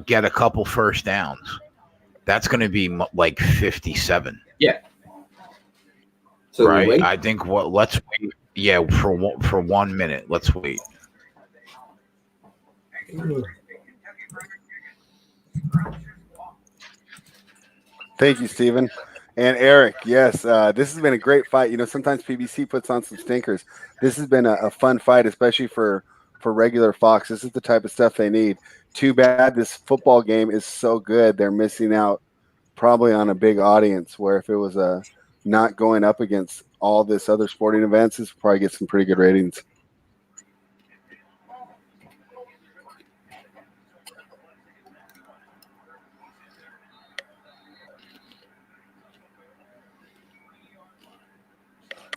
get a couple first downs, that's going to be like 57. Yeah. So right. wait. I think let's wait. Yeah, for 1 minute. Let's wait. Thank you, Steven. And Eric, yes, this has been a great fight. You know, sometimes PBC puts on some stinkers. This has been a fun fight, especially for regular Fox. This is the type of stuff they need. Too bad this football game is so good. They're missing out probably on a big audience, where if it was not going up against all this other sporting events, this would probably get some pretty good ratings.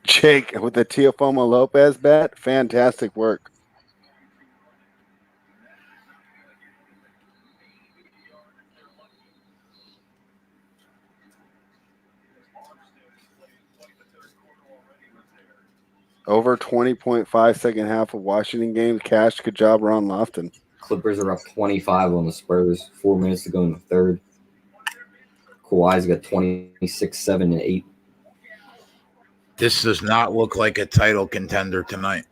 Jake with the Teofimo Lopez bet, fantastic work. Over 20.5 second half of Washington game. Cash, good job, Ron Lofton. Clippers are up 25 on the Spurs. 4 minutes to go in the third. Kawhi's got 26, 7, and 8. This does not look like a title contender tonight.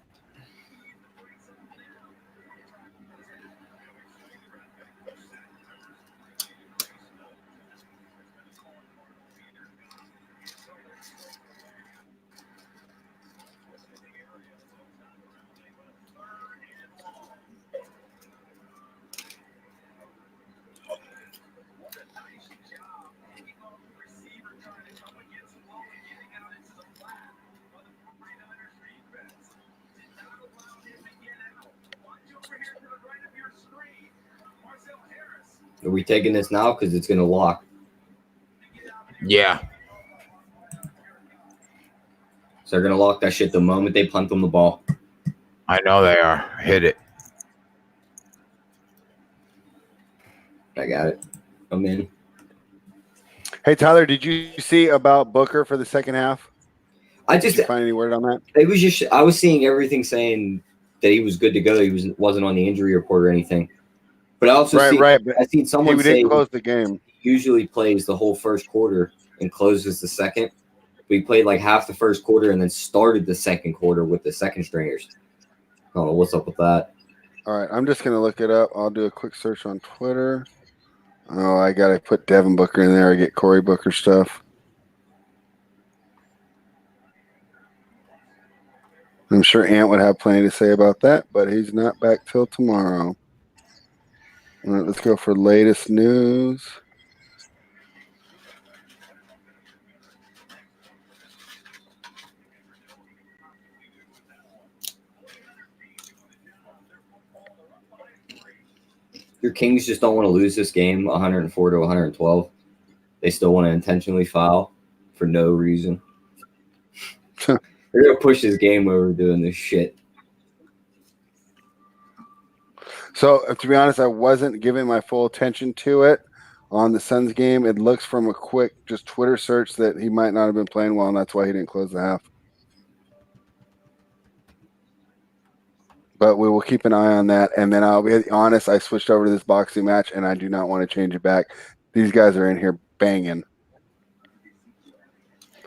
Are we taking this now? Because it's going to lock. Yeah. So they're going to lock that shit the moment they punt them the ball. I know they are. Hit it. I got it. I'm in. Hey, Tyler, did you see about Booker for the second half? Did you find any word on that? It was just I was seeing everything saying that he was good to go. He wasn't on the injury report or anything. But I also I seen someone say he close the game. He usually plays the whole first quarter and closes the second. But he played like half the first quarter and then started the second quarter with the second stringers. I don't know what's up with that. All right, I'm just gonna look it up. I'll do a quick search on Twitter. Oh, I gotta put Devin Booker in there. I get Corey Booker stuff. I'm sure Ant would have plenty to say about that, but he's not back till tomorrow. All right, let's go for latest news. Your Kings just don't want to lose this game 104 to 112. They still want to intentionally foul for no reason. They're going to push this game where we're doing this shit. So, to be honest, I wasn't giving my full attention to it on the Suns game. It looks from a quick just Twitter search that he might not have been playing well, and that's why he didn't close the half. But we will keep an eye on that. And then I'll be honest, I switched over to this boxing match, and I do not want to change it back. These guys are in here banging.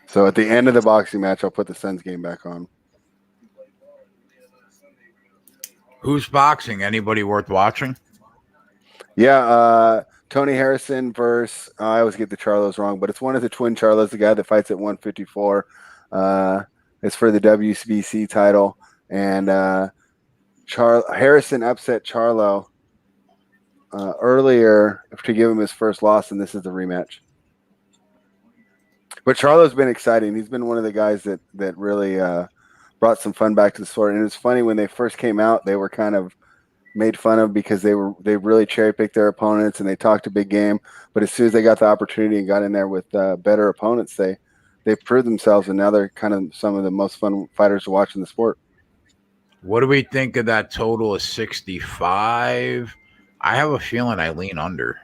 So at the end of the boxing match, I'll put the Suns game back on. Who's boxing? Anybody worth watching? Yeah, Tony Harrison versus I always get the Charlos wrong, but it's one of the twin Charlos, the guy that fights at 154. It's for the WBC title, and Harrison upset Charlo earlier to give him his first loss, and this is the rematch. But Charlo's been exciting. He's been one of the guys that really brought some fun back to the sport. And it's funny, when they first came out, they were kind of made fun of because they really cherry picked their opponents and they talked a big game. But as soon as they got the opportunity and got in there with better opponents, they proved themselves, and now they're kind of some of the most fun fighters to watch in the sport. What do we think of that total of 65? I have a feeling I lean under.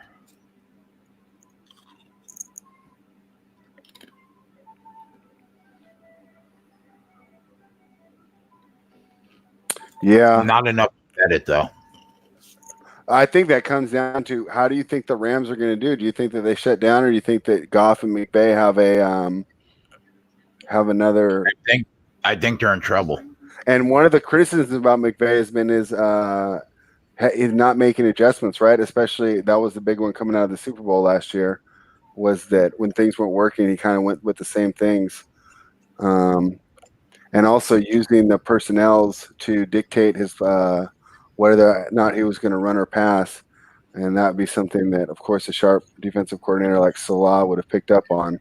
Yeah. Not enough to bet it, though. I think that comes down to, how do you think the Rams are going to do? Do you think that they shut down, or do you think that Goff and McVay have another? I think they're in trouble. And one of the criticisms about McVay has been his He's not making adjustments, right? Especially that was the big one coming out of the Super Bowl last year, was that when things weren't working, he kind of went with the same things. And also using the personnels to dictate his whether or not he was going to run or pass. And that would be something that, of course, a sharp defensive coordinator like Salah would have picked up on.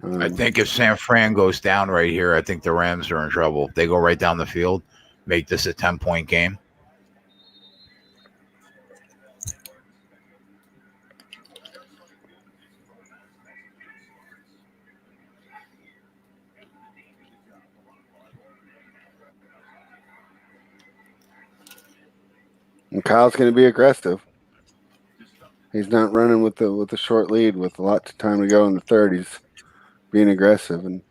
I think if San Fran goes down right here, I think the Rams are in trouble. If they go right down the field, make this a 10-point game. And Kyle's going to be aggressive. He's not running with the short lead with a lot of time to go in the third. He's being aggressive. And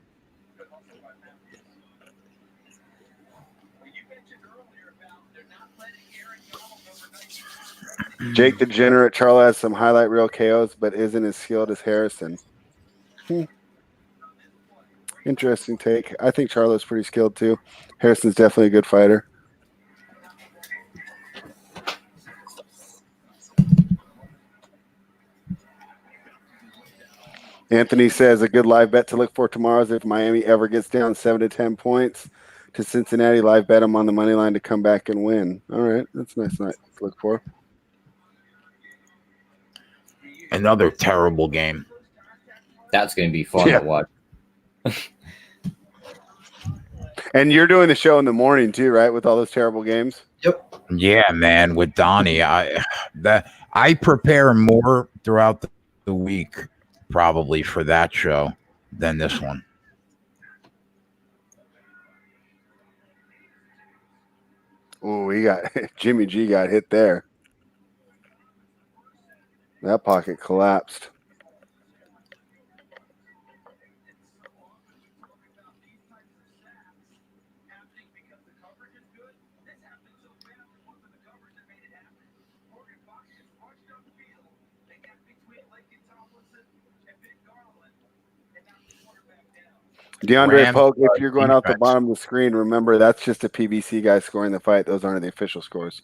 Jake Degenerate, Charlo has some highlight reel KOs, but isn't as skilled as Harrison. Interesting take. I think Charlo's pretty skilled too. Harrison's definitely a good fighter. Anthony says a good live bet to look for tomorrow is if Miami ever gets down 7 to 10 points to Cincinnati, live bet them on the money line to come back and win. All right, that's a nice night to look for. Another terrible game. That's going to be fun to watch. And you're doing the show in the morning too, right? With all those terrible games. Yep. Yeah, man. With Donnie, I prepare more throughout the week, probably for that show than this one. Oh, Jimmy G got hit there. That pocket collapsed. DeAndre Polk, if you're going out the bottom of the screen, remember that's just a PBC guy scoring the fight. Those aren't the official scores.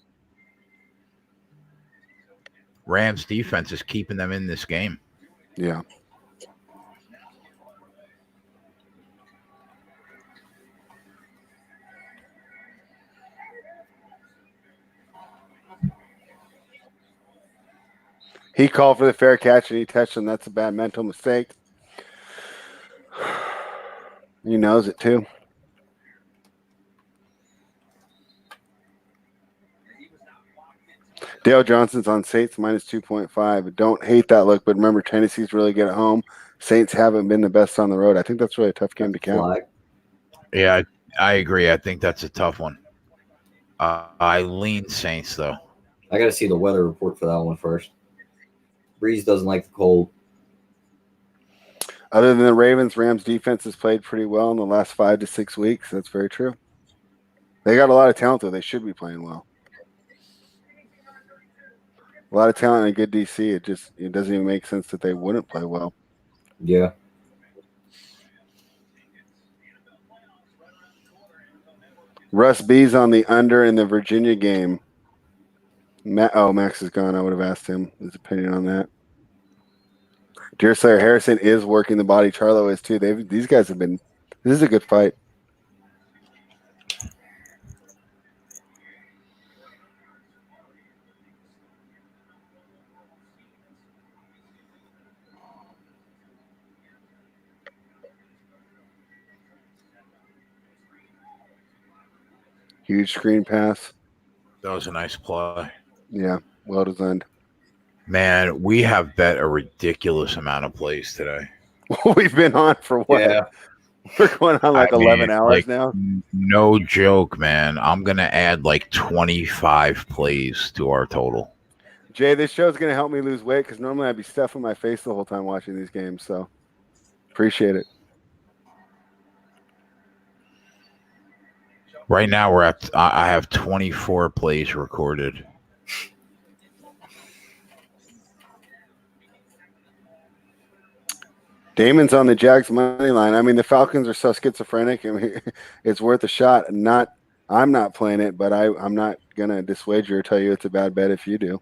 Rams defense is keeping them in this game. Yeah. He called for the fair catch and he touched him. That's a bad mental mistake. He knows it too. Dale Johnson's on Saints minus 2.5. Don't hate that look, but remember Tennessee's really good at home. Saints haven't been the best on the road. I think that's really a tough game to count. Yeah, I agree. I think that's a tough one. I lean Saints though. I got to see the weather report for that one first. Breeze doesn't like the cold. Other than the Ravens, Rams defense has played pretty well in the last 5 to 6 weeks. That's very true. They got a lot of talent, though. They should be playing well. A lot of talent and a good DC. It doesn't even make sense that they wouldn't play well. Yeah. Russ B's on the under in the Virginia game. Max is gone. I would have asked him his opinion on that. Deerslayer Harrison is working the body. Charlo is too. These guys have been. This is a good fight. Huge screen pass. That was a nice play. Yeah, well designed. Man, we have bet a ridiculous amount of plays today. We've been on for what? Yeah. We're going on 11 hours now. No joke, man. I'm going to add 25 plays to our total. Jay, this show's going to help me lose weight because normally I'd be stuffing my face the whole time watching these games. So appreciate it. Right now I have 24 plays recorded. Damon's on the Jags money line. I mean, the Falcons are so schizophrenic. I mean, it's worth a shot. I'm not playing it, but I'm not gonna dissuade you or tell you it's a bad bet if you do.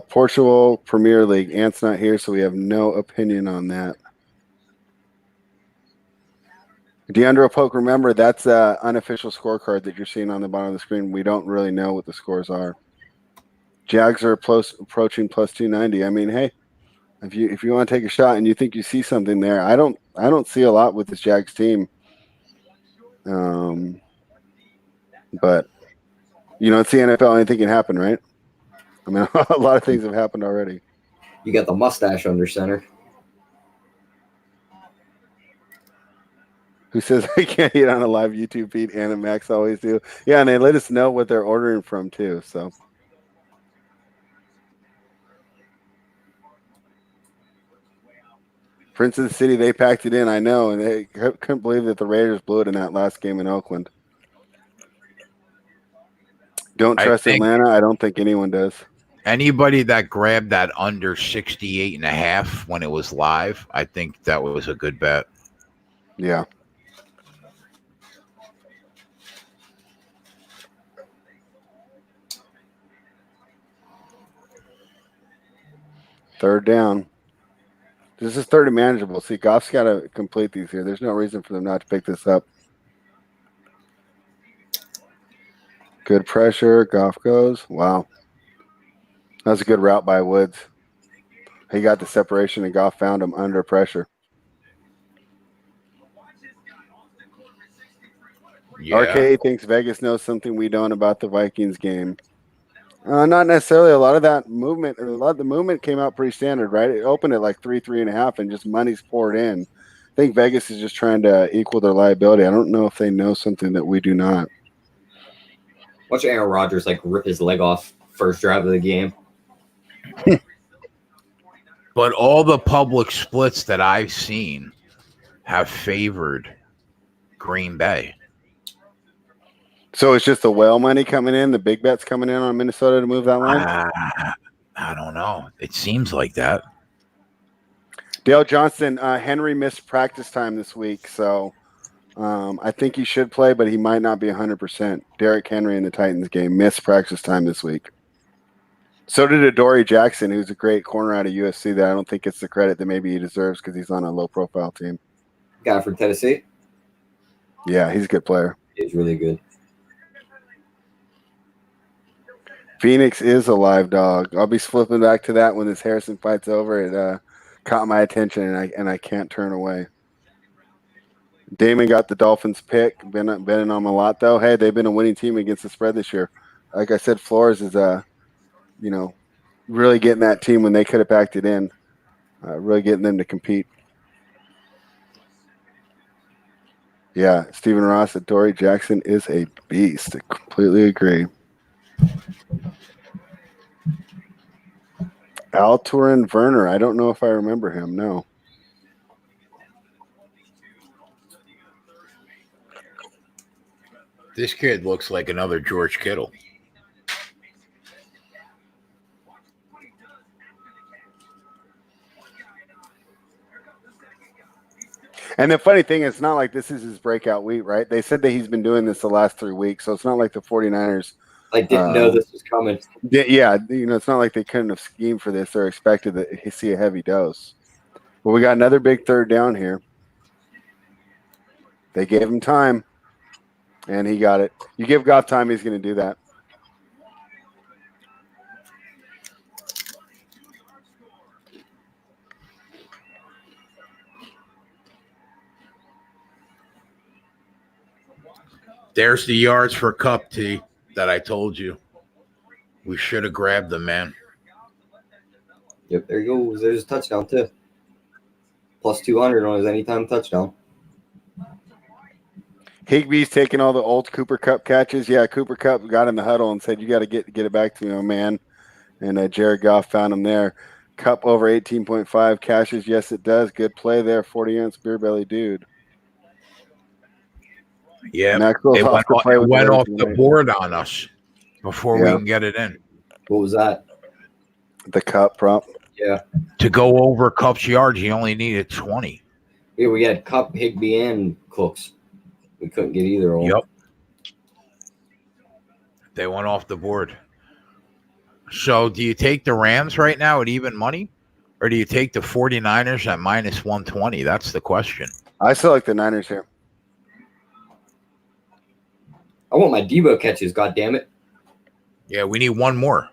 Portugal Premier League. Ant's not here, so we have no opinion on that. Deandro Poke, remember that's an unofficial scorecard that you're seeing on the bottom of the screen. We don't really know what the scores are. Jags are approaching plus 290. I mean, hey, if you want to take a shot and you think you see something there, I don't see a lot with this Jags team. But it's the NFL. Anything can happen, right? I mean, a lot of things have happened already. You got the mustache under center. Who says I can't eat on a live YouTube feed? Anna and Max always do. Yeah, and they let us know what they're ordering from too. So, Princess City, they packed it in. I know, and they couldn't believe that the Raiders blew it in that last game in Oakland. Don't trust Atlanta. I don't think anyone does. Anybody that grabbed that under 68.5 when it was live, I think that was a good bet. Yeah. Third down. This is third and manageable. See, Goff's got to complete these here. There's no reason for them not to pick this up. Good pressure. Goff goes. Wow. That was a good route by Woods. He got the separation, and Goff found him under pressure. Yeah. RK thinks Vegas knows something we don't about the Vikings game. Not necessarily. A lot of the movement came out pretty standard, right? It opened at like 3.5, and just money's poured in. I think Vegas is just trying to equal their liability. I don't know if they know something that we do not. Watch Aaron Rodgers rip his leg off first drive of the game. But all the public splits that I've seen have favored Green Bay. So it's just the whale money coming in, the big bets coming in on Minnesota to move that line? I don't know. It seems like that. Dale Johnson, Henry missed practice time this week, so I think he should play, but he might not be 100%. Derrick Henry in the Titans game missed practice time this week. So did Adoree Jackson, who's a great corner out of USC that I don't think gets the credit that maybe he deserves because he's on a low-profile team. Guy from Tennessee? Yeah, he's a good player. He's really good. Phoenix is a live dog. I'll be flipping back to that when this Harrison fight's over. It caught my attention, and I can't turn away. Damon got the Dolphins pick. Been on them a lot, though. Hey, they've been a winning team against the spread this year. Like I said, Flores is really getting that team when they could have backed it in. Really getting them to compete. Yeah, Stephen Ross, Adoree Jackson is a beast. I completely agree. Alturin Werner. I don't know if I remember him. No. This kid looks like another George Kittle. And the funny thing is, it's not like this is his breakout week, right? They said that he's been doing this the last 3 weeks, so it's not like the 49ers didn't know this was coming. Yeah, it's not like they couldn't have schemed for this or expected to see a heavy dose. But we got another big third down here. They gave him time, and he got it. You give Goff time, he's going to do that. There's the yards for Cup, T, that I told you. We should have grabbed them, man. Yep, there you go. There's a touchdown, too. Plus 200 on his anytime touchdown. Higbee's taking all the old Cooper Kupp catches. Yeah, Cooper Kupp got in the huddle and said, you got to get it back to me, my man. And Jared Goff found him there. Kupp over 18.5 cashes. Yes, it does. Good play there. 40-ounce beer belly dude. Yeah, it went off the board on us before we can get it in. What was that? The Kupp prop. Yeah. To go over Kupp's yards, he only needed 20. Yeah, we had Kupp, Higbee, and Cooks. We couldn't get either of them. Yep. They went off the board. So do you take the Rams right now at even money? Or do you take the 49ers at minus 120? That's the question. I still like the Niners here. I want my Debo catches, God damn it. Yeah, we need one more.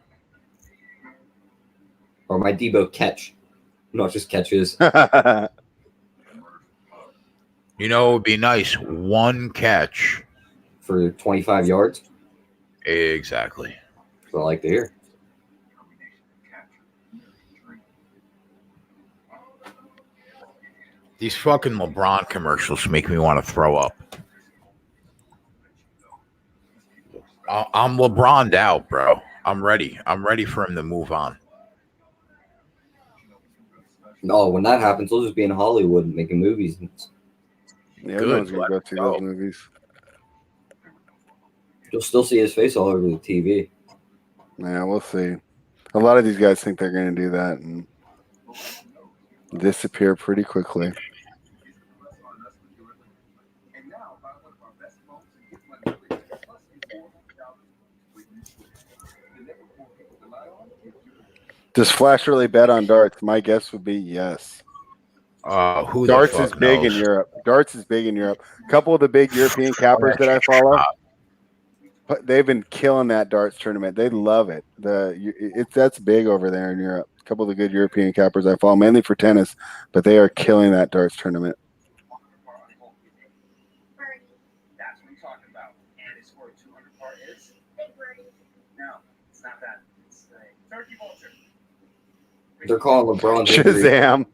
Or my Debo catch. Not just catches. You know, it would be nice. One catch. For 25 yards. Exactly. That's what I like to hear. These fucking LeBron commercials make me want to throw up. I'm LeBron'd out, bro. I'm ready. I'm ready for him to move on. No, when that happens, he'll just be in Hollywood and making movies. Yeah, everyone's going to go see those movies. You'll still see his face all over the TV. Yeah, we'll see. A lot of these guys think they're going to do that and disappear pretty quickly. Does Flash really bet on darts? My guess would be yes. Who Darts the is fuck big knows? in Europe. Darts is big in Europe. A couple of the big European cappers that I follow, but they've been killing that darts tournament. They love it. That's big over there in Europe. A couple of the good European cappers I follow, mainly for tennis, but they are killing that darts tournament. They're calling LeBron victory. Shazam.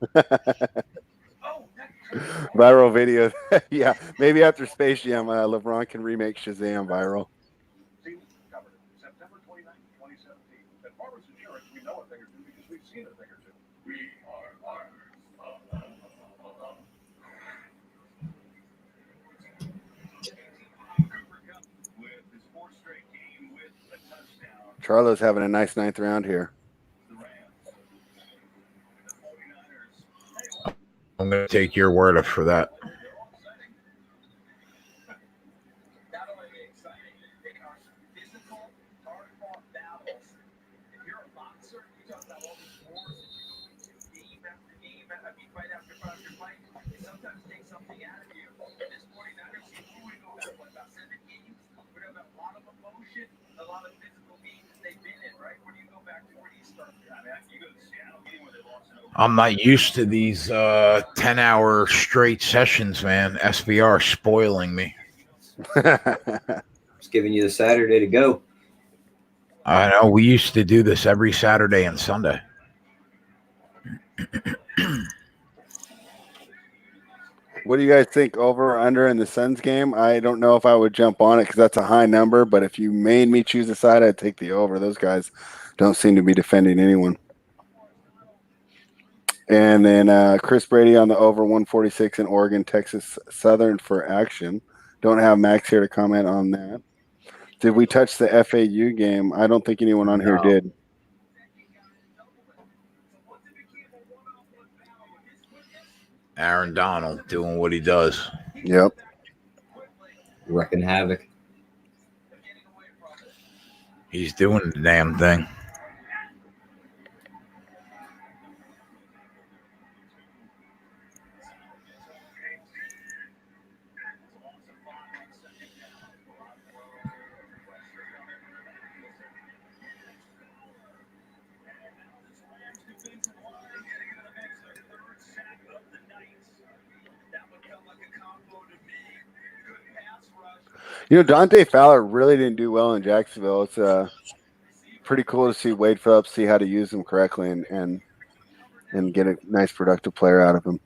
Viral video. Yeah, maybe after Space Jam, LeBron can remake Shazam viral. September 29th, 2017. At Farmers Insurance, we know a thing or two because we've seen a thing or two. We are farmers. Cooper Kupp with his fourth straight game with a touchdown. Charlo's having a nice ninth round here. The Rams. The 49ers. I'm going to take your word for that. Not only are they exciting, they are physical, hard-fought battles. If you're a boxer, you talk about all these wars that you go into game after game, fight after fight after fight. It sometimes takes something out of you. This 49ers team, we would go back, about 7 games? We have a lot of emotion, a lot of physical games that they've been in, right? Where do you go back to? Where do you start? I mean, you go to the Seattle game where they lost in overtime. I'm not used to these 10-hour straight sessions, man. SVR spoiling me. Just giving you the Saturday to go. I know. We used to do this every Saturday and Sunday. What do you guys think? Over or under in the Suns game? I don't know if I would jump on it because that's a high number, but if you made me choose a side, I'd take the over. Those guys don't seem to be defending anyone. And then Chris Brady on the over 146 in Oregon, Texas Southern for action. Don't have Max here to comment on that. Did we touch the FAU game? I don't think anyone on here did. Aaron Donald doing what he does. Yep. Wrecking havoc. He's doing the damn thing. You know, Dante Fowler really didn't do well in Jacksonville. It's pretty cool to see Wade Phillips see how to use him correctly and get a nice productive player out of him.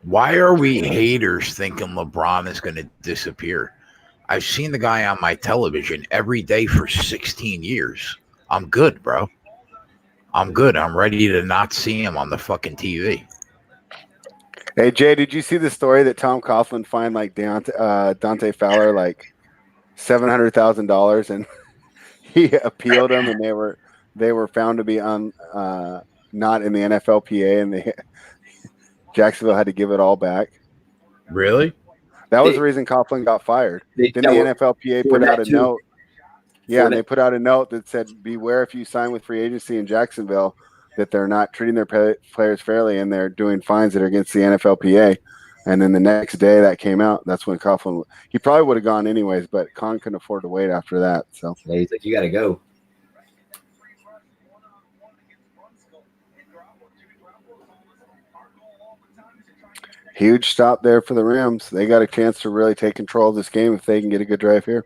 Why are we haters thinking LeBron is going to disappear? I've seen the guy on my television every day for 16 years. I'm good, bro. I'm good. I'm ready to not see him on the fucking TV. Hey, Jay, did you see the story that Tom Coughlin fined like Dante Fowler like $700,000 and he appealed them and they were found to be not in the NFLPA and Jacksonville had to give it all back. Really? That was They- the reason Coughlin got fired. Then the that were- NFLPA for put out that a too. note. Yeah, and For they put out a note that said, beware if you sign with free agency in Jacksonville that they're not treating their players fairly and they're doing fines that are against the NFLPA. And then the next day that came out, that's when Coughlin, he probably would have gone anyways, but Khan couldn't afford to wait after that. So Yeah, he's like, you got to go. huge stop there for the Rams. They got a chance to really take control of this game if they can get a good drive here.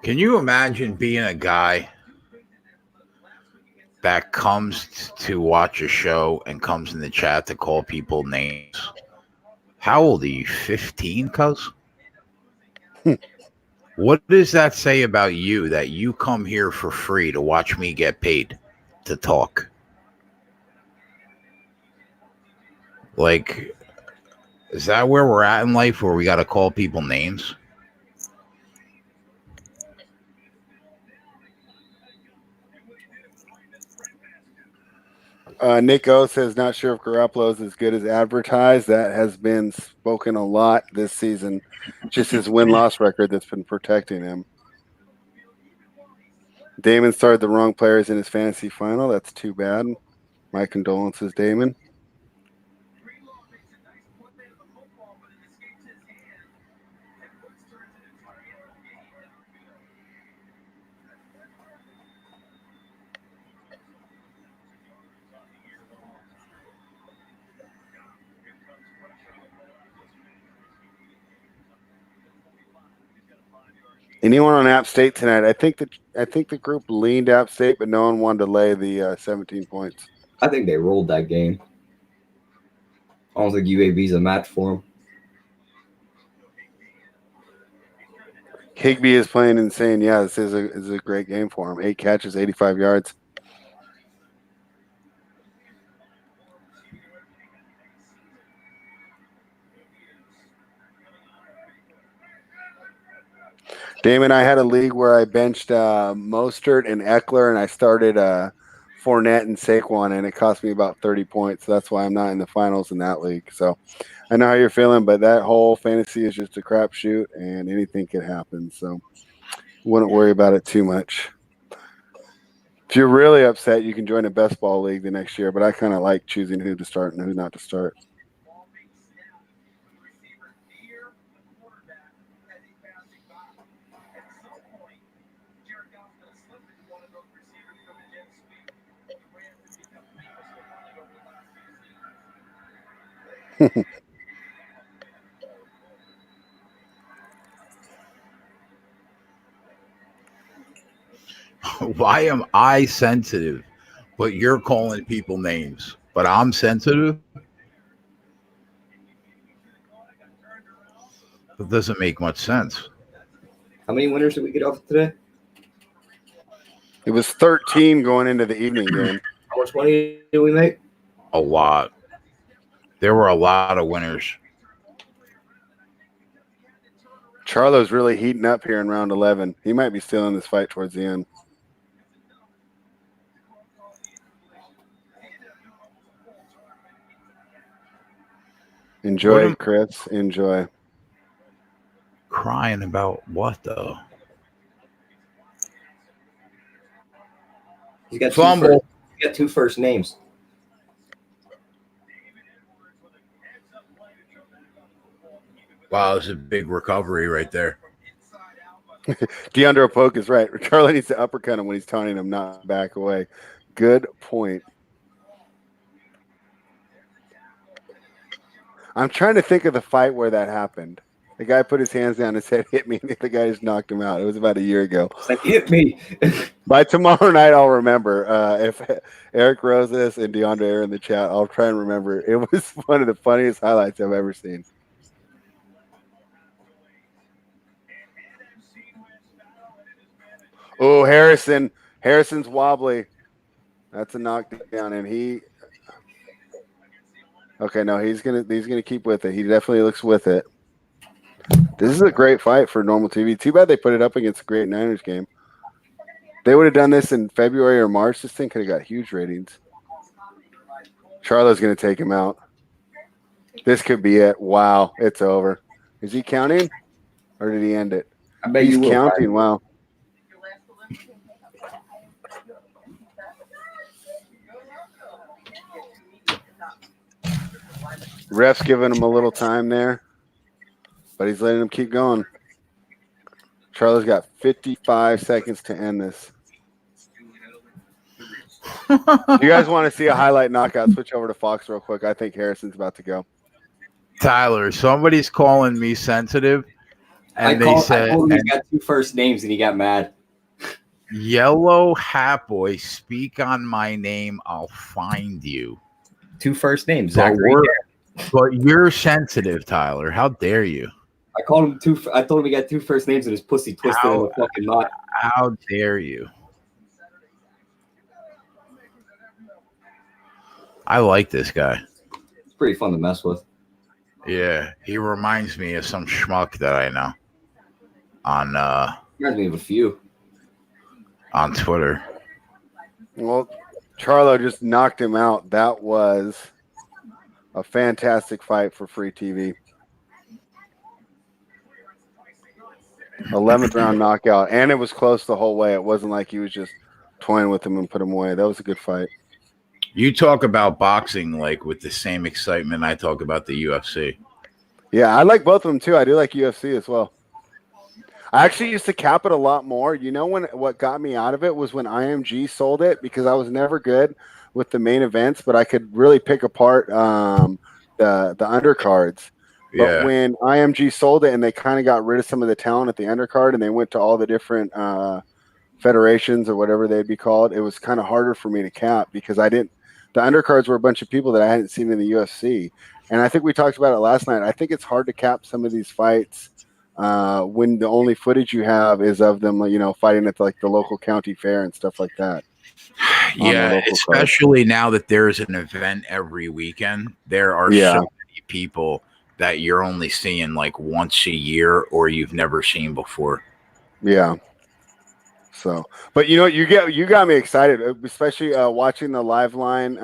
Can you imagine being a guy that comes to watch a show and comes in the chat to call people names? How old are you? 15, cuz? What does that say about you that you come here for free to watch me get paid to talk? Like, is that where we're at in life where we got to call people names? Nick O says, not sure if Garoppolo is as good as advertised. That has been spoken a lot this season. Just his win-loss record that's been protecting him. Damon started the wrong players in his fantasy final. That's too bad. My condolences, Damon. Anyone on App State tonight? I think the group leaned App State, but no one wanted to lay the 17 points. I think they rolled that game. I don't think UAB's a match for him. Higbee is playing insane. Yeah, this is a great game for him. 8 catches, 85 yards. Damon, I had a league where I benched Mostert and Eckler, and I started Fournette and Saquon, and it cost me about 30 points. So that's why I'm not in the finals in that league. So I know how you're feeling, but that whole fantasy is just a crapshoot, and anything could happen. So wouldn't worry about it too much. If you're really upset, you can join a best ball league the next year, but I kind of like choosing who to start and who not to start. Why am I sensitive, but you're calling people names? But I'm sensitive? That doesn't make much sense. How many winners did we get off today? It was 13 going into the evening game. How much money did we make? A lot. There were a lot of winners. Charlo's really heating up here in round 11. He might be still in this fight towards the end. Enjoy, Chris. Enjoy. Crying about what, though? He's got Fumble. He got 2 first names. Wow, it's a big recovery right there. DeAndre Polk is right. Charlie needs to uppercut him when he's taunting him, not back away. Good point. I'm trying to think of the fight where that happened. The guy put his hands down and said, hit me. The guy just knocked him out. It was about a year ago. It's like, hit me. By tomorrow night, I'll remember. If Eric Rosas and DeAndre are in the chat, I'll try and remember. It was one of the funniest highlights I've ever seen. Oh, Harrison. Harrison's wobbly. That's a knockdown, and he. Okay, no, he's gonna keep with it. He definitely looks with it. This is a great fight for normal TV. Too bad they put it up against a great Niners game. They would have done this in February or March. This thing could have got huge ratings. Charlo's gonna take him out. This could be it. Wow, it's over. Is he counting, or did he end it? I bet He's you will. counting. Wow. Ref's giving him a little time there, but he's letting him keep going. Charlo's got 55 seconds to end this. You guys want to see a highlight knockout? Switch over to Fox real quick. I think Harrison's about to go. Tyler, somebody's calling me sensitive, and I said told him he got 2 first names and he got mad. Yellow Hat Boy, speak on my name, I'll find you. 2 first names. But, Zachary. but you're sensitive, Tyler. How dare you? I called him 2. I told him he got 2 first names and his pussy twisted in a fucking knot. How dare you? I like this guy. It's pretty fun to mess with. Yeah, he reminds me of some schmuck that I know Reminds me of a few. on Twitter. Well, Charlo just knocked him out. That was a fantastic fight for free TV. 11th round knockout, and it was close the whole way. It wasn't like he was just toying with him and put him away. That was a good fight. You talk about boxing like with the same excitement I talk about the UFC. Yeah, I like both of them too. I do like UFC as well. I actually used to cap it a lot more. You know, what got me out of it was when IMG sold it, because I was never good with the main events, but I could really pick apart the undercards. Yeah. But when IMG sold it and they kind of got rid of some of the talent at the undercard and they went to all the different federations or whatever they'd be called, it was kind of harder for me to cap because the undercards were a bunch of people that I hadn't seen in the UFC. And I think we talked about it last night. I think it's hard to cap some of these fights when the only footage you have is of them, you know, fighting at like the local county fair and stuff like that. Yeah, especially now that there's an event every weekend. There are so many people that you're only seeing like once a year or you've never seen before. Yeah. So, but you know, you got me excited, especially watching the live line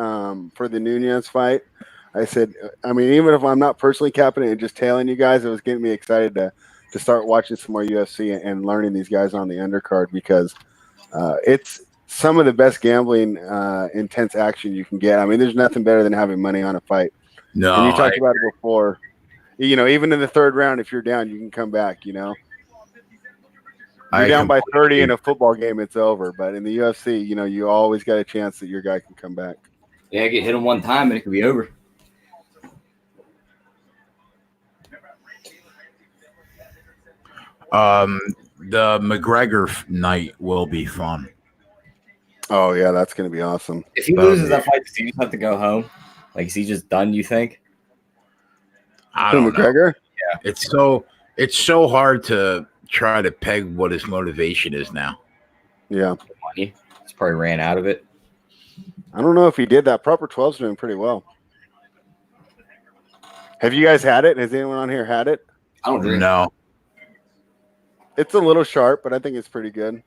for the Nunez fight. I said, I mean, even if I'm not personally capping it and just tailing you guys, it was getting me excited to start watching some more UFC and learning these guys on the undercard, because it's some of the best gambling, intense action you can get. I mean, there's nothing better than having money on a fight. No, and you talked about it before. You know, even in the third round, if you're down, you can come back. You know, you're down by 30 in a football game, it's over. But in the UFC, you know, you always got a chance that your guy can come back. Yeah, get hit him one time and it could be over. The McGregor night will be fun. Oh yeah, that's gonna be awesome. If he loses that fight, does he just have to go home? Like, is he just done, you think? I don't know. McGregor? Yeah, it's so hard to try to peg what his motivation is now. Yeah, money. He's probably ran out of it. I don't know if he did that. Proper 12's doing pretty well. Have you guys had it? Has anyone on here had it? I don't drink. No. It's a little sharp, but I think it's pretty good.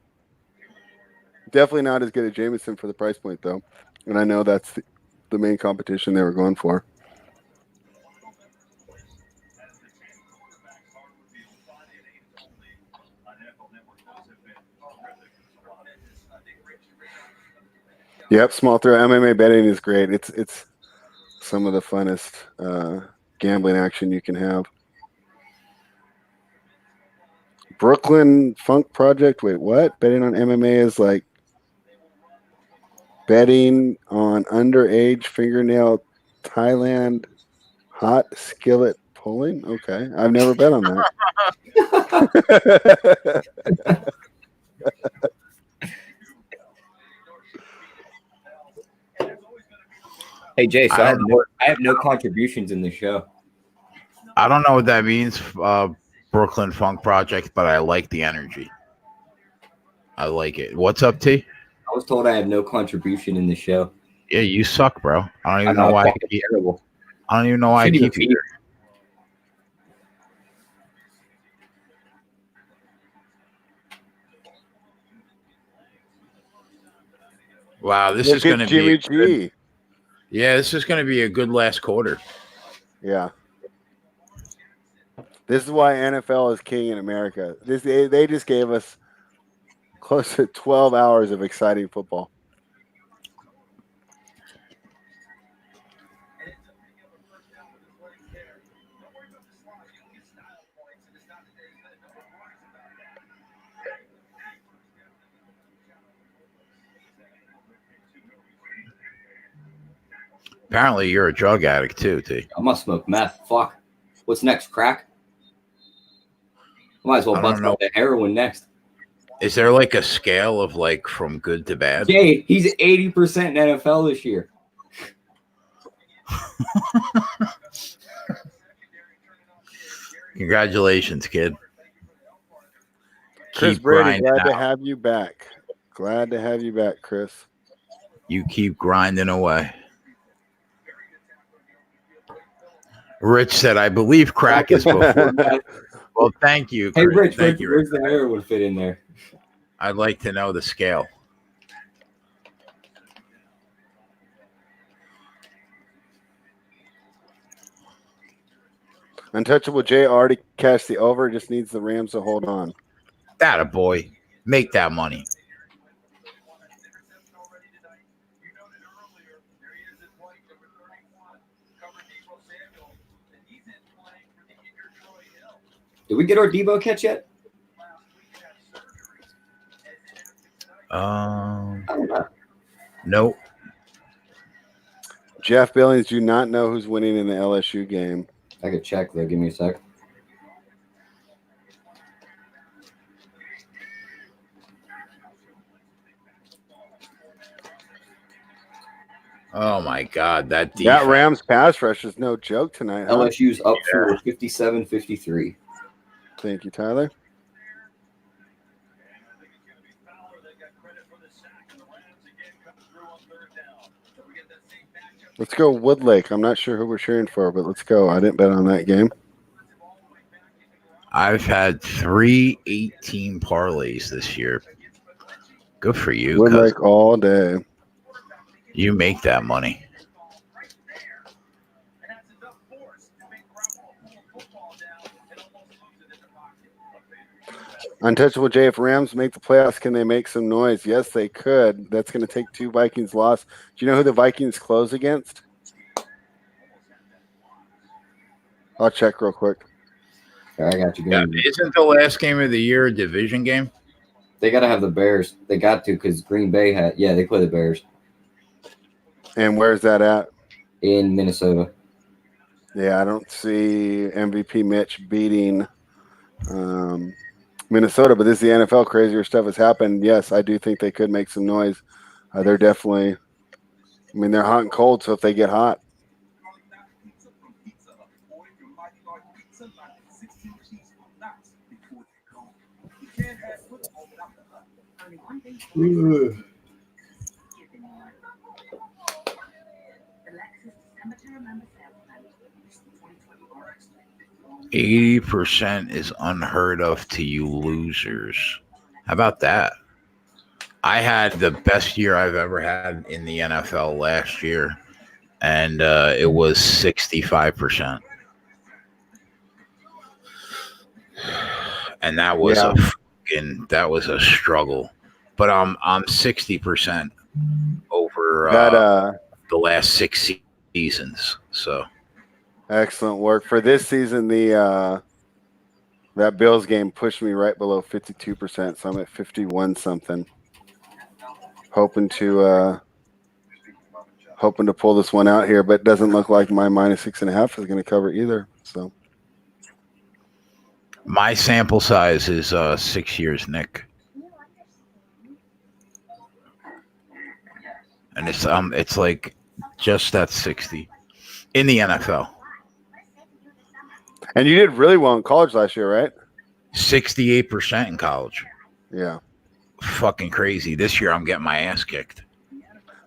Definitely not as good as Jameson for the price point, though. And I know that's the main competition they were going for. Yep, small throw MMA betting is great. It's some of the funnest gambling action you can have. Brooklyn Funk Project. Wait, what? Betting on MMA is like betting on underage fingernail Thailand hot skillet pulling. Okay, I've never bet on that. Hey, Jay, so I have no contributions in the show. I don't know what that means, Brooklyn Funk Project, but I like the energy. I like it. What's up, T? I was told I have no contribution in the show. Yeah, you suck, bro. I don't even I'm know not why. fucking terrible. I don't even know why I Shouldn't even keep you be here. Wow, this Look is going to at Jimmy be. Good, G. yeah, this is going to be a good last quarter. Yeah. This is why NFL is king in America. They just gave us close to 12 hours of exciting football. Apparently, you're a drug addict too, T. I must smoke meth. Fuck. What's next? Crack? Might as well I don't bust know. out the heroin next. Is there like a scale of like from good to bad? Jay, he's 80% in NFL this year. Congratulations, kid. Chris Keep Brady, grinding glad to out. have you back. Glad to have you back, Chris. You keep grinding away. Rich said, "I believe crack is before." Well, thank you, Hey, Chris. Rich, Thank you. where's the heroin fit in there? I'd like to know the scale. Untouchable Jay already cashed the over, just needs the Rams to hold on. That a boy. Make that money. Did we get our Debo catch yet? I don't know. Nope. Jeff Billings, do not know who's winning in the LSU game. I could check though. Give me a sec. Oh my God, that That defense. Rams pass rush is no joke tonight. Huh? LSU's up for 57-53. Thank you, Tyler. Let's go Woodlake. I'm not sure who we're cheering for, but let's go. I didn't bet on that game. I've had 3 18 parlays this year. Good for you, cuz Woodlake all day. you make that money. Untouchable Jay, if Rams make the playoffs, can they make some noise? Yes, they could. That's going to take 2 Vikings loss. Do you know who the Vikings close against? I'll check real quick. I got you. Yeah, isn't the last game of the year a division game? They got to have the Bears. They got to because Green Bay had. Yeah, they play the Bears And where's that at? in Minnesota. Yeah, I don't see MVP Mitch beating Minnesota, but this is the NFL. Crazier stuff has happened. Yes, I do think they could make some noise. They're definitely, I mean, they're hot and cold, so if they get hot. Ugh. 80% is unheard of to you losers. How about that? I had the best year I've ever had in the NFL last year, and it was 65%. And that was that was a struggle. But I'm 60% over the last 6 seasons. So Excellent work for this season. The that Bills game pushed me right below 52%, so I'm at 51 something. Hoping to pull this one out here, but it doesn't look like my -6.5 is going to cover either. So my sample size is 6 years, Nick, and it's like just at 60 in the NFL. And you did really well in college last year, right? 68% in college. Yeah. fucking crazy. This year, I'm getting my ass kicked.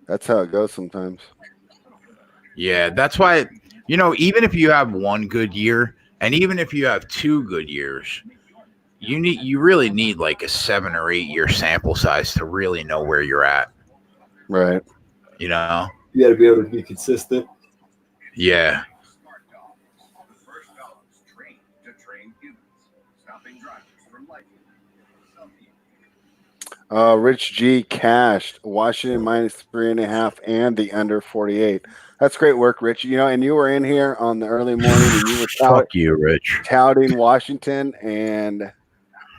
That's how it goes sometimes. Yeah, that's why, even if you have one good year, and even if you have 2 good years, you really need like a 7 or 8 year sample size to really know where you're at. Right. You know? You got to be able to be consistent. Yeah. First dogs trained to train humans, stopping drivers from life. Rich G cashed Washington -3.5 and the under 48. That's great work, Rich. And you were in here on the early morning and you were Fuck you, Rich. touting Washington, and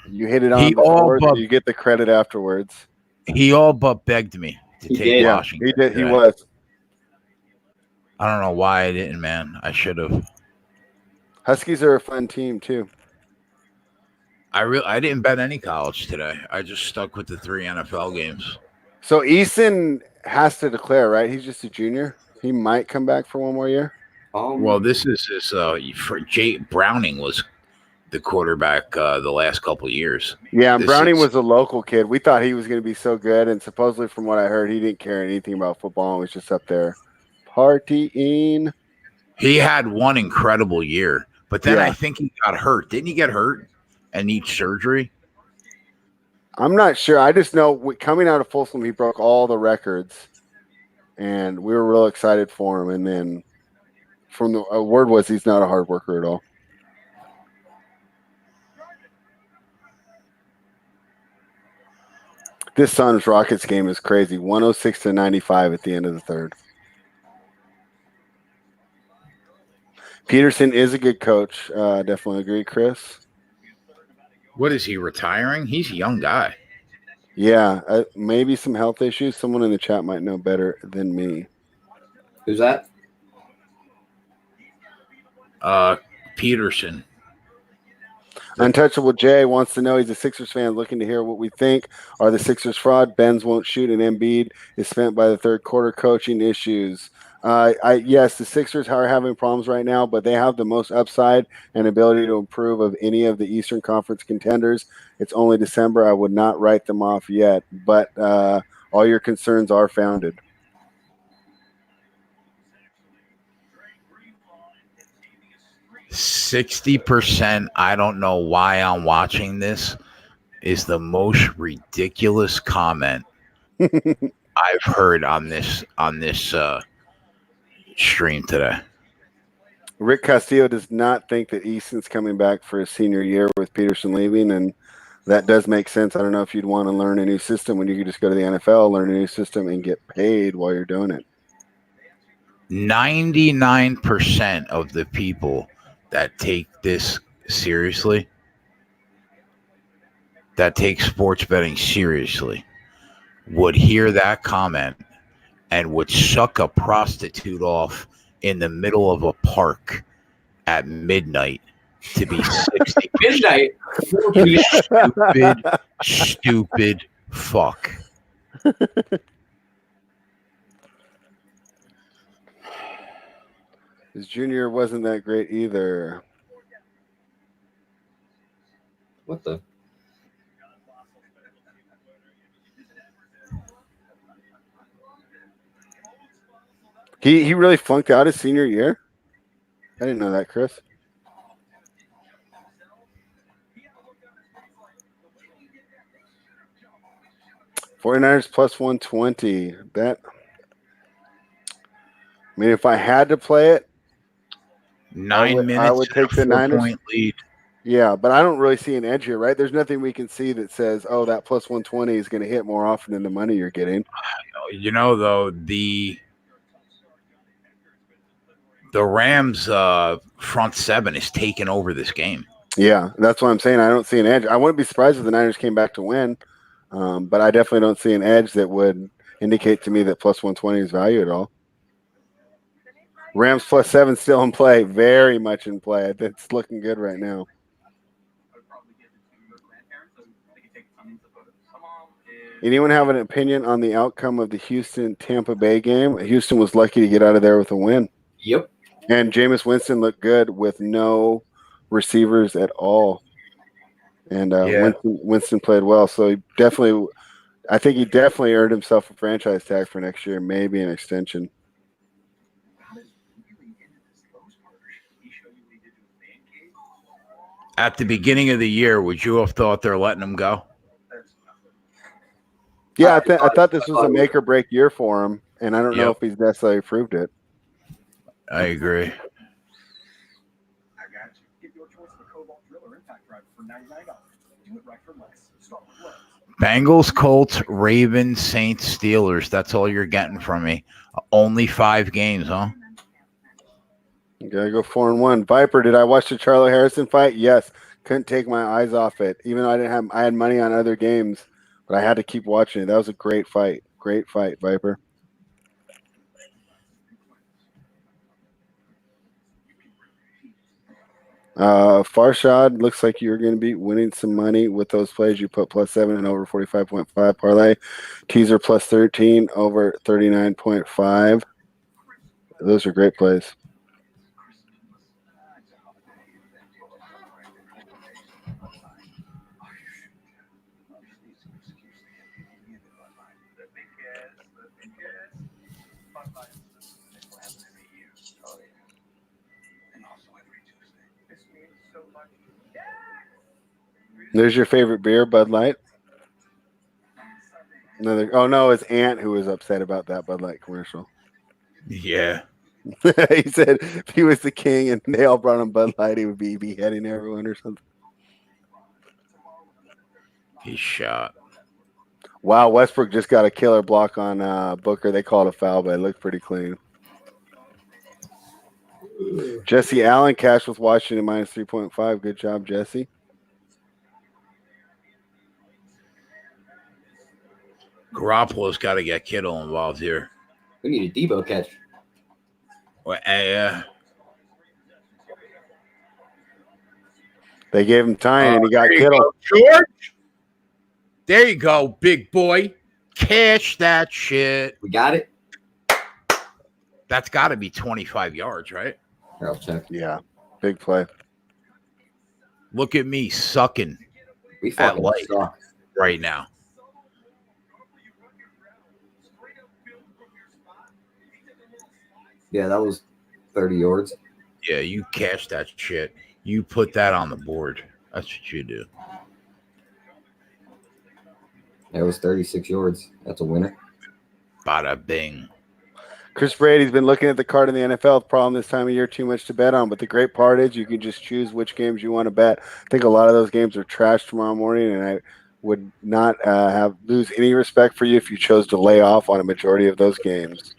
you hit it on He before, all but- so you get the credit afterwards. He all but begged me to He take did. Yeah, Washington. he did. He today. was. I don't know why I didn't, man. I should have. Huskies are a fun team too. I didn't bet any college today. I just stuck with the 3 NFL games. So Eason has to declare, right? He's just a junior. He might come back for one more year. Well, this is for Jay Browning was the quarterback the last couple of years. Yeah, and This Browning is- was a local kid. We thought he was going to be so good, and supposedly from what I heard, he didn't care anything about football and was just up there partying. He had one incredible year, but then Yeah. I think he got hurt. Didn't he get hurt and need surgery? I'm not sure. I just know coming out of Folsom, he broke all the records, and we were real excited for him. And then from the word was he's not a hard worker at all. This Suns Rockets game is crazy. 106-95 at the end of the third. Peterson is a good coach. Definitely agree, Chris. What is he retiring? He's a young guy. Yeah, maybe some health issues. Someone in the chat might know better than me. Who's that? Peterson. Untouchable Jay wants to know, he's a Sixers fan looking to hear what we think. Are the Sixers fraud? Benz won't shoot and Embiid is spent by the third quarter. Coaching issues. Yes, the Sixers are having problems right now, but they have the most upside and ability to improve of any of the Eastern Conference contenders. It's only December. I would not write them off yet, but all your concerns are founded. %60%. I don't know why I'm watching this. Is the most ridiculous comment I've heard on this stream today. Rick Castillo does not think that Easton's coming back for his senior year with Peterson leaving, and that does make sense. I don't know if you'd want to learn a new system when you could just go to the NFL, learn a new system, and get paid while you're doing it. 99% of the people that take this seriously, that take sports betting seriously, would hear that comment and would suck a prostitute off in the middle of a park at midnight to be 60. Midnight. Stupid fuck. His junior wasn't that great either. What the? He really flunked out his senior year? I didn't know that, Chris. $49 plus 120. That, I mean, if I had to play it, 9 I minutes. would and take a the Niners. 4-point lead. yeah, but I don't really see an edge here, right? There's nothing we can see that says, oh, that plus 120 is going to hit more often than the money you're getting. Though, the Rams front seven is taking over this game. Yeah, that's what I'm saying. I don't see an edge. I wouldn't be surprised if the Niners came back to win, but I definitely don't see an edge that would indicate to me that plus 120 is value at all. Rams plus 7 still in play, very much in play. It's looking good right now. Anyone have an opinion on the outcome of the Houston-Tampa Bay game? Houston was lucky to get out of there with a win. Yep. And Jameis Winston looked good with no receivers at all. And Yeah. Winston played well. So he definitely I think he definitely earned himself a franchise tag for next year, maybe an extension. At the beginning of the year, would you have thought they're letting him go? Yeah, I thought this was a make or break year for him, and I don't know Yep. if he's necessarily proved it. I agree. I got you. Get your choice of a Cobalt Driller Impact Driver for $99. Do it right for less. Start with less. Bengals, Colts, Ravens, Saints, Steelers. That's all you're getting from me. Only 5 games, huh? You gotta go 4-1. Viper, did I watch the Charlo Harrison fight? Yes. Couldn't take my eyes off it. Even though I had money on other games, but I had to keep watching it. That was a great fight. Great fight, Viper. Farshad, looks like you're going to be winning some money with those plays. You put +7 and over 45.5 parlay. Teaser +13 over 39.5. Those are great plays. There's your favorite beer, Bud Light. Oh no, it's Ant who was upset about that Bud Light commercial. Yeah. He said if he was the king and they all brought him Bud Light, he would be beheading everyone or something. He's shot. Wow, Westbrook just got a killer block on Booker. They called a foul, but it looked pretty clean. Jesse Allen cash with Washington -3.5. Good job, Jesse. Garoppolo's got to get Kittle involved here. We need a Debo catch. Well, They gave him time and he got there you Kittle. go, George. There you go, big boy. Cash that shit. We got it. That's got to be 25 yards, right? Here, I'll check. Yeah, big play. Look at me sucking We at fucking light suck. right now. Yeah, that was 30 yards. Yeah, you cash that shit. You put that on the board. That's what you do. That was 36 yards. That's a winner. Bada bing. Chris Brady's been looking at the card in the NFL. The problem this time of year, too much to bet on. But the great part is you can just choose which games you want to bet. I think a lot of those games are trash tomorrow morning, and I would not lose any respect for you if you chose to lay off on a majority of those games.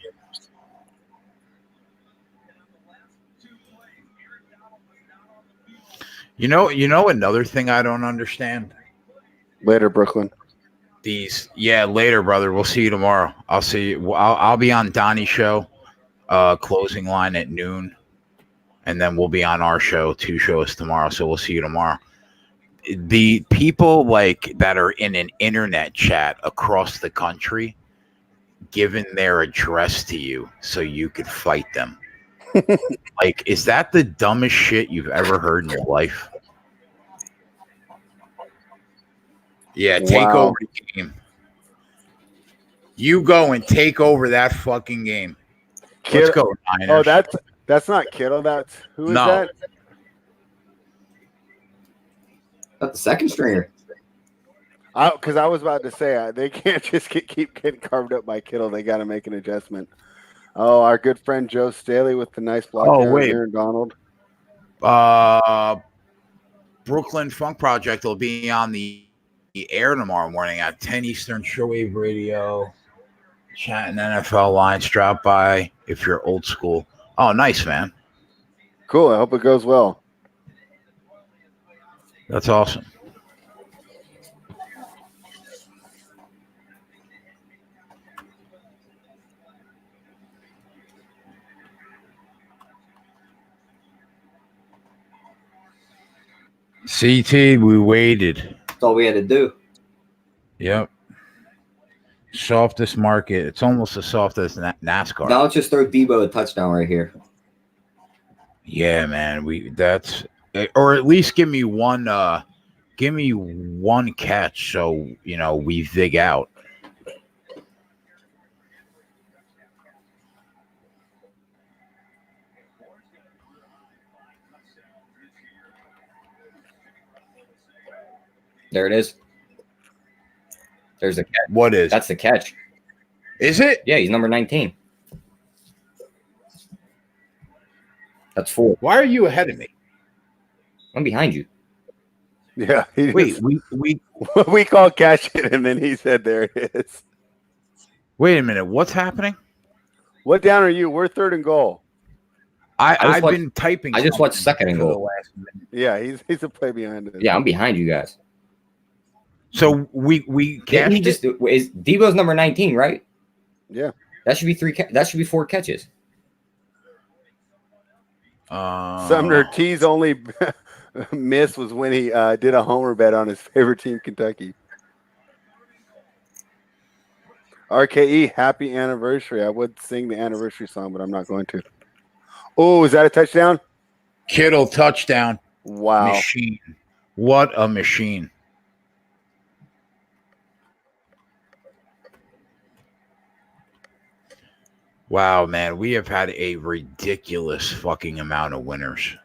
You know another thing I don't understand? Later, Brooklyn. Later, brother. We'll see you tomorrow. I'll see you. I'll be on Donnie's show, closing line at noon, and then we'll be on our show, 2 shows tomorrow. So we'll see you tomorrow. The people like that are in an internet chat across the country, giving their address to you so you could fight them. Like, is that the dumbest shit you've ever heard in your life? Yeah, take Wow. over the game. You go and take over that fucking game. Let's go, Niners. Oh, that's not Kittle. Who is No. that? That's the second stringer. Because I was about to say they can't just keep getting carved up by Kittle. They got to make an adjustment. Oh, our good friend Joe Staley with the nice block there, wait. Aaron Donald. Brooklyn Funk Project will be on the air tomorrow morning at 10 Eastern, Shortwave Radio. Chatting NFL lines. Drop by if you're old school. Oh, nice, man. Cool. I hope it goes well. That's awesome. CT, we waited. That's all we had to do. Yep. Softest market. It's almost as soft as NASCAR. Now let's just throw Debo a touchdown right here. Yeah, man. Or at least give me one catch so we vig out. There it is. There's the catch. What is? That's the catch. Is it? Yeah, he's number 19. That's 4. Why are you ahead of me? I'm behind you. Yeah. He Wait, just- we we called catch it, and then he said, "There it is." wait a minute. What's happening? What down are you? We're third and goal. I've watched- been typing. I just watched something second and for the goal. last minute. Yeah, he's a play behind us. Yeah, I'm behind you guys. So we Didn't cashed he it? just is Debo's number 19, right? Yeah. That should be that should be 4 catches. Sumner T's only miss was when he did a homer bet on his favorite team, Kentucky. RKE, happy anniversary. I would sing the anniversary song, but I'm not going to. Oh, is that a touchdown? Kittle touchdown. Wow. Machine. What a machine. Wow, man, we have had a ridiculous fucking amount of winners.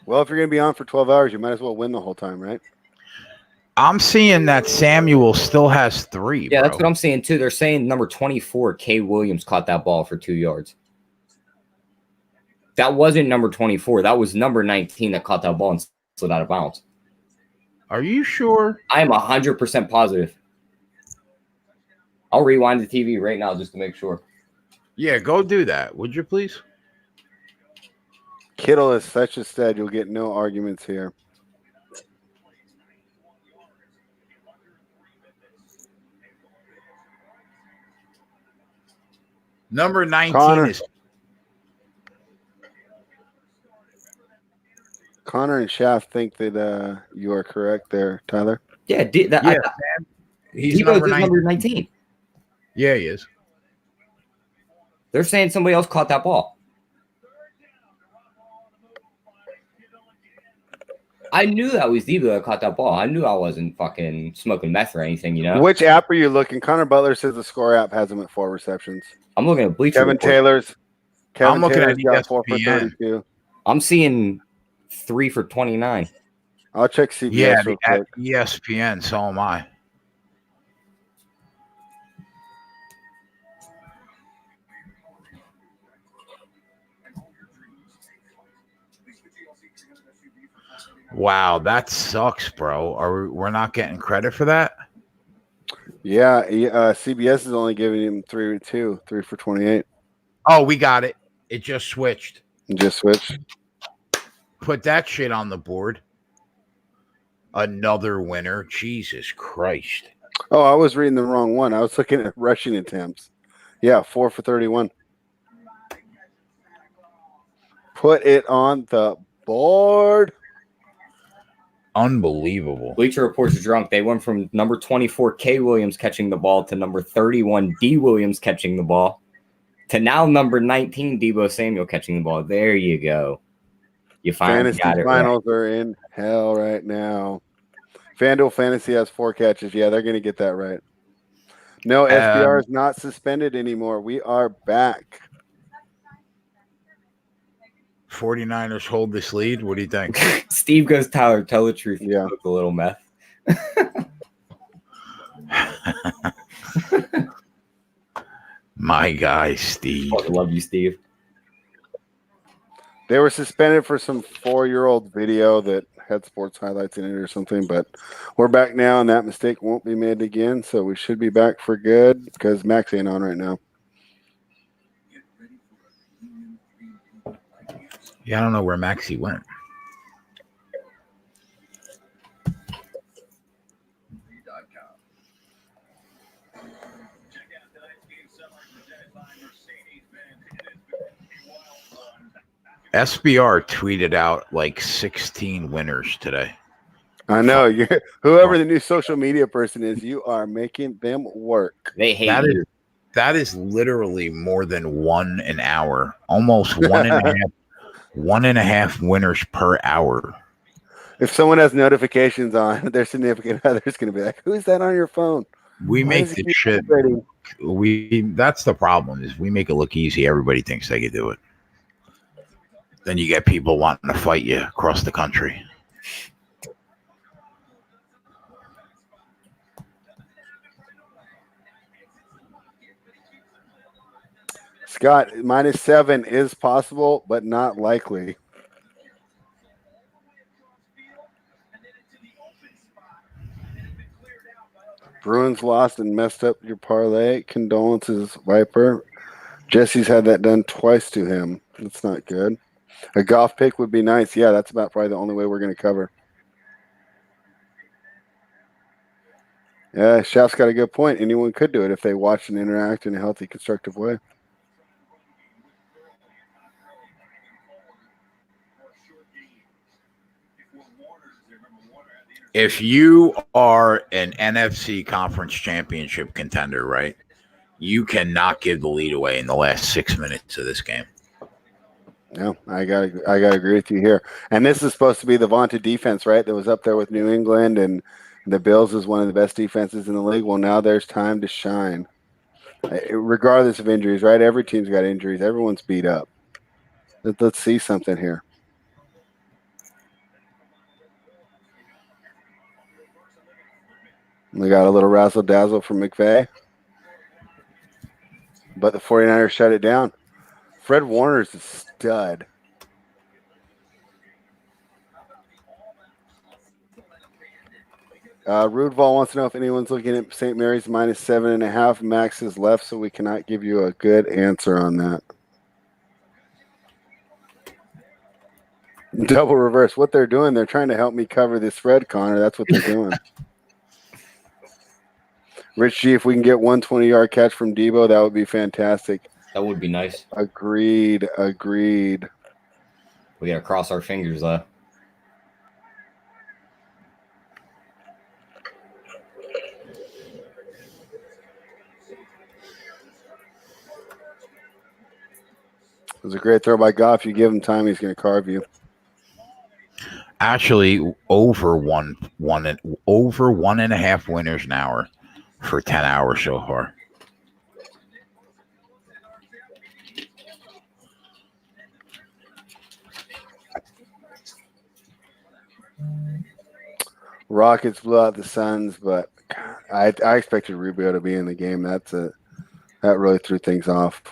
Well, if you're going to be on for 12 hours, you might as well win the whole time, right? I'm seeing that Samuel still has 3. Yeah, bro. that's what I'm saying too. They're saying number 24, K. Williams, caught that ball for 2 yards. That wasn't number 24. That was number 19 that caught that ball and slid out of bounds. Are you sure? I am 100% positive. I'll rewind the TV right now just to make sure. Yeah, go do that, would you please? Kittle is such a stud. You'll get no arguments here. Number 19 Connor. is Connor and Shaft think that you are correct there, Tyler. Yeah, he's Debo's number is 19. number 19. Yeah, he is. They're saying somebody else caught that ball. I knew that was Debo that caught that ball. I knew I wasn't fucking smoking meth or anything, you know? Which app are you looking? Connor Butler says the score app has him at 4 receptions. I'm looking at Bleacher Kevin Report. Taylor's. Kevin I'm looking Taylor's at got 4 for ESPN. 32. I'm seeing 3 for 29. I'll check CBS Yeah, real at quick. ESPN, so am I. Wow, that sucks, bro. We're not getting credit for that? Yeah, CBS is only giving him 3 for 28. Oh, we got it. It just switched. Just switch. Put that shit on the board. Another winner. Jesus Christ. Oh, I was reading the wrong one. I was looking at rushing attempts. Yeah, 4 for 31. Put it on the board. Unbelievable. Bleacher Report's drunk. They went from number 24, K. Williams catching the ball, to number 31, D. Williams catching the ball, to now number 19, Debo Samuel catching the ball. There you go. You finally Fantasy got it right. finals are in hell right now. FanDuel Fantasy has 4 catches. Yeah, they're going to get that right. No, SBR is not suspended anymore. We are back. 49ers hold this lead. What do you think? Steve goes, Tyler, tell the truth. You Yeah. smoked a little meth. My guy, Steve. Fucking love you, Steve. They were suspended for some 4-year-old video that had sports highlights in it or something, but we're back now, and that mistake won't be made again. So we should be back for good because Max ain't on right now. Yeah, I don't know where Maxie went. SBR tweeted out like 16 winners today. I know you. Whoever the new social media person is, you are making them work. They hate That you. That is literally more than 1 an hour. Almost 1.5 winners per hour. If someone has notifications on, their significant other is going to be like, "Who's that on your phone?" We Why make does it this keep shit. vibrating? That's the problem, is we make it look easy. Everybody thinks they can do it. Then you get people wanting to fight you across the country. Scott, -7 is possible, but not likely. Bruins lost and messed up your parlay. Condolences, Viper. Jesse's had that done twice to him. That's not good. A golf pick would be nice. Yeah, that's about probably the only way we're going to cover. Yeah, Shaft's got a good point. Anyone could do it if they watch and interact in a healthy, constructive way. If you are an NFC conference championship contender, right, you cannot give the lead away in the last 6 minutes of this game. No, I gotta agree with you here. And this is supposed to be the vaunted defense, right? That was up there with New England, and the Bills is one of the best defenses in the league. Well, now there's time to shine, regardless of injuries, right? Every team's got injuries. Everyone's beat up. Let's see something here. We got a little razzle dazzle from McVay, but the 49ers shut it down. Fred Warner's a stud. Rudval wants to know if anyone's looking at St. Mary's -7.5. Max is left, so we cannot give you a good answer on that. Double reverse. What they're doing, they're trying to help me cover this spread, Connor. That's what they're doing. Rich G, if we can get 120-yard catch from Debo, that would be fantastic. That would be nice. Agreed. We got to cross our fingers, though. It was a great throw by Goff. You give him time, he's going to carve you. Actually, over 1.5 winners an hour for 10 hours so far. Rockets blew out the Suns, but I expected Rubio to be in the game. That really threw things off.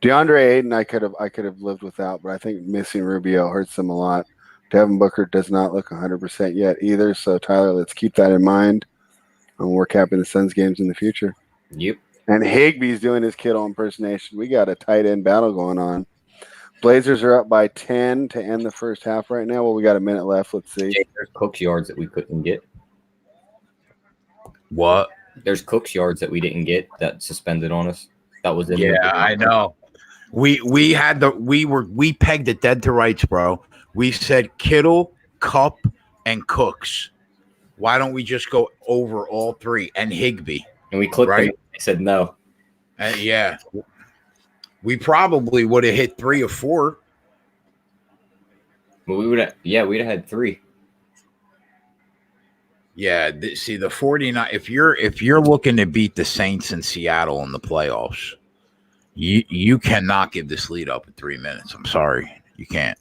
DeAndre Ayton, I could have lived without, but I think missing Rubio hurts them a lot. Devin Booker does not look 100% yet either. So Tyler, let's keep that in mind when we're capping the Suns games in the future. Yep. And Higby's doing his Kittle impersonation. We got a tight end battle going on. Blazers are up by 10 to end the first half right now. Well, we got a minute left. Let's see. There's Cook's yards that we couldn't get. What? There's Cook's yards that we didn't get that suspended on us. That was in. Yeah, I know. We pegged it dead to rights, bro. We said Kittle, Cup, and Cooks. Why don't we just go over all three and Higbee? And we clicked right. Them. I said no. Yeah. We probably would have hit 3 or 4. But we'd have had 3. Yeah, see the 49. If you're looking to beat the Saints in Seattle in the playoffs, you cannot give this lead up in 3 minutes. I'm sorry, you can't.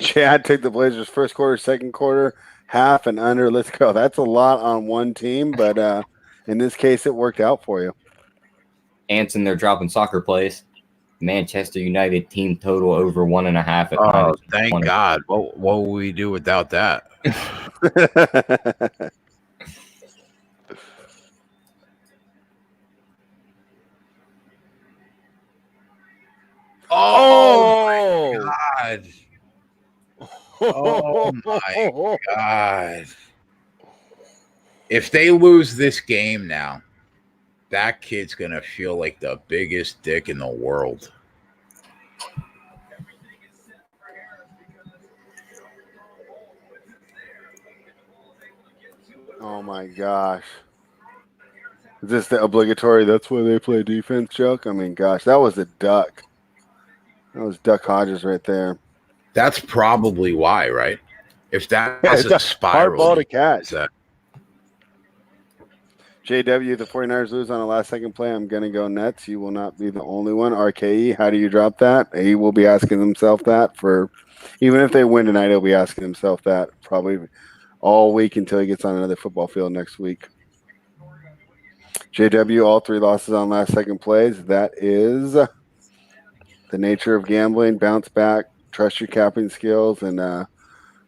Chad took the Blazers first quarter, second quarter, half and under. Let's go. That's a lot on one team, but in this case, it worked out for you. Anson, they're dropping soccer plays. Manchester United team total over 1.5 at Oh, thank 20. God. What will we do without that? Oh, my God. Oh, my God. If they lose this game now, that kid's going to feel like the biggest dick in the world. Oh, my gosh. Is this the obligatory, that's why they play defense joke? I mean, gosh, that was a duck. That was Duck Hodges right there. That's probably why, right? If that Yeah, was it's a a hard spiral. ball to catch. JW, the 49ers lose on a last-second play. I'm going to go Nets. You will not be the only one. RKE, how do you drop that? He will be asking himself that for – even if they win tonight, he'll be asking himself that probably all week until he gets on another football field next week. JW, all 3 losses on last-second plays. That is the nature of gambling. Bounce back, trust your capping skills, and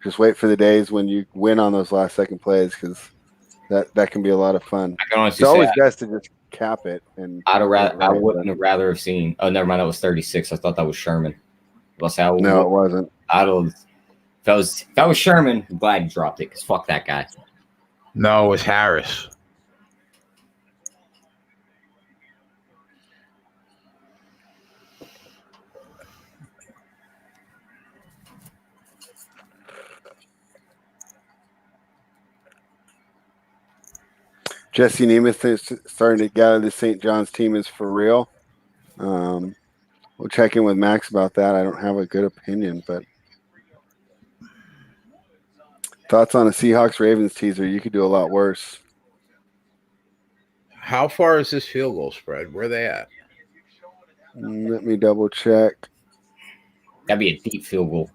just wait for the days when you win on those last-second plays because – that can be a lot of fun. I can honestly It's say always best to just cap it. And I wouldn't have rather have seen. Oh, never mind. That was 36. I thought that was Sherman. No, it wasn't. If that was Sherman, I'm glad he dropped it because fuck that guy. No, it was Harris. Jesse Nemeth is starting to gather the St. John's team is for real. We'll check in with Max about that. I don't have a good opinion, but thoughts on a Seahawks-Ravens teaser? You could do a lot worse. How far is this field goal spread? Where are they at? Let me double check. That'd be a deep field goal.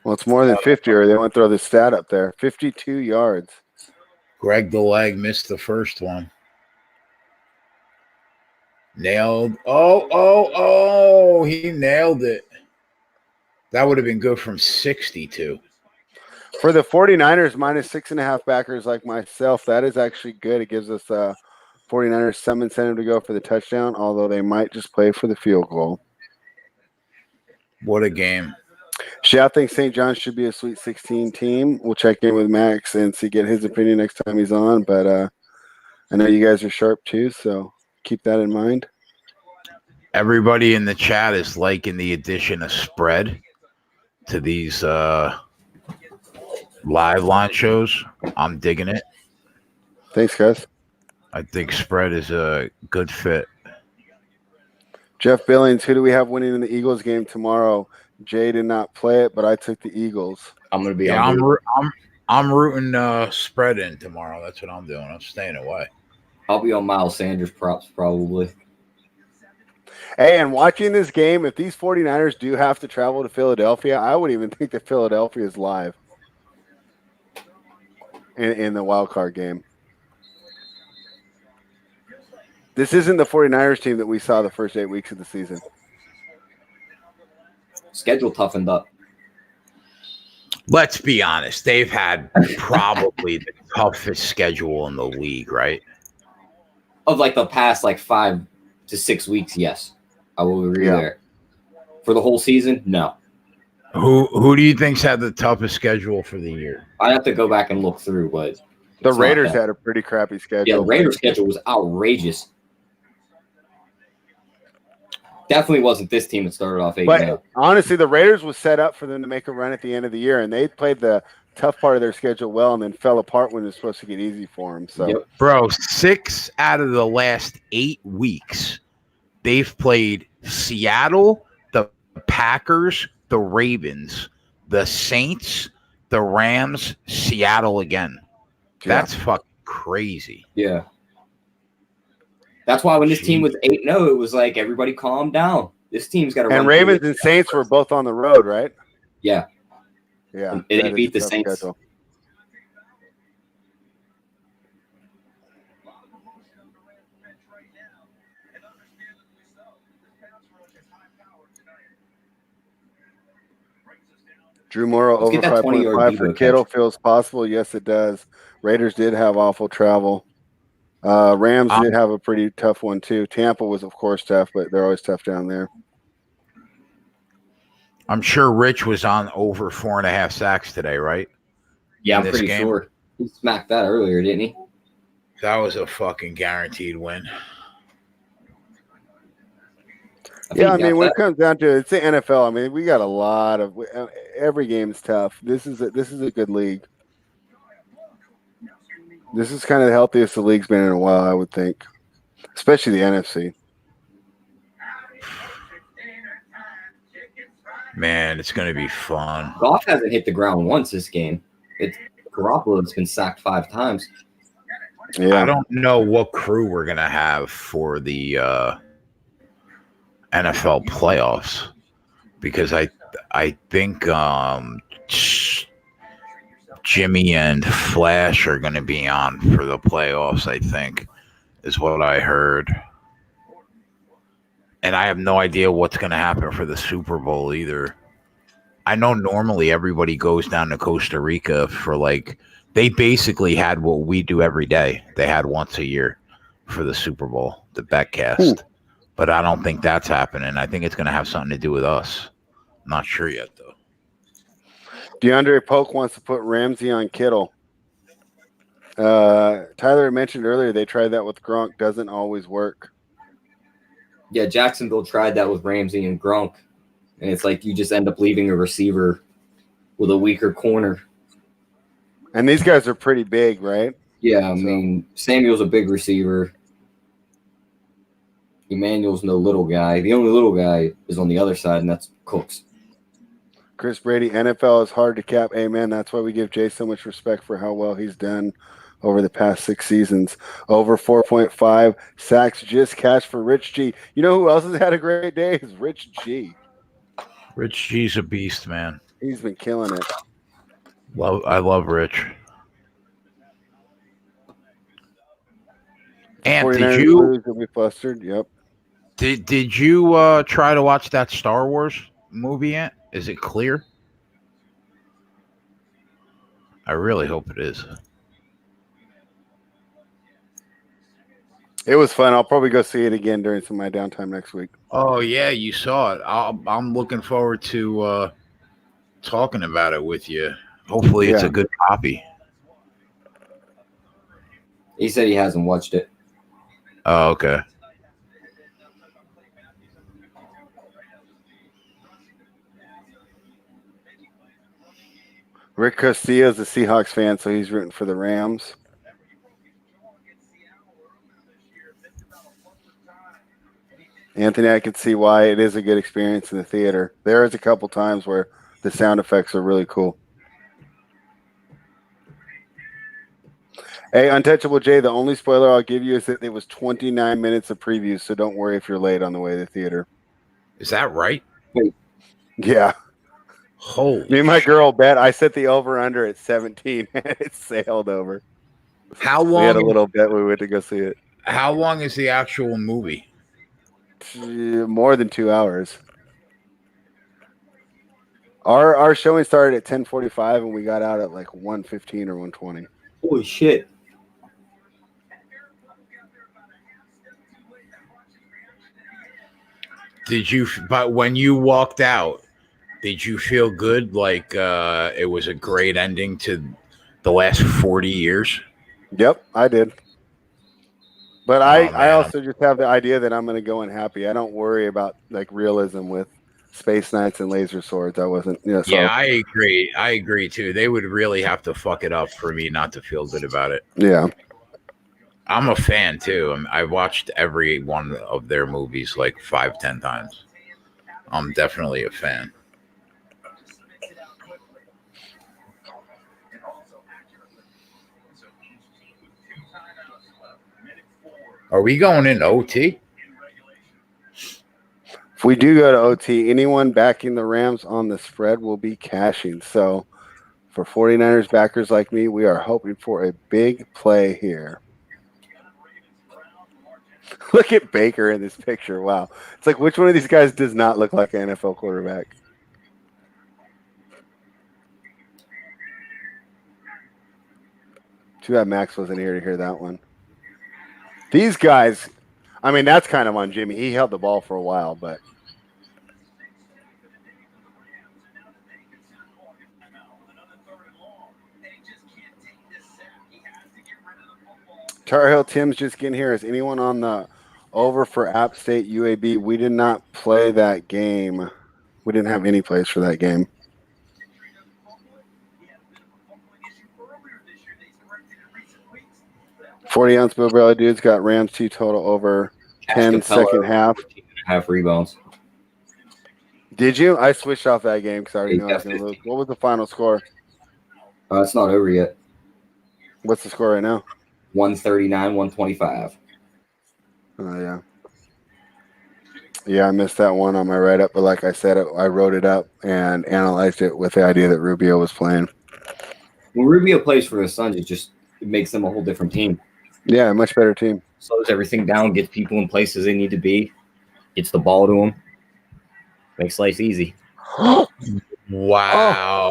Well, it's more than 50, or they won't throw the stat up there. 52 yards. Greg the leg missed the first one. Nailed. Oh, he nailed it. That would have been good from 62. For the 49ers, minus 6.5 backers like myself, that is actually good. It gives us 49ers some incentive to go for the touchdown, although they might just play for the field goal. What a game. Shao thinks St. John's should be a Sweet 16 team. We'll check in with Max and get his opinion next time he's on. But I know you guys are sharp too, so keep that in mind. Everybody in the chat is liking the addition of spread to these live line shows. I'm digging it. Thanks, guys. I think spread is a good fit. Jeff Billings, who do we have winning in the Eagles game tomorrow? Jay did not play it, but I took the Eagles. I'm gonna be. Yeah, I'm rooting spread in tomorrow. That's what I'm doing. I'm staying away. I'll be on Miles Sanders props probably. Hey, and watching this game, if these 49ers do have to travel to Philadelphia, I would even think that Philadelphia is live in the wild card game. This isn't the 49ers team that we saw the first 8 weeks of the season. Schedule toughened up. Let's be honest. They've had probably the toughest schedule in the league, right? Of like the past 5 to 6 weeks, yes. I will agree there. For the whole season, no. Who do you think's had the toughest schedule for the year? I have to go back and look through, but the Raiders had a pretty crappy schedule. Yeah, the Raiders' schedule was outrageous. Definitely wasn't this team that started off 8-0. But honestly, the Raiders was set up for them to make a run at the end of the year, and they played the tough part of their schedule well and then fell apart when it was supposed to get easy for them. So, Bro, 6 out of the last 8 weeks, they've played Seattle, the Packers, the Ravens, the Saints, the Rams, Seattle again. That's fucking crazy. Yeah. That's why when this team was 8-0, it was like everybody calm down. This team's got to run. And Ravens and Saints were both on the road, right? Yeah. Yeah. And they beat the Saints. Schedule. Drew Morrow over 5.5 for Kittle feels possible. Yes, it does. Raiders did have awful travel. Rams did have a pretty tough one too. Tampa was, of course, tough, but they're always tough down there. I'm sure Rich was on over 4.5 sacks today, right? Yeah, I'm pretty sure. He smacked that earlier, didn't he? That was a fucking guaranteed win. Yeah, I mean, when it comes down to it, it's the NFL. I mean, we got a lot of every game's tough. This is a good league. This is kind of the healthiest the league's been in a while, I would think, especially the NFC. Man, it's going to be fun. Goff hasn't hit the ground once this game. Garoppolo's been sacked 5 times. Yeah. I don't know what crew we're going to have for the NFL playoffs because I think Jimmy and Flash are going to be on for the playoffs, I think, is what I heard. And I have no idea what's going to happen for the Super Bowl either. I know normally everybody goes down to Costa Rica for they basically had what we do every day. They had once a year for the Super Bowl, the Betcast. But I don't think that's happening. I think it's going to have something to do with us. I'm not sure yet, though. DeAndre Polk wants to put Ramsey on Kittle. Tyler mentioned earlier they tried that with Gronk. Doesn't always work. Yeah, Jacksonville tried that with Ramsey and Gronk. And it's like you just end up leaving a receiver with a weaker corner. And these guys are pretty big, right? Yeah, I mean, Samuel's a big receiver. Emmanuel's no little guy. The only little guy is on the other side, and that's Cooks. Chris Brady, NFL is hard to cap. Amen. That's why we give Jay so much respect for how well he's done over the past 6 seasons. Over 4.5 sacks just cashed for Rich G. You know who else has had a great day? Is Rich G. Rich G's a beast, man. He's been killing it. I love Rich. And 49ers did you lose, they'll be flustered. Yep. did you try to watch that Star Wars movie yet? Is it clear? I really hope it is. It was fun. I'll probably go see it again during some of my downtime next week. Oh yeah, you saw it. I'm looking forward to talking about it with you. Hopefully, it's a good copy. He said he hasn't watched it. Oh, okay. Rick Castillo's a Seahawks fan, so he's rooting for the Rams. Anthony, I can see why it is a good experience in the theater. There is a couple times where the sound effects are really cool. Hey, Untouchable Jay, the only spoiler I'll give you is that it was 29 minutes of previews, so don't worry if you're late on the way to the theater. Is that right? Yeah. Holy. Me and my girl bet. I set the over-under at 17, and it sailed over. How We had a long? little bet we went to go see it. How long is the actual movie? More than 2 hours. Our showing started at 10:45, and we got out at like 1:15 or 1:20. Holy shit. But when you walked out, did you feel good? Like it was a great ending to the last 40 years? Yep, I did. But Oh, I man. also just have the idea that I'm going to go in happy. I don't worry about like realism with space knights and laser swords. I wasn't. So. Yeah, I agree. I agree too. They would really have to fuck it up for me not to feel good about it. Yeah. I'm a fan too. I watched every one of their movies like 5-10 times. I'm definitely a fan. Are we going in OT? If we do go to OT, anyone backing the Rams on the spread will be cashing. So for 49ers backers like me, we are hoping for a big play here. Look at Baker in this picture. Wow. It's like, which one of these guys does not look like an NFL quarterback? Too bad Max wasn't here to hear that one. These guys, I mean, that's kind of on Jimmy. He held the ball for a while, but. Tar Heel Tim's just getting here. Is anyone on the over for App State UAB? We did not play that game. We didn't have any plays for that game. 40-ounce Bill Bradley dudes got Rams 2 total over 10 second half. 14.5 rebounds. Did you? I switched off that game because I already Yeah, knew I was going to lose. What was the final score? It's not over yet. What's the score right now? 139, 125. Oh, yeah. Yeah, I missed that one on my write-up, but like I said, I wrote it up and analyzed it with the idea that Rubio was playing. When Rubio plays for the Suns, it makes them a whole different team. Yeah, much better team. Slows everything down, gets people in places they need to be, gets the ball to them, makes life easy. Wow.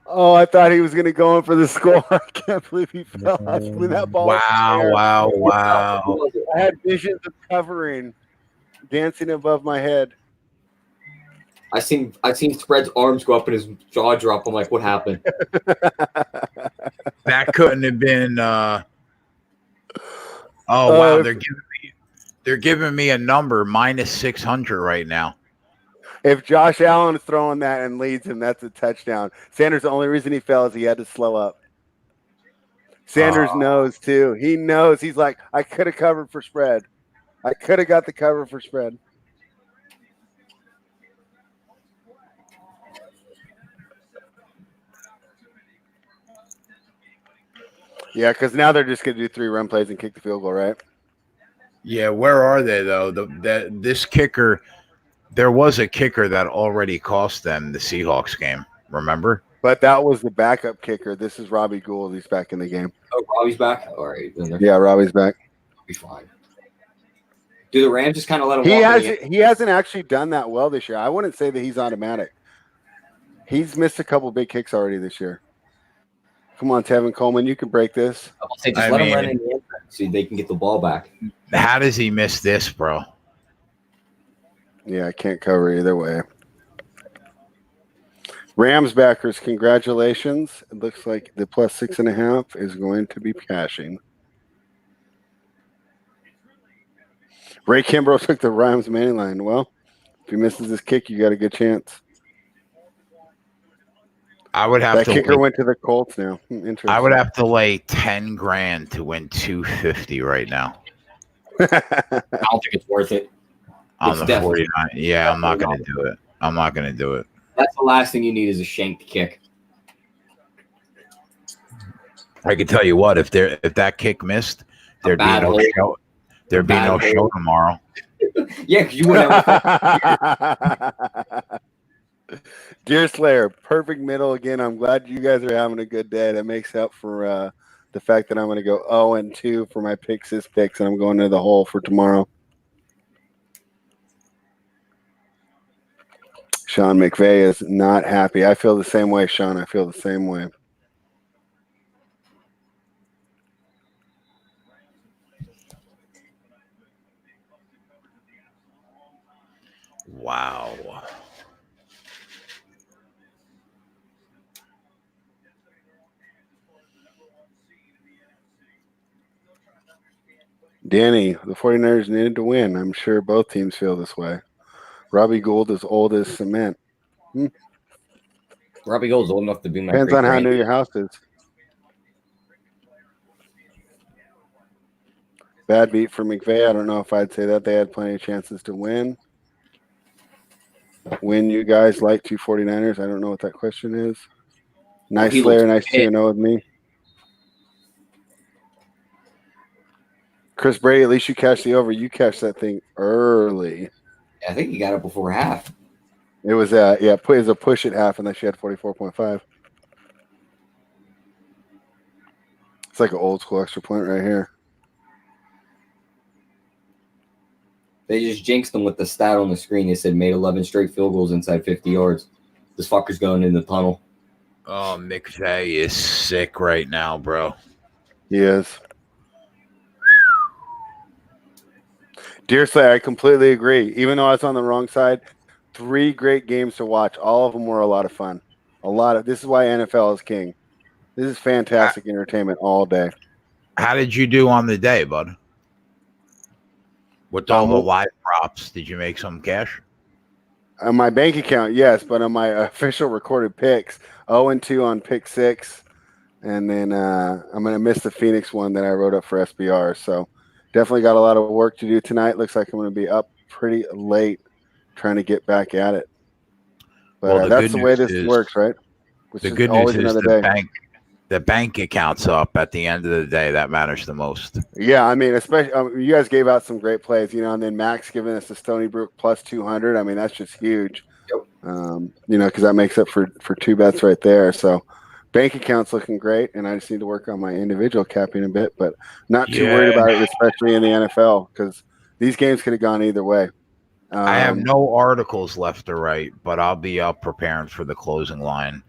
Oh, I thought he was going to go in for the score. I can't believe he fell. I flew that ball. Wow. I had visions of covering dancing above my head. I seen Fred's arms go up and his jaw drop. I'm like, what happened? That couldn't have been. Wow, they're giving me a number -600 right now. If Josh Allen is throwing that and leads him, that's a touchdown. Sanders, the only reason he fell is he had to slow up. Sanders knows too. He knows. He's like, I could have covered for spread. I could have got the cover for spread. Yeah, because now they're just going to do 3 run plays and kick the field goal, right? Yeah, where are they though? This kicker, there was a kicker that already cost them the Seahawks game. Remember? But that was the backup kicker. This is Robbie Gould. He's back in the game. Oh, Robbie's back? All right. Yeah, Robbie's back. Be fine. Do the Rams just kind of let him walk? He hasn't actually done that well this year. I wouldn't say that he's automatic. He's missed a couple big kicks already this year. Come on, Tevin Coleman, you can break this. I'll say just let him run in the end so they can get the ball back. How does he miss this, bro? Yeah, I can't cover either way. Rams backers, congratulations. It looks like the +6.5 is going to be cashing. Ray Kimbrough took the Rams money line. Well, if he misses this kick, you got a good chance. I would have that to. Kicker went to the Colts now. Interesting. I would have to lay 10 grand to win 250 right now. I don't think it's worth it. On the 49. Yeah, I'm not going to do it. I'm not going to do it. That's the last thing you need is a shanked kick. I can tell you what, if that kick missed, there'd be no show. There'd be no show tomorrow. Yeah, because you wouldn't have. Deer Slayer, perfect middle again. I'm glad you guys are having a good day. That makes up for the fact that I'm going to go 0-2 for my picks, and I'm going to the hole for tomorrow. Sean McVay is not happy. I feel the same way, Sean. I feel the same way. Wow. Danny, the 49ers needed to win. I'm sure both teams feel this way. Robbie Gould is old as cement. Robbie Gould's old enough to be my Depends on how new your house is. Bad beat for McVay. I don't know if I'd say that. They had plenty of chances to win. When you guys like 249ers, I don't know what that question is. Nice Slayer, nice 2-0 with me. Chris Brady, at least you cashed the over. You cashed that thing early. I think you got it before half. It was it was a push at half, and then she had 44.5. It's like an old school extra point right here. They just jinxed them with the stat on the screen. They said made 11 straight field goals inside 50 yards. This fucker's going in the tunnel. Oh, McVay is sick right now, bro. He is. Dear Slayer, I completely agree. Even though I was on the wrong side, 3 great games to watch. All of them were a lot of fun. This is why NFL is king. This is fantastic entertainment all day. How did you do on the day, bud? With all the live props, did you make some cash? On my bank account, yes, but on my official recorded picks, 0-2 on pick 6, and then I'm going to miss the Phoenix one that I wrote up for SBR. So definitely got a lot of work to do tonight. Looks like I'm going to be up pretty late trying to get back at it. But Well, the that's good the way news this is- works, right? Which The is good news always is another the day. bank account's up at the end of the day. That matters the most. Yeah, I mean, especially you guys gave out some great plays, and then Max giving us the Stony Brook plus 200. I mean, that's just huge. Because that makes up for 2 bets right there. So bank account's looking great, and I just need to work on my individual capping a bit, but not too worried about it, especially in the NFL, because these games could have gone either way. I have no articles left to write, but I'll be up preparing for the closing line.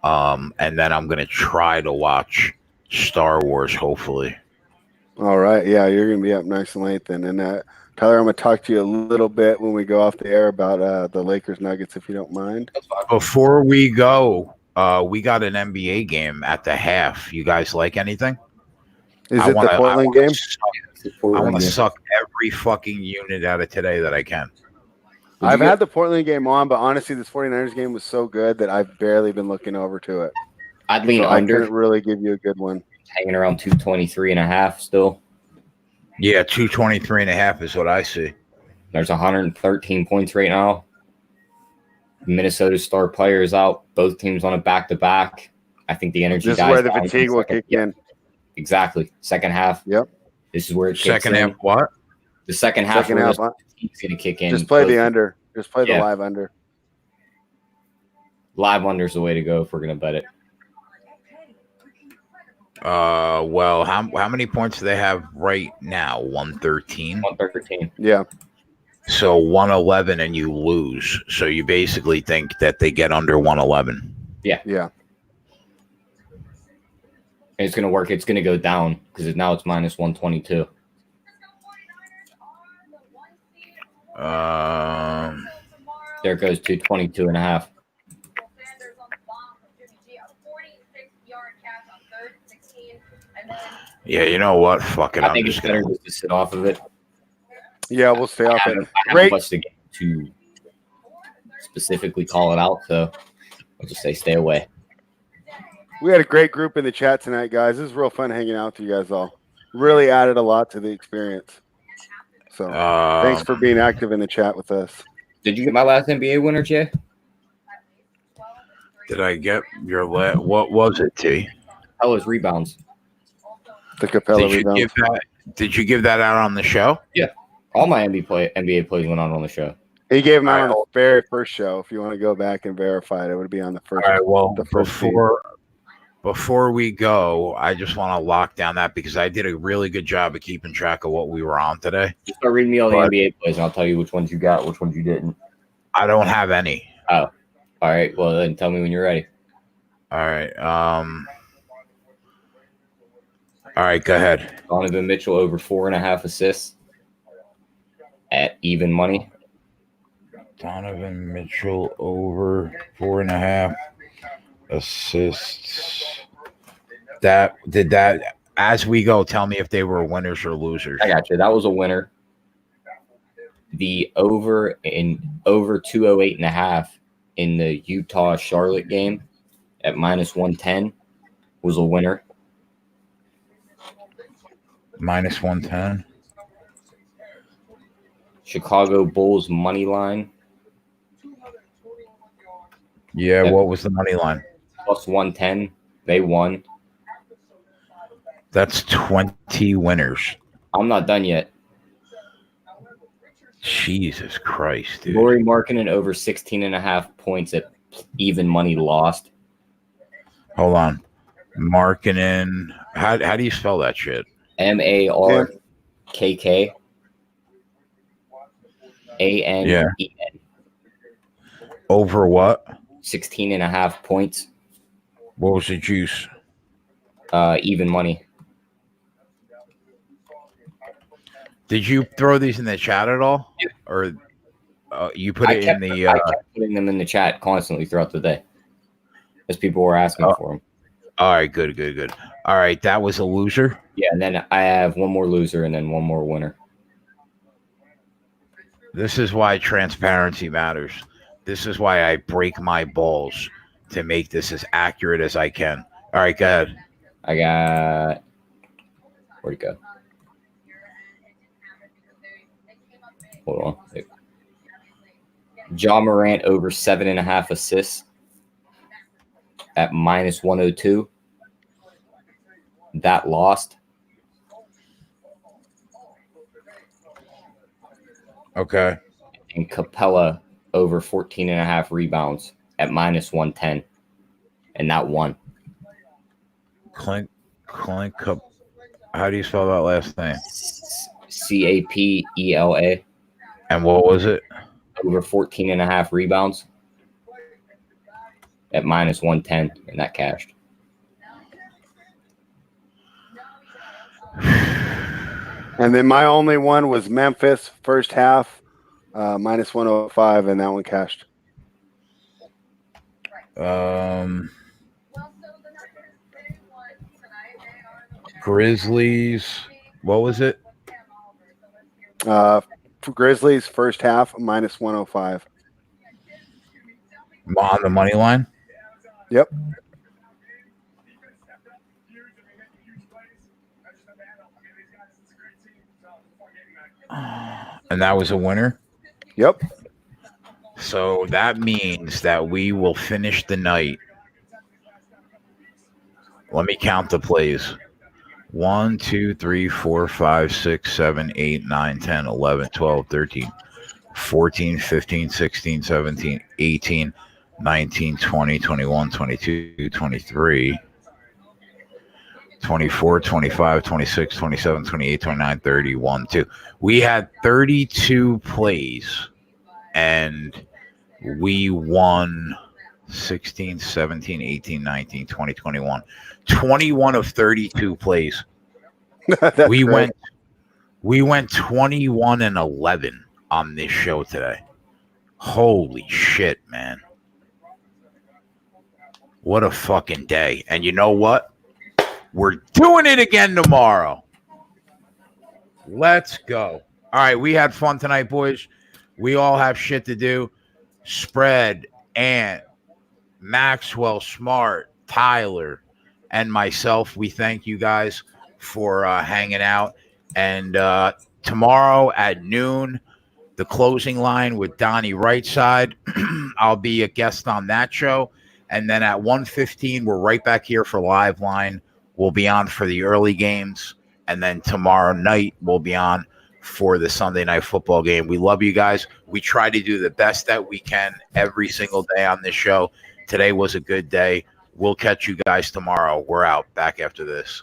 And then I'm going to try to watch Star Wars, hopefully. All right. Yeah, you're going to be up nice and late then. And Tyler, I'm going to talk to you a little bit when we go off the air about the Lakers Nuggets, if you don't mind. Before we go, we got an NBA game at the half. You guys like anything? Is it the Portland game? I want to suck every fucking unit out of today that I can. I've had the Portland game on, but honestly, this 49ers game was so good that I've barely been looking over to it. I'd lean So under. I couldn't really give you a good one. Hanging around 223.5 still. Yeah, 223.5 is what I see. There's 113 points right now. Minnesota's star player is out. Both teams on a back-to-back. I think the energy This is dies where the down fatigue will second- kick yeah, in. Exactly. Second half. Yep. This is where it kicks Second in. half, what? The second half, Second where half, this team's going to kick in. just play the Both- under. Just play the Yeah. live under. Live under's the way to go if we're going to bet it. Well, how many points do they have right now? 113. 113. Yeah. So 111 and you lose. So you basically think that they get under 111. Yeah. And it's going to work. It's going to go down because now it's minus 122. There goes to 22.5. Yeah, you know what? Fuck it. I I'm think just it's better gonna. just to sit off of it. Yeah, we'll stay off I it. haven't Great. watched the game to specifically call it out, so I'll just say stay away. We had a great group in the chat tonight, guys. This is real fun hanging out with you guys all. Really added a lot to the experience. So thanks for being active in the chat with us. Did you get my last NBA winner, Jay? Did I get your what was it, T? How was rebounds? The Capella Did you rebound. give that? Did you give that out on the show? All my NBA plays went on the show. He gave them out All on right. the very first show. If you want to go back and verify it, it would be on the first. All right. Well, the first feed. before we go, I just want to lock down that because I did a really good job of keeping track of what we were on today. Just start reading me all the But- NBA plays, and I'll tell you which ones you got, which ones you didn't. I don't have any. All right. Well, then tell me when you're ready. All right. All right. Go ahead. Donovan Mitchell over 4.5 assists at even money. Donovan Mitchell over 4.5 assists. That as we go, tell me if they were winners or losers. I got you. That was a winner. The over 208.5 in the Utah Charlotte game at minus 110 was a winner. Minus 110. Chicago Bulls money line Yeah, Yep. what was the money line? plus 110. They won. That's 20 winners. I'm not done yet. Jesus Christ, dude. Laurie Markkinen over 16.5 points at even money lost. Hold on. Markkinen. How do you spell that shit? MARKK ANEN. Over what? 16.5 points. What was the juice? Even money. Did you throw these in the chat at all? Yeah. Or you put it in the I kept putting them in the chat constantly throughout the day as people were asking for them. all right, good. All right, that was a loser. Yeah, and then I have one more loser and then one more winner. This is why transparency matters. This is why I break my balls to make this as accurate as I can. All right, go ahead. I got where'd it go? Hold on. John Morant over 7.5 assists at -102. That lost. Okay. And Capella over 14.5 rebounds at -110. And that won. Clink Cup. How do you spell that last name? Capela And what was it? over 14.5 rebounds at -110. And that cashed. And then my only one was Memphis first half, -105, and that one cashed. Grizzlies. What was it? For Grizzlies first half, -105. On the money line? Yep. And that was a winner? Yep. So that means that we will finish the night. Let me count the plays. 1, 2, 3, 4, 5, 6, 7, 8, 9, 10, 11, 12, 13, 14, 15, 16, 17, 18, 19, 20, 21, 22, 23, 24, 25, 26, 27, 28, 29, 30, 1, 2. We had 32 plays, and we won 16, 17, 18, 19, 20, 21. 21 of 32 plays. That's we great. went 21 and 11 on this show today. Holy shit, man. What a fucking day. And you know what? We're doing it again tomorrow. Let's go. All right, we had fun tonight, boys. We all have shit to do. Spread, Ant, Maxwell, Smart, Tyler, and myself, we thank you guys for hanging out. And tomorrow at noon, the closing line with Donnie Rightside. I'll be a guest on that show. And then at 1:15, we're right back here for Live Line. We'll be on for the early games. And then tomorrow night, we'll be on for the Sunday Night Football game. We love you guys. We try to do the best that we can every single day on this show. Today was a good day. We'll catch you guys tomorrow. We're out. Back after this.